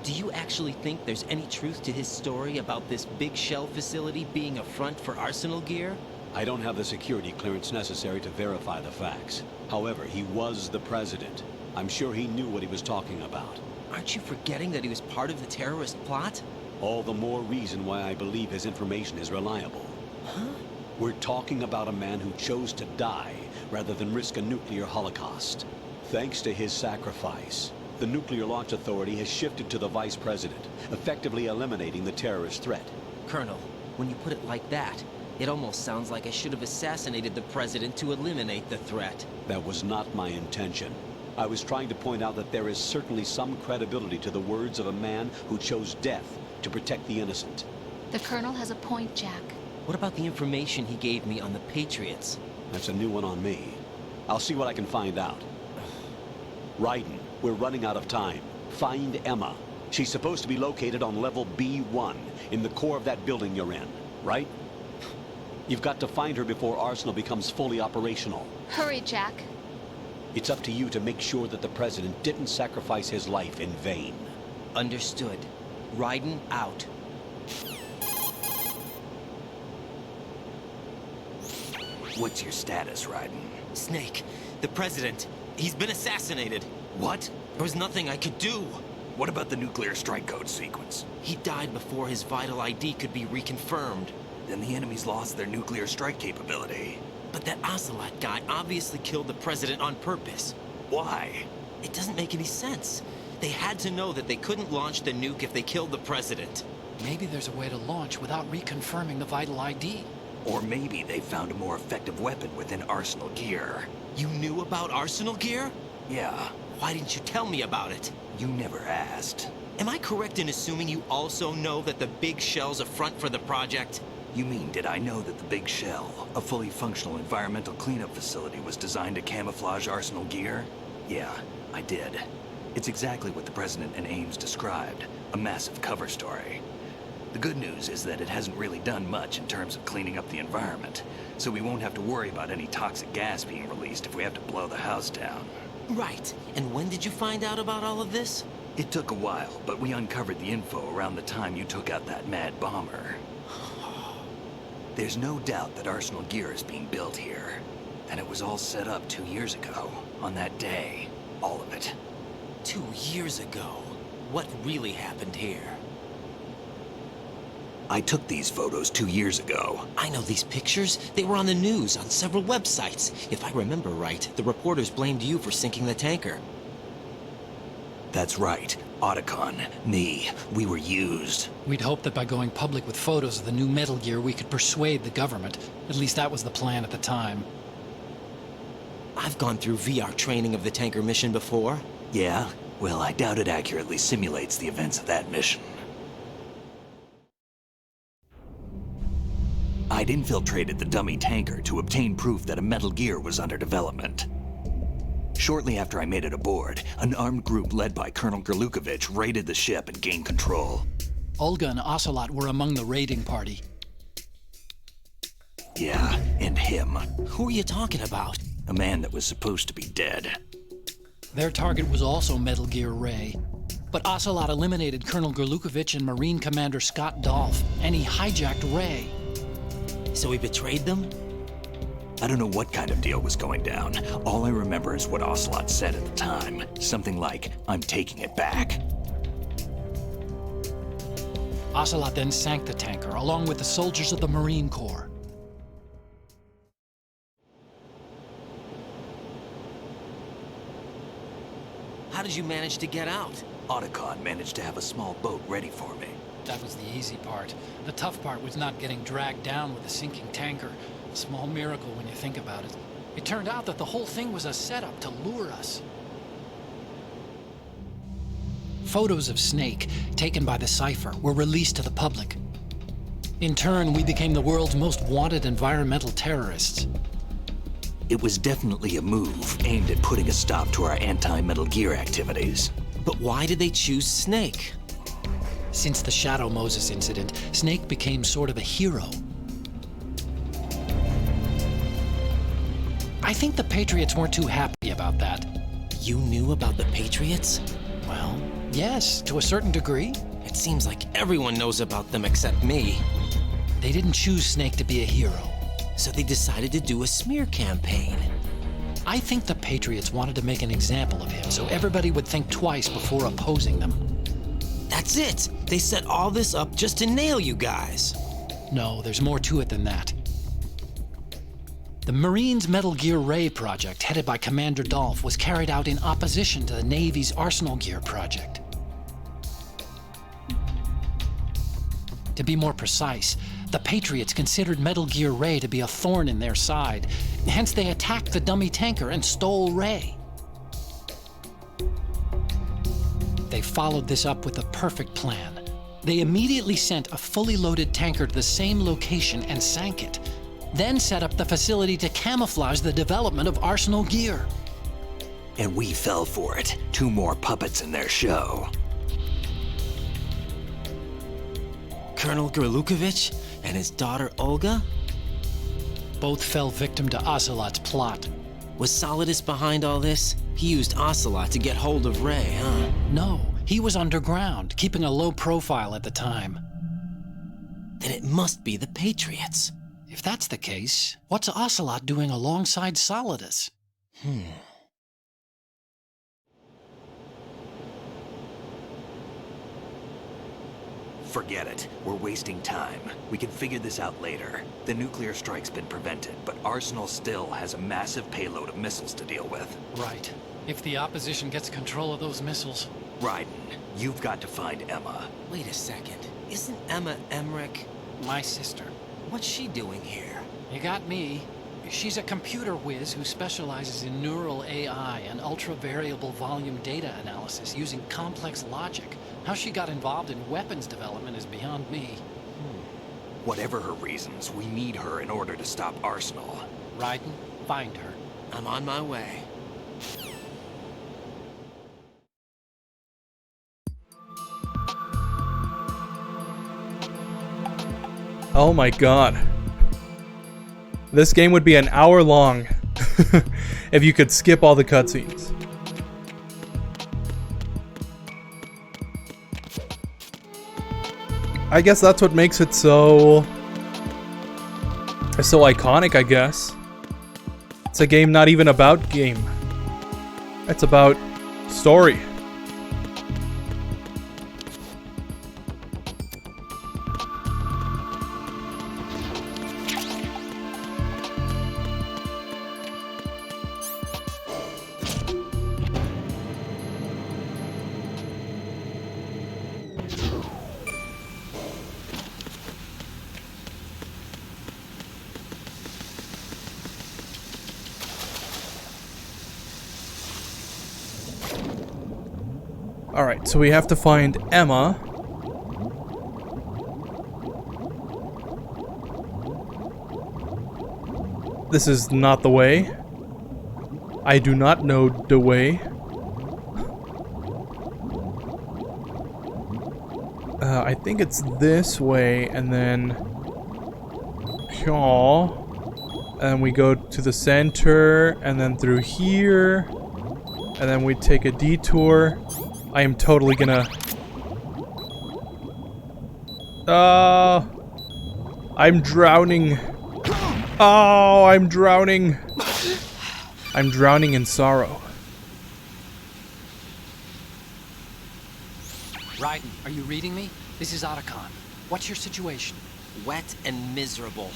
Do you actually think there's any truth to his story about this big shell facility being a front for Arsenal Gear? I don't have the security clearance necessary to verify the facts. However, he was the president. I'm sure he knew what he was talking about. Aren't you forgetting that he was part of the terrorist plot? All the more reason why I believe his information is reliable. Huh? We're talking about a man who chose to die rather than risk a nuclear holocaust. Thanks to his sacrifice, the Nuclear Launch Authority has shifted to the vice president, effectively eliminating the terrorist threat. Colonel, when you put it like that, it almost sounds like I should have assassinated the president to eliminate the threat. That was not my intention. I was trying to point out that there is certainly some credibility to the words of a man who chose death to protect the innocent. The Colonel has a point, Jack. What about the information he gave me on the Patriots? That's a new one on me. I'll see what I can find out. Raiden, we're running out of time. Find Emma. She's supposed to be located on level B1, in the core of that building you're in, right? You've got to find her before Arsenal becomes fully operational. Hurry, Jack. It's up to you to make sure that the president didn't sacrifice his life in vain. Understood. Raiden out. What's your status, Raiden? Snake, the president, he's been assassinated. What? There was nothing I could do. What about the nuclear strike code sequence? He died before his vital ID could be reconfirmed. Then the enemy's lost their nuclear strike capability. But that Ocelot guy obviously killed the president on purpose. Why? It doesn't make any sense. They had to know that they couldn't launch the nuke if they killed the president. Maybe there's a way to launch without reconfirming the vital ID. Or maybe they found a more effective weapon within Arsenal Gear. You knew about Arsenal Gear? Yeah. Why didn't you tell me about it? You never asked. Am I correct in assuming you also know that the Big Shell's a front for the project? You mean, did I know that the Big Shell, a fully functional environmental cleanup facility, was designed to camouflage Arsenal Gear? Yeah, I did. It's exactly what the President and Ames described, a massive cover story. The good news is that it hasn't really done much in terms of cleaning up the environment, so we won't have to worry about any toxic gas being released if we have to blow the house down. Right. And when did you find out about all of this? It took a while, but we uncovered the info around the time you took out that mad bomber. There's no doubt that Arsenal Gear is being built here. And it was all set up 2 years ago, on that day. All of it. 2 years ago? What really happened here? I took these photos 2 years ago. I know these pictures. They were on the news, on several websites. If I remember right, the reporters blamed you for sinking the tanker. That's right. Otacon, me, we were used. We'd hoped that by going public with photos of the new Metal Gear, we could persuade the government. At least that was the plan at the time. I've gone through VR training of the tanker mission before. Yeah? Well, I doubt it accurately simulates the events of that mission. I'd infiltrated the dummy tanker to obtain proof that a Metal Gear was under development. Shortly after I made it aboard, an armed group led by Colonel Gerlukovich raided the ship and gained control. Olga and Ocelot were among the raiding party. Yeah, and him. Who are you talking about? A man that was supposed to be dead. Their target was also Metal Gear Ray. But Ocelot eliminated Colonel Gerlukovich and Marine Commander Scott Dolph, and he hijacked Ray. So he betrayed them? I don't know what kind of deal was going down. All I remember is what Ocelot said at the time. Something like, "I'm taking it back." Ocelot then sank the tanker, along with the soldiers of the Marine Corps. How did you manage to get out? Otacon managed to have a small boat ready for me. That was the easy part. The tough part was not getting dragged down with a sinking tanker. A small miracle when you think about it. It turned out that the whole thing was a setup to lure us. Photos of Snake, taken by the Cypher, were released to the public. In turn, we became the world's most wanted environmental terrorists. It was definitely a move aimed at putting a stop to our anti-Metal Gear activities. But why did they choose Snake? Since the Shadow Moses incident, Snake became sort of a hero. I think the Patriots weren't too happy about that. You knew about the Patriots? Well, yes, to a certain degree. It seems like everyone knows about them except me. They didn't choose Snake to be a hero. So they decided to do a smear campaign. I think the Patriots wanted to make an example of him so everybody would think twice before opposing them. That's it! They set all this up just to nail you guys. No, there's more to it than that. The Marines' Metal Gear Ray project, headed by Commander Dolph, was carried out in opposition to the Navy's Arsenal Gear project. To be more precise, the Patriots considered Metal Gear Ray to be a thorn in their side. Hence, they attacked the dummy tanker and stole Ray. They followed this up with a perfect plan. They immediately sent a fully loaded tanker to the same location and sank it, then set up the facility to camouflage the development of Arsenal Gear. And we fell for it. 2 more puppets in their show. Colonel Gerlukovich and his daughter Olga? Both fell victim to Ocelot's plot. Was Solidus behind all this? He used Ocelot to get hold of Ray, huh? No, he was underground, keeping a low profile at the time. Then it must be the Patriots. If that's the case, what's Ocelot doing alongside Solidus? Forget it. We're wasting time. We can figure this out later. The nuclear strike's been prevented, but Arsenal still has a massive payload of missiles to deal with. Right. If the opposition gets control of those missiles... Raiden, you've got to find Emma. Wait a second. Isn't Emma Emmerich my sister? What's she doing here? You got me. She's a computer whiz who specializes in neural AI and ultra-variable volume data analysis using complex logic. How she got involved in weapons development is beyond me. Whatever her reasons, we need her in order to stop Arsenal. Raiden, find her. I'm on my way. Oh my god. This game would be an hour long if you could skip all the cutscenes. I guess that's what makes it so iconic, I guess. It's a game not even about game. It's about story. Alright, so we have to find Emma. This is not the way. I do not know the way. I think it's this way, and then... here. And we go to the center, and then through here. And then we take a detour. I am totally gonna... I'm drowning. Oh, I'm drowning. I'm drowning in sorrow. Raiden, are you reading me? This is Otacon. What's your situation? Wet and miserable.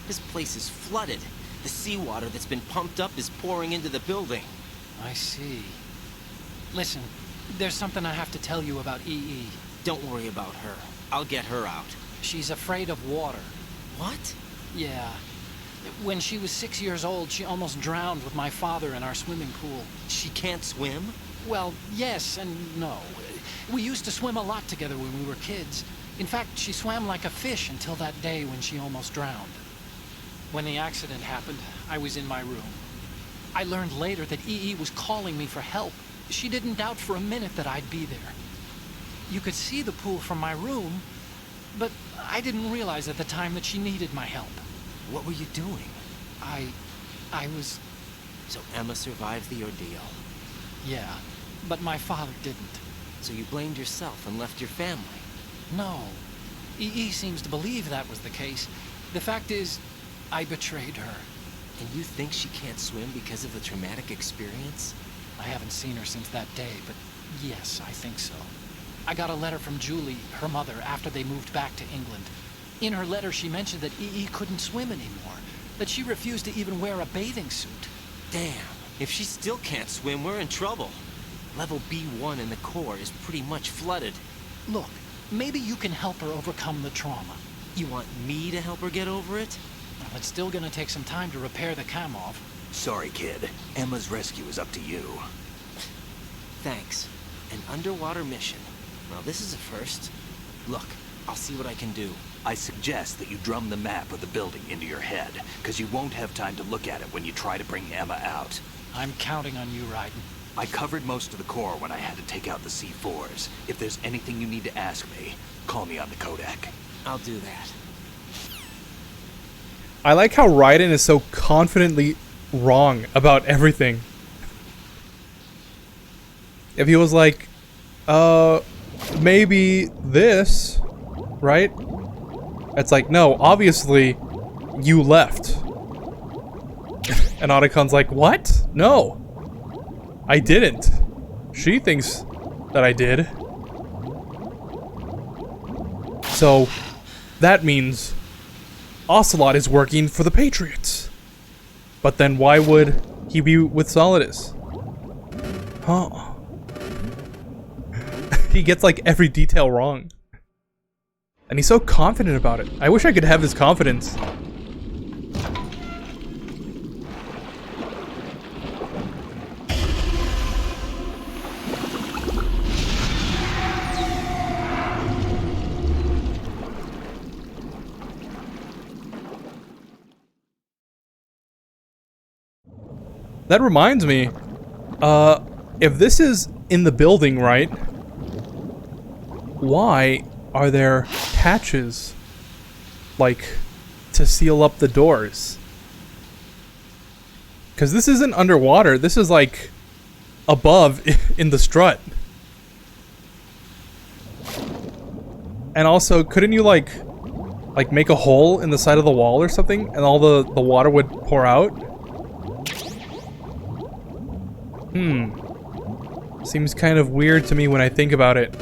This place is flooded. The seawater that's been pumped up is pouring into the building. I see. Listen, there's something I have to tell you about EE. Don't worry about her. I'll get her out. She's afraid of water. What? Yeah. When she was 6 years old, she almost drowned with my father in our swimming pool. She can't swim? Well, yes and no. We used to swim a lot together when we were kids. In fact, she swam like a fish until that day when she almost drowned. When the accident happened, I was in my room. I learned later that EE was calling me for help. She didn't doubt for a minute that I'd be there. You could see the pool from my room, but I didn't realize at the time that she needed my help. What were you doing? I was... So Emma survived the ordeal? Yeah, but my father didn't. So you blamed yourself and left your family? No. EE seems to believe that was the case. The fact is, I betrayed her. And you think she can't swim because of the traumatic experience? I haven't seen her since that day, but yes, I think so. I got a letter from Julie, her mother, after they moved back to England. In her letter, she mentioned that EE couldn't swim anymore, that she refused to even wear a bathing suit. Damn, if she still can't swim, we're in trouble. Level B1 in the core is pretty much flooded. Look, maybe you can help her overcome the trauma. You want me to help her get over it? Well, it's still gonna take some time to repair the Kamov. Sorry, kid. Emma's rescue is up to you. Thanks. An underwater mission. Well, this is a first. Look, I'll see what I can do. I suggest that you drum the map of the building into your head, because you won't have time to look at it when you try to bring Emma out. I'm counting on you, Raiden. I covered most of the core when I had to take out the C4s. If there's anything you need to ask me, call me on the Kodak. I'll do that. I like how Raiden is so confidently wrong about everything. If he was like, maybe this, right? It's like, no, obviously, you left. And Otacon's like, what? No. I didn't. She thinks that I did. So, that means Ocelot is working for the Patriots. But then why would he be with Solidus? Huh. He gets like every detail wrong. And he's so confident about it. I wish I could have his confidence. That reminds me, if this is in the building, right? Why are there hatches, like, to seal up the doors? Because this isn't underwater, this is, like, above in the strut. And also, couldn't you, like make a hole in the side of the wall or something, and all the water would pour out? Seems kind of weird to me when I think about it.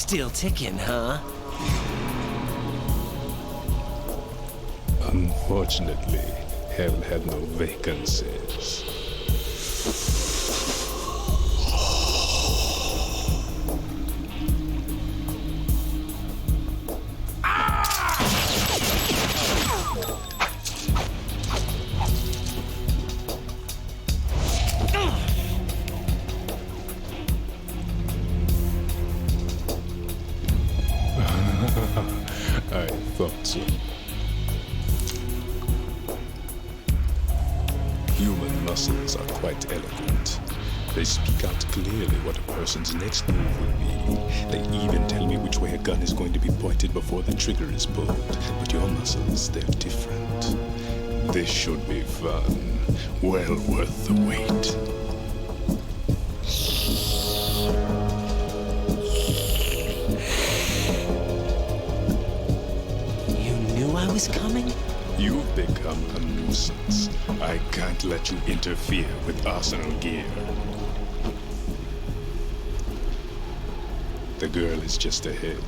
Still ticking, huh? Unfortunately, hell had no vacancies. I thought so. Human muscles are quite eloquent. They speak out clearly what a person's next move will be. They even tell me which way a gun is going to be pointed before the trigger is pulled. But your muscles, they're different. This should be fun. Well worth the wait. I was coming? You've become a nuisance. I can't let you interfere with Arsenal gear. The girl is just ahead.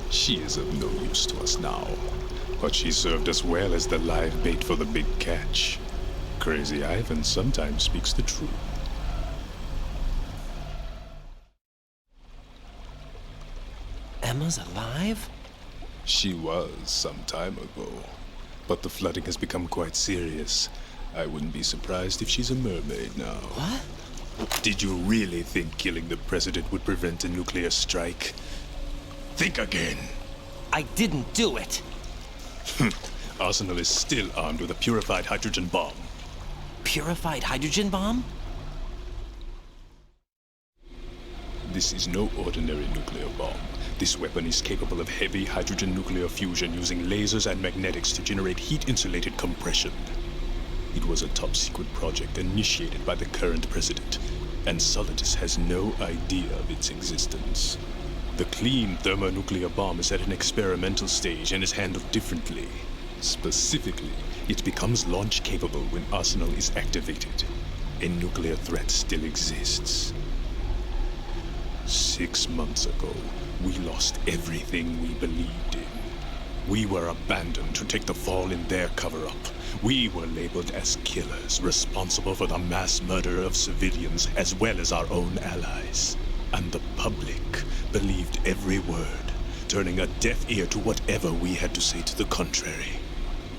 She is of no use to us now. But she served us well as the live bait for the big catch. Crazy Ivan sometimes speaks the truth. Emma's alive? She was some time ago, but the flooding has become quite serious. I wouldn't be surprised if she's a mermaid now. What? Did you really think killing the president would prevent a nuclear strike? Think again. I didn't do it. Arsenal is still armed with a purified hydrogen bomb. Purified hydrogen bomb? This is no ordinary nuclear bomb. This weapon is capable of heavy hydrogen nuclear fusion using lasers and magnetics to generate heat-insulated compression. It was a top-secret project initiated by the current president, and Solidus has no idea of its existence. The clean thermonuclear bomb is at an experimental stage and is handled differently. Specifically, it becomes launch-capable when Arsenal is activated. A nuclear threat still exists. 6 months ago, we lost everything we believed in. We were abandoned to take the fall in their cover-up. We were labeled as killers, responsible for the mass murder of civilians as well as our own allies. And the public believed every word, turning a deaf ear to whatever we had to say to the contrary.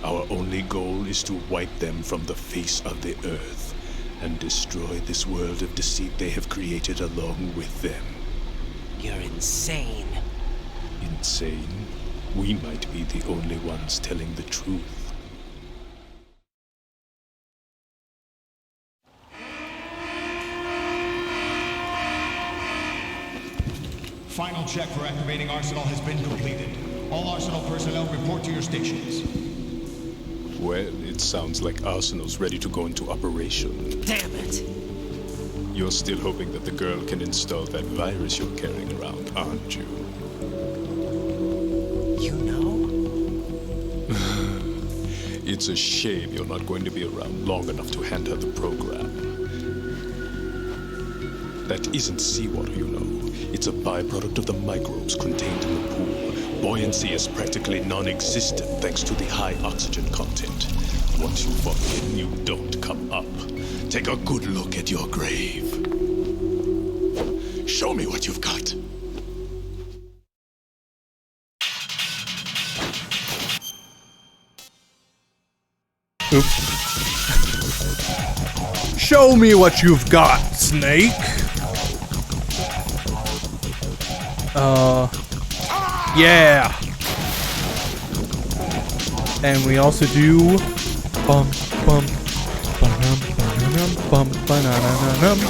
Our only goal is to wipe them from the face of the earth and destroy this world of deceit they have created along with them. You're insane. Insane? We might be the only ones telling the truth. Final check for activating Arsenal has been completed. All Arsenal personnel report to your stations. Well, it sounds like Arsenal's ready to go into operation. Damn it! You're still hoping that the girl can install that virus you're carrying around, aren't you? You know? It's a shame you're not going to be around long enough to hand her the program. That isn't seawater, you know. It's a byproduct of the microbes contained in the pool. Buoyancy is practically non-existent thanks to the high oxygen content. Once you fall in, you don't come up. Take a good look at your grave. Show me what you've got. Oops. Show me what you've got, Snake. Yeah. And we also do bum bum ba-dum, ba-dum, bum ba-na-na-na-num.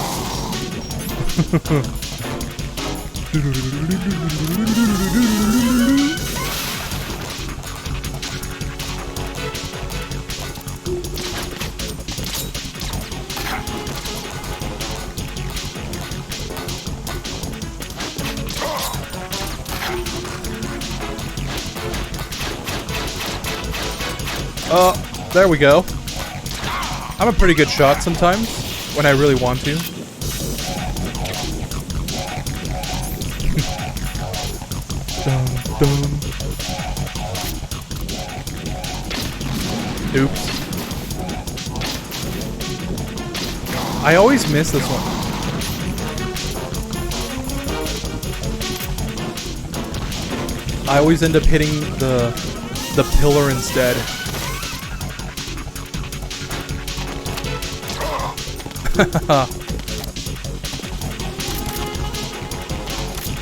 There we go. I'm a pretty good shot sometimes, when I really want to. dun. Oops. I always miss this one. I always end up hitting the pillar instead.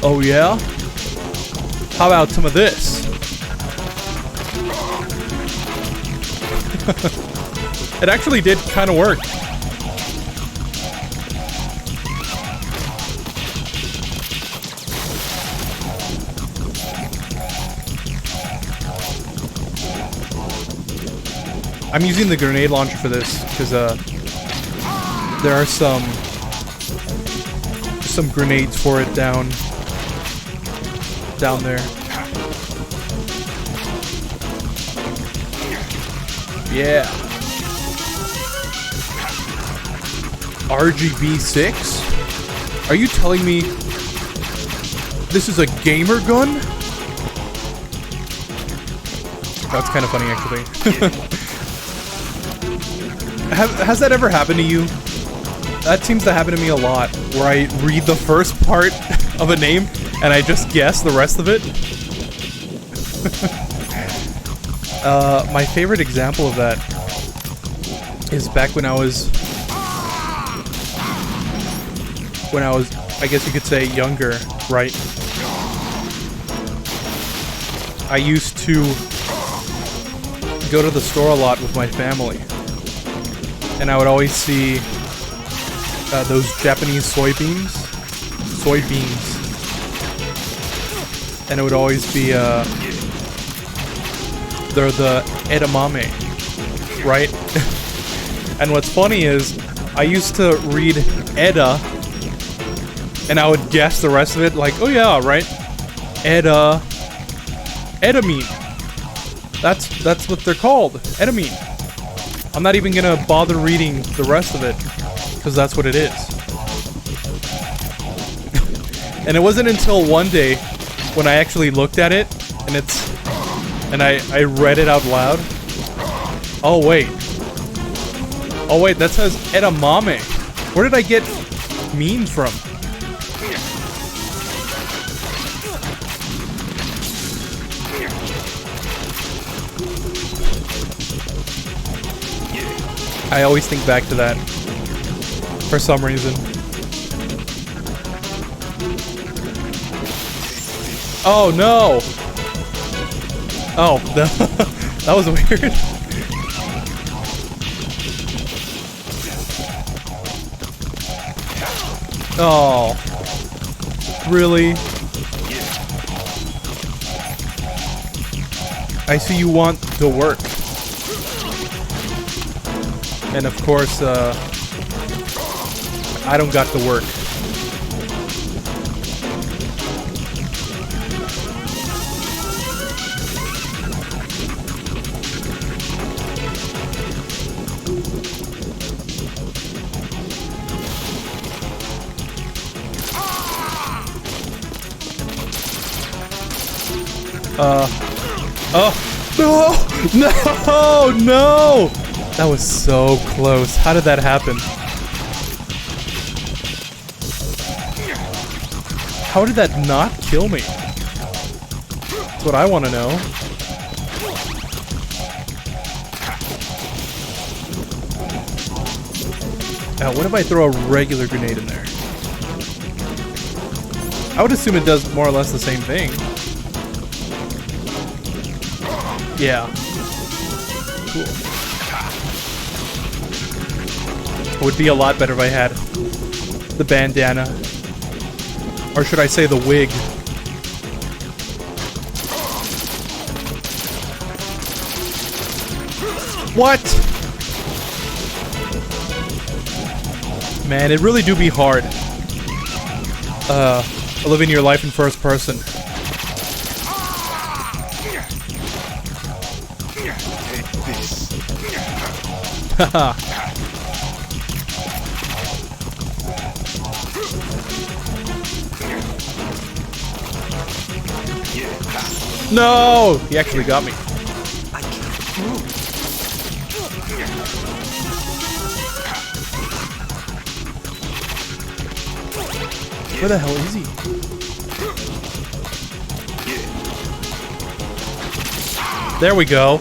Oh yeah? How about some of this? It actually did kind of work. I'm using the grenade launcher for this because there are some grenades for it down there. Yeah. RGB6? Are you telling me this is a gamer gun? That's kind of funny, actually. Has that ever happened to you? That seems to happen to me a lot, where I read the first part of a name and I just guess the rest of it. My favorite example of that is back when I was, I guess you could say, younger, right? I used to go to the store a lot with my family, and I would always see those Japanese soybeans, and it would always be they're the edamame, right? And what's funny is I used to read Eda, and I would guess the rest of it like, oh yeah, right, edamine. That's what they're called, edamine. I'm not even gonna bother reading the rest of it, because that's what it is. And it wasn't until one day when I actually looked at it, and I read it out loud. Oh wait, that says edamame. Where did I get mean from? I always think back to that for some reason. Oh no! Oh, that was weird. Oh, really? I see you want to work. And of course, I don't got to work. Oh, no! That was so close. How did that happen? How did that not kill me? That's what I want to know. Now, what if I throw a regular grenade in there? I would assume it does more or less the same thing. Yeah. Cool. It would be a lot better if I had the bandana. Or should I say the wig? What? Man, it really do be hard. Living your life in first person. Haha. No! He actually got me. I can't move. Where the hell is he? There we go.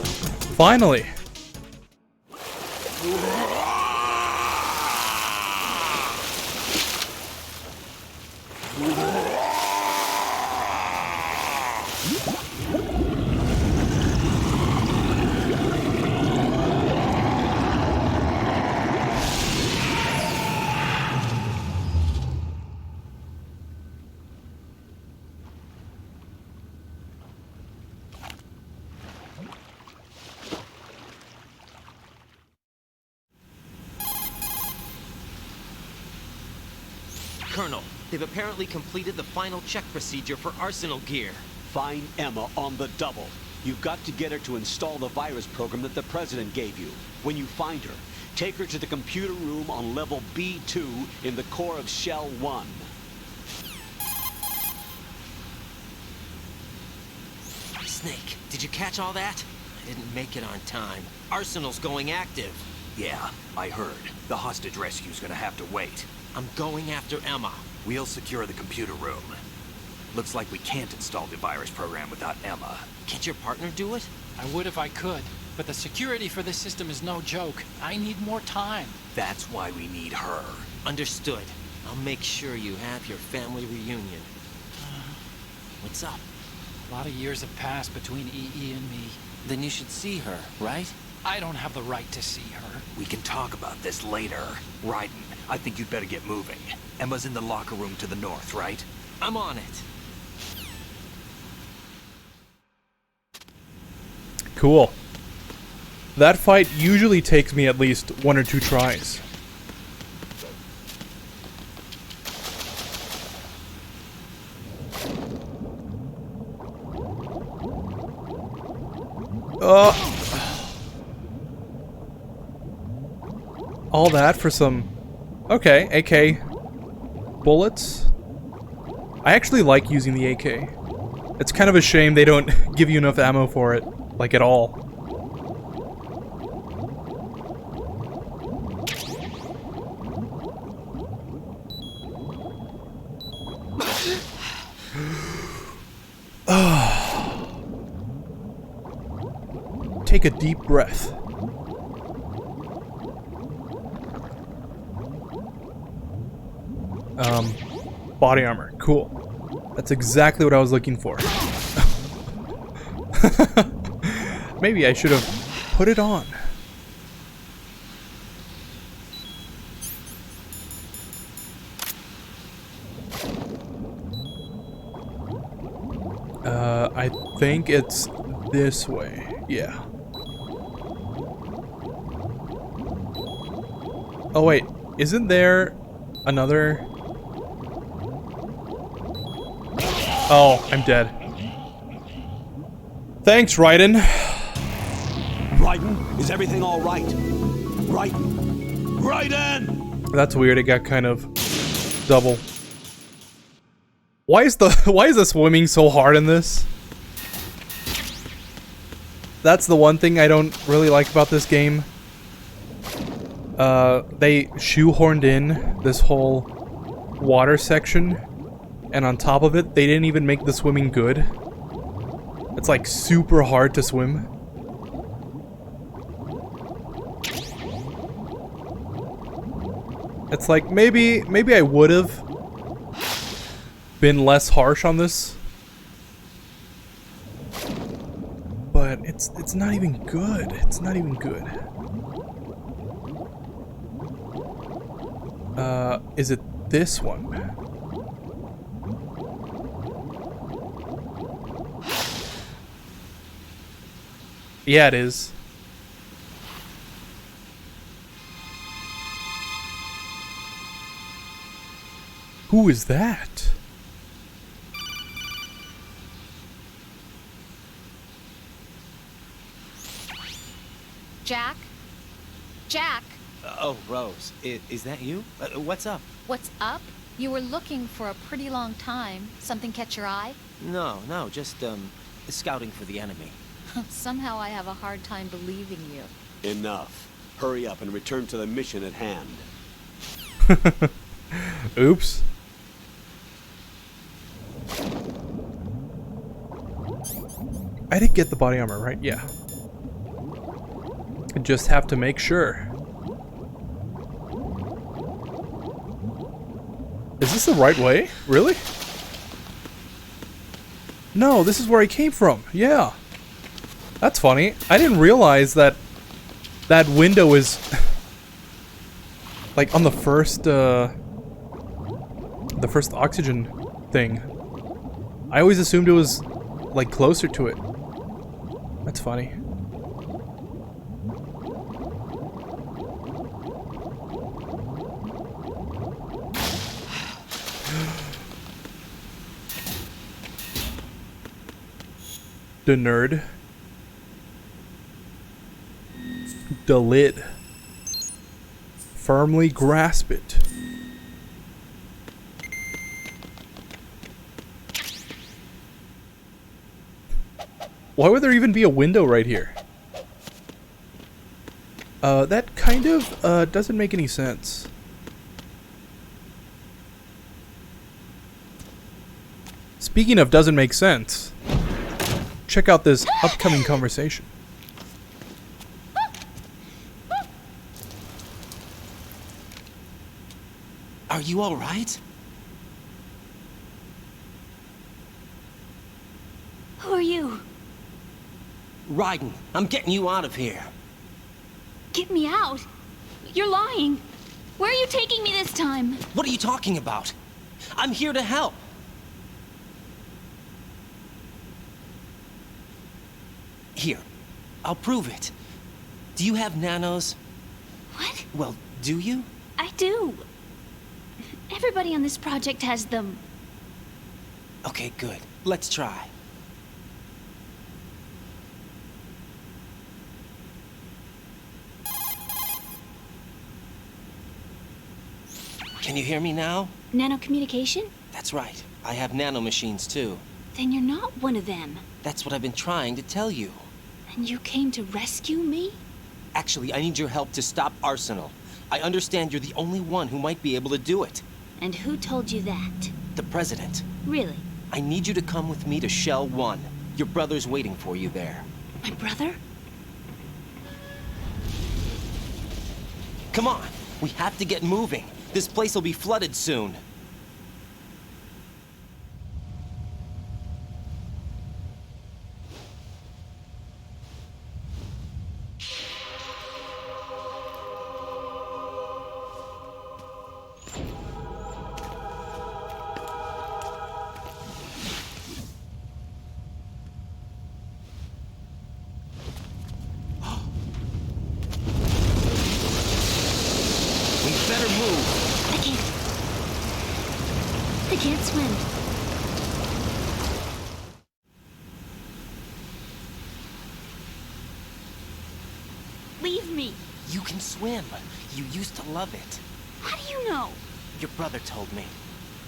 Finally. Colonel, they've apparently completed the final check procedure for arsenal gear. Find Emma on the double. You've got to get her to install the virus program that the President gave you. When you find her, take her to the computer room on level B2 in the core of Shell 1. Snake, did you catch all that? I didn't make it on time. Arsenal's going active. Yeah, I heard. The hostage rescue's gonna have to wait. I'm going after Emma. We'll secure the computer room. Looks like we can't install the virus program without Emma. Can't your partner do it? I would if I could, but the security for this system is no joke. I need more time. That's why we need her. Understood. I'll make sure you have your family reunion. What's up? A lot of years have passed between EE and me. Then you should see her, right? I don't have the right to see her. We can talk about this later. Raiden, I think you'd better get moving. Emma's in the locker room to the north, right? I'm on it. Cool. That fight usually takes me at least 1 or 2 tries. All that for some... Okay, AK bullets. I actually like using the AK. It's kind of a shame they don't give you enough ammo for it, like at all. Take a deep breath. Body armor. Cool. That's exactly what I was looking for. Maybe I should have put it on. I think it's this way. Yeah. Oh wait, isn't there another... Oh, I'm dead. Thanks, Raiden. Raiden, is everything all right? Raiden! Raiden! That's weird, it got kind of double. Why is the swimming so hard in this? That's the one thing I don't really like about this game. They shoehorned in this whole water section, and on top of it, they didn't even make the swimming good. It's like super hard to swim. It's like maybe I would have been less harsh on this, but it's not even good. It's not even good. Is it this one? Yeah, it is. Who is that? Jack? Jack? Oh, Rose, is that you? What's up? What's up? You were looking for a pretty long time. Something catch your eye? No, just, scouting for the enemy. Somehow I have a hard time believing you. Enough. Hurry up and return to the mission at hand. Oops. I did get the body armor, right? Yeah. I just have to make sure. Is this the right way? Really? No, this is where I came from. Yeah. That's funny. I didn't realize that that window is like on the first oxygen thing. I always assumed it was like closer to it. That's funny. The nerd. The lid. Firmly grasp it. Why would there even be a window right here? That kind of doesn't make any sense. Speaking of doesn't make sense, check out this upcoming conversation. Are you all right? Who are you? Raiden, I'm getting you out of here. Get me out. You're lying. Where are you taking me this time? What are you talking about? I'm here to help. Here, I'll prove it. Do you have nanos? What? Well, do you? I do. Everybody on this project has them. Okay, good. Let's try. Can you hear me now? Nanocommunication? That's right. I have nanomachines too. Then you're not one of them. That's what I've been trying to tell you. And you came to rescue me? Actually, I need your help to stop Arsenal. I understand you're the only one who might be able to do it. And who told you that? The President. Really? I need you to come with me to Shell 1. Your brother's waiting for you there. My brother? Come on! We have to get moving. This place will be flooded soon. I can't swim. Leave me. You can swim. You used to love it. How do you know? Your brother told me.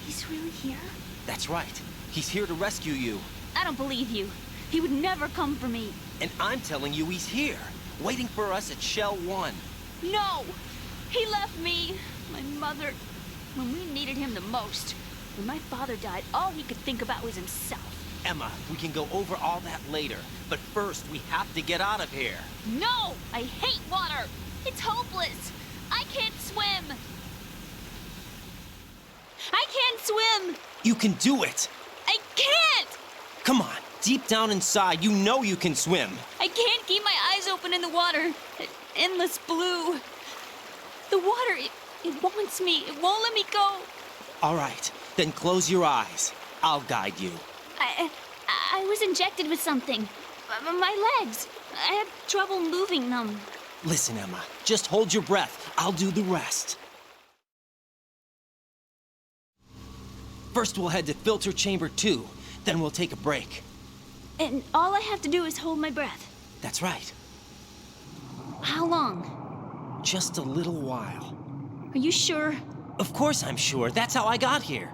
He's really here? That's right. He's here to rescue you. I don't believe you. He would never come for me. And I'm telling you he's here, waiting for us at Shell 1. No! He left me, my mother, when we needed him the most. When my father died, all he could think about was himself. Emma, we can go over all that later. But first, we have to get out of here. No! I hate water! It's hopeless! I can't swim! I can't swim! You can do it! I can't! Come on, deep down inside, you know you can swim. I can't keep my eyes open in the water. Endless blue. The water, it wants me. It won't let me go. All right, then close your eyes. I'll guide you. I was injected with something. My legs. I have trouble moving them. Listen, Emma, just hold your breath. I'll do the rest. First, we'll head to filter chamber 2. Then we'll take a break. And all I have to do is hold my breath. That's right. How long? Just a little while. Are you sure? Of course I'm sure. That's how I got here.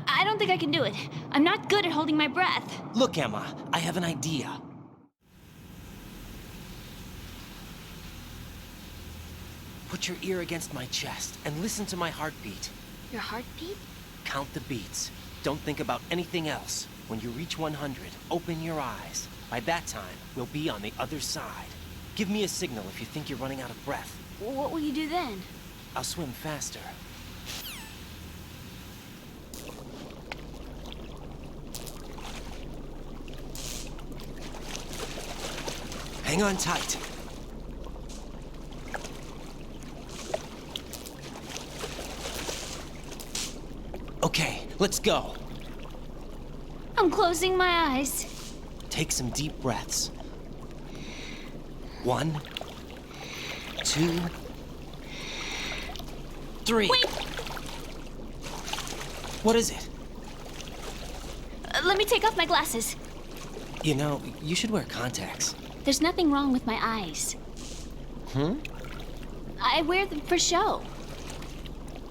I don't think I can do it. I'm not good at holding my breath. Look, Emma, I have an idea. Put your ear against my chest and listen to my heartbeat. Your heartbeat? Count the beats. Don't think about anything else. When you reach 100, open your eyes. By that time, we'll be on the other side. Give me a signal if you think you're running out of breath. What will you do then? I'll swim faster. Hang on tight. Okay, let's go. I'm closing my eyes. Take some deep breaths. 1, 2, 3. Wait! What is it? Let me take off my glasses. You know, you should wear contacts. There's nothing wrong with my eyes. I wear them for show.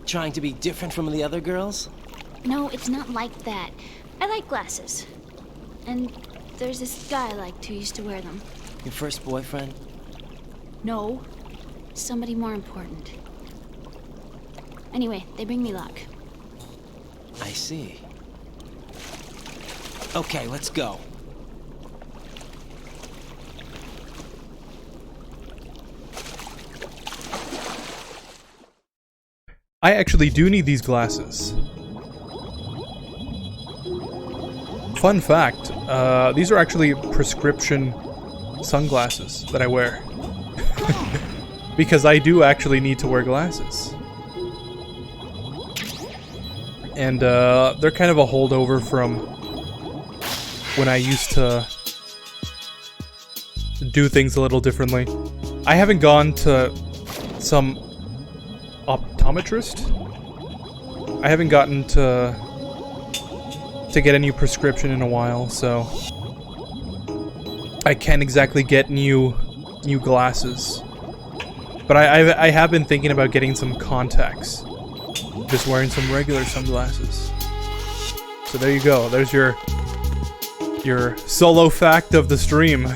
Trying to be different from the other girls? No, it's not like that. I like glasses. And there's this guy I liked who used to wear them. Your first boyfriend? No. Somebody more important. Anyway, they bring me luck. I see. Okay, let's go. I actually do need these glasses. Fun fact, these are actually prescription sunglasses that I wear. Because I do actually need to wear glasses. And they're kind of a holdover from when I used to do things a little differently. I haven't gone to some optometrist. I haven't gotten to get a new prescription in a while, so I can't exactly get new glasses. But I have been thinking about getting some contacts. Just wearing some regular sunglasses. So there you go. There's your solo fact of the stream.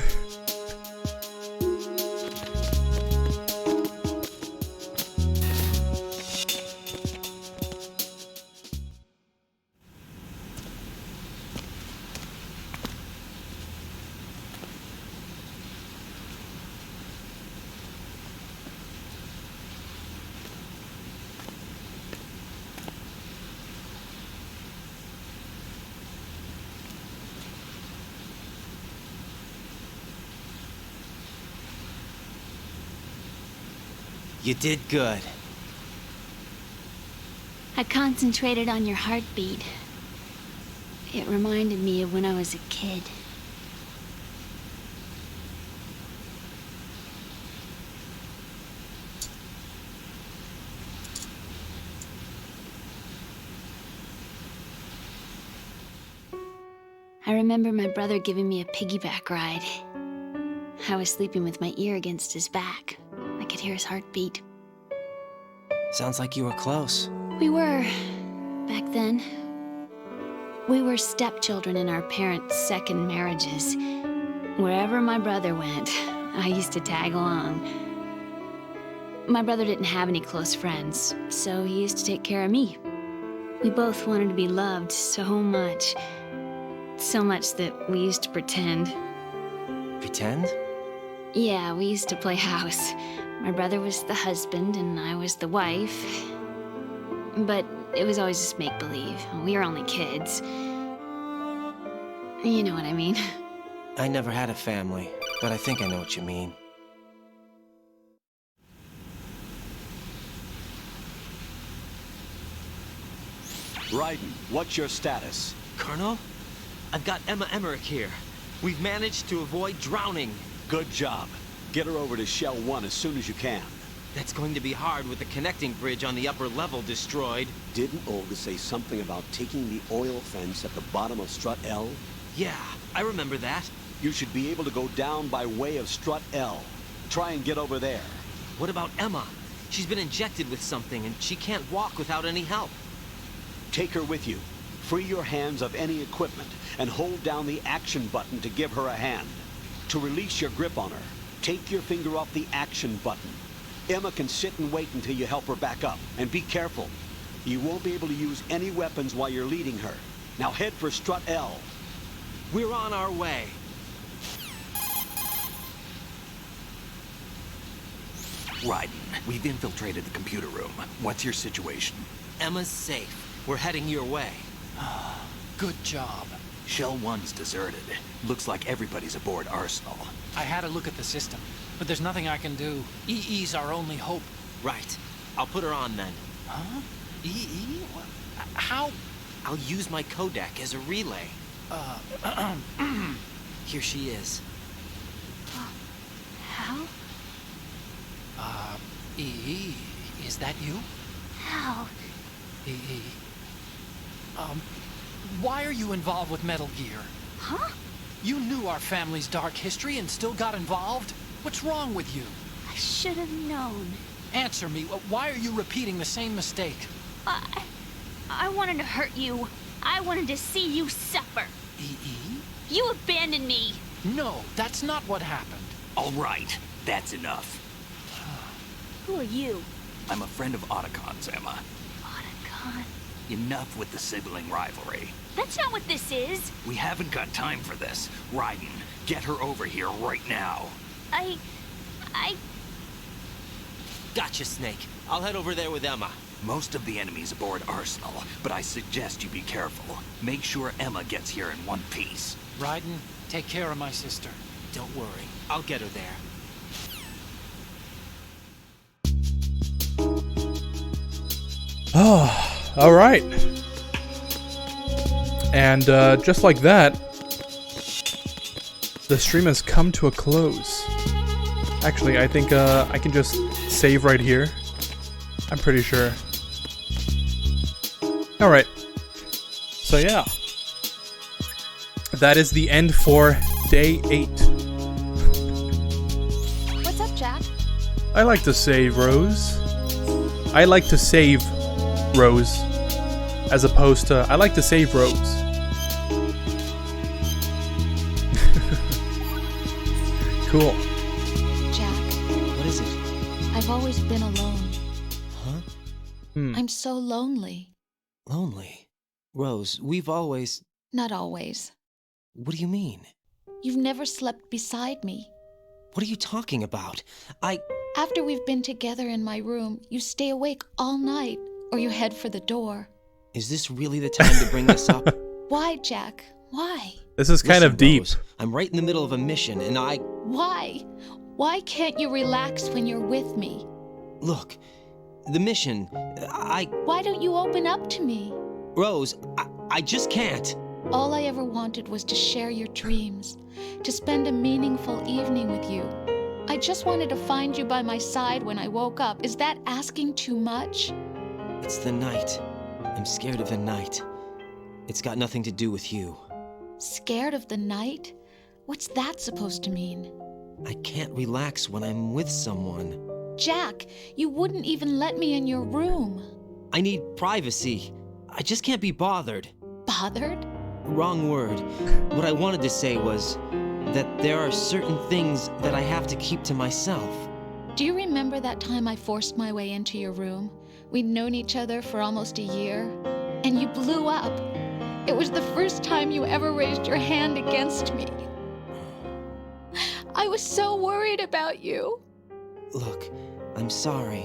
You did good. I concentrated on your heartbeat. It reminded me of when I was a kid. I remember my brother giving me a piggyback ride. I was sleeping with my ear against his back. I could hear his heartbeat. Sounds like you were close. We were, back then. We were stepchildren in our parents' second marriages. Wherever my brother went, I used to tag along. My brother didn't have any close friends, so he used to take care of me. We both wanted to be loved so much. So much that we used to pretend. Pretend? Yeah, we used to play house. My brother was the husband and I was the wife. But it was always just make-believe. We were only kids. You know what I mean. I never had a family, but I think I know what you mean. Raiden, what's your status? Colonel? I've got Emma Emmerich here. We've managed to avoid drowning. Good job. Get her over to Shell 1 as soon as you can. That's going to be hard with the connecting bridge on the upper level destroyed. Didn't Olga say something about taking the oil fence at the bottom of Strut L? Yeah, I remember that. You should be able to go down by way of Strut L. Try and get over there. What about Emma? She's been injected with something and she can't walk without any help. Take her with you. Free your hands of any equipment and hold down the action button to give her a hand. To release your grip on her, take your finger off the action button. Emma can sit and wait until you help her back up. And be careful. You won't be able to use any weapons while you're leading her. Now head for strut L. We're on our way. Raiden, we've infiltrated the computer room. What's your situation? Emma's safe. We're heading your way. Good job. Shell 1's deserted. Looks like everybody's aboard Arsenal. I had a look at the system, but there's nothing I can do. EE's our only hope. Right. I'll put her on then. Huh? EE? How? I'll use my Kodak as a relay. Here she is. How? EE, is that you? How? EE. Why are you involved with Metal Gear? Huh? You knew our family's dark history and still got involved? What's wrong with you? I should have known. Answer me. Why are you repeating the same mistake? I wanted to hurt you. I wanted to see you suffer. EE? You abandoned me. No, that's not what happened. All right, that's enough. Who are you? I'm a friend of Otacon's, Emma. Otacon? Enough with the sibling rivalry. That's not what this is. We haven't got time for this. Raiden, get her over here right now. I... Gotcha, Snake. I'll head over there with Emma. Most of the enemy's aboard Arsenal, but I suggest you be careful. Make sure Emma gets here in one piece. Raiden, take care of my sister. Don't worry. I'll get her there. Oh, all right. And just like that, the stream has come to a close. Actually, I think I can just save right here. I'm pretty sure. All right. So yeah, that is the end for day 8. What's up, Jack? I like to save Rose. I like to save Rose, as opposed to I like to save Rose. Cool. Jack. What is it? I've always been alone. Huh? I'm so lonely. Lonely? Rose, we've always... Not always. What do you mean? You've never slept beside me. What are you talking about? After we've been together in my room, you stay awake all night, or you head for the door. Is this really the time to bring this up? Why, Jack? Why? This is kind of deep. Rose, I'm right in the middle of a mission, and Why? Why can't you relax when you're with me? Look, the mission, Why don't you open up to me? Rose, I just can't. All I ever wanted was to share your dreams, to spend a meaningful evening with you. I just wanted to find you by my side when I woke up. Is that asking too much? It's the night. I'm scared of the night. It's got nothing to do with you. Scared of the night? What's that supposed to mean? I can't relax when I'm with someone. Jack, you wouldn't even let me in your room. I need privacy. I just can't be bothered. Bothered? Wrong word. What I wanted to say was that there are certain things that I have to keep to myself. Do you remember that time I forced my way into your room? We'd known each other for almost a year, and you blew up. It was the first time you ever raised your hand against me. I was so worried about you. Look, I'm sorry.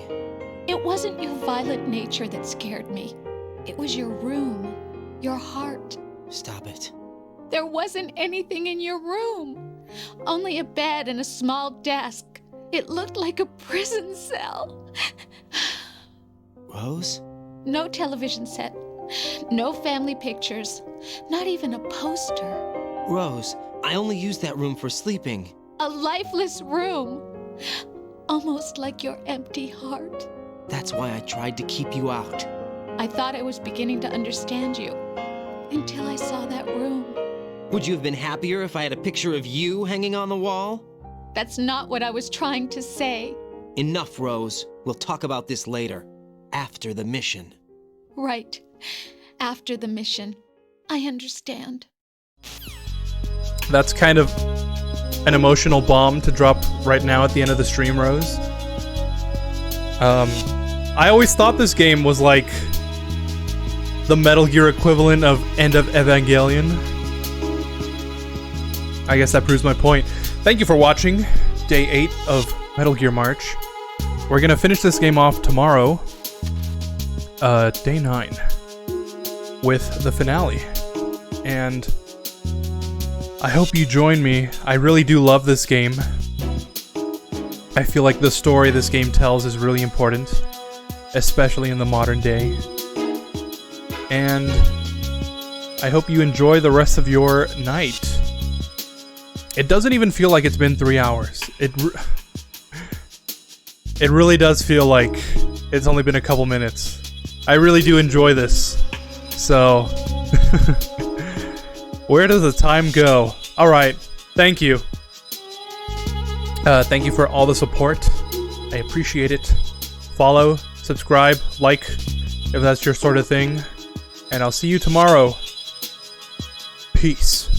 It wasn't your violent nature that scared me. It was your room, your heart. Stop it. There wasn't anything in your room. Only a bed and a small desk. It looked like a prison cell. Rose? No television set. No family pictures. Not even a poster. Rose, I only use that room for sleeping. A lifeless room. Almost like your empty heart. That's why I tried to keep you out. I thought I was beginning to understand you. Until I saw that room. Would you have been happier if I had a picture of you hanging on the wall? That's not what I was trying to say. Enough, Rose. We'll talk about this later. After the mission. Right. After the mission. I understand. That's kind of an emotional bomb to drop right now at the end of the stream, Rose. I always thought this game was like the Metal Gear equivalent of End of Evangelion. I guess that proves my point. Thank you for watching Day 8 of Metal Gear March. We're gonna finish this game off tomorrow, Day 9, with the finale. And I hope you join me. I really do love this game. I feel like the story this game tells is really important, especially in the modern day. And I hope you enjoy the rest of your night. It doesn't even feel like it's been 3 hours. It really does feel like it's only been a couple minutes. I really do enjoy this. So, where does the time go? Alright, thank you. Thank you for all the support. I appreciate it. Follow, subscribe, like, if that's your sort of thing. And I'll see you tomorrow. Peace.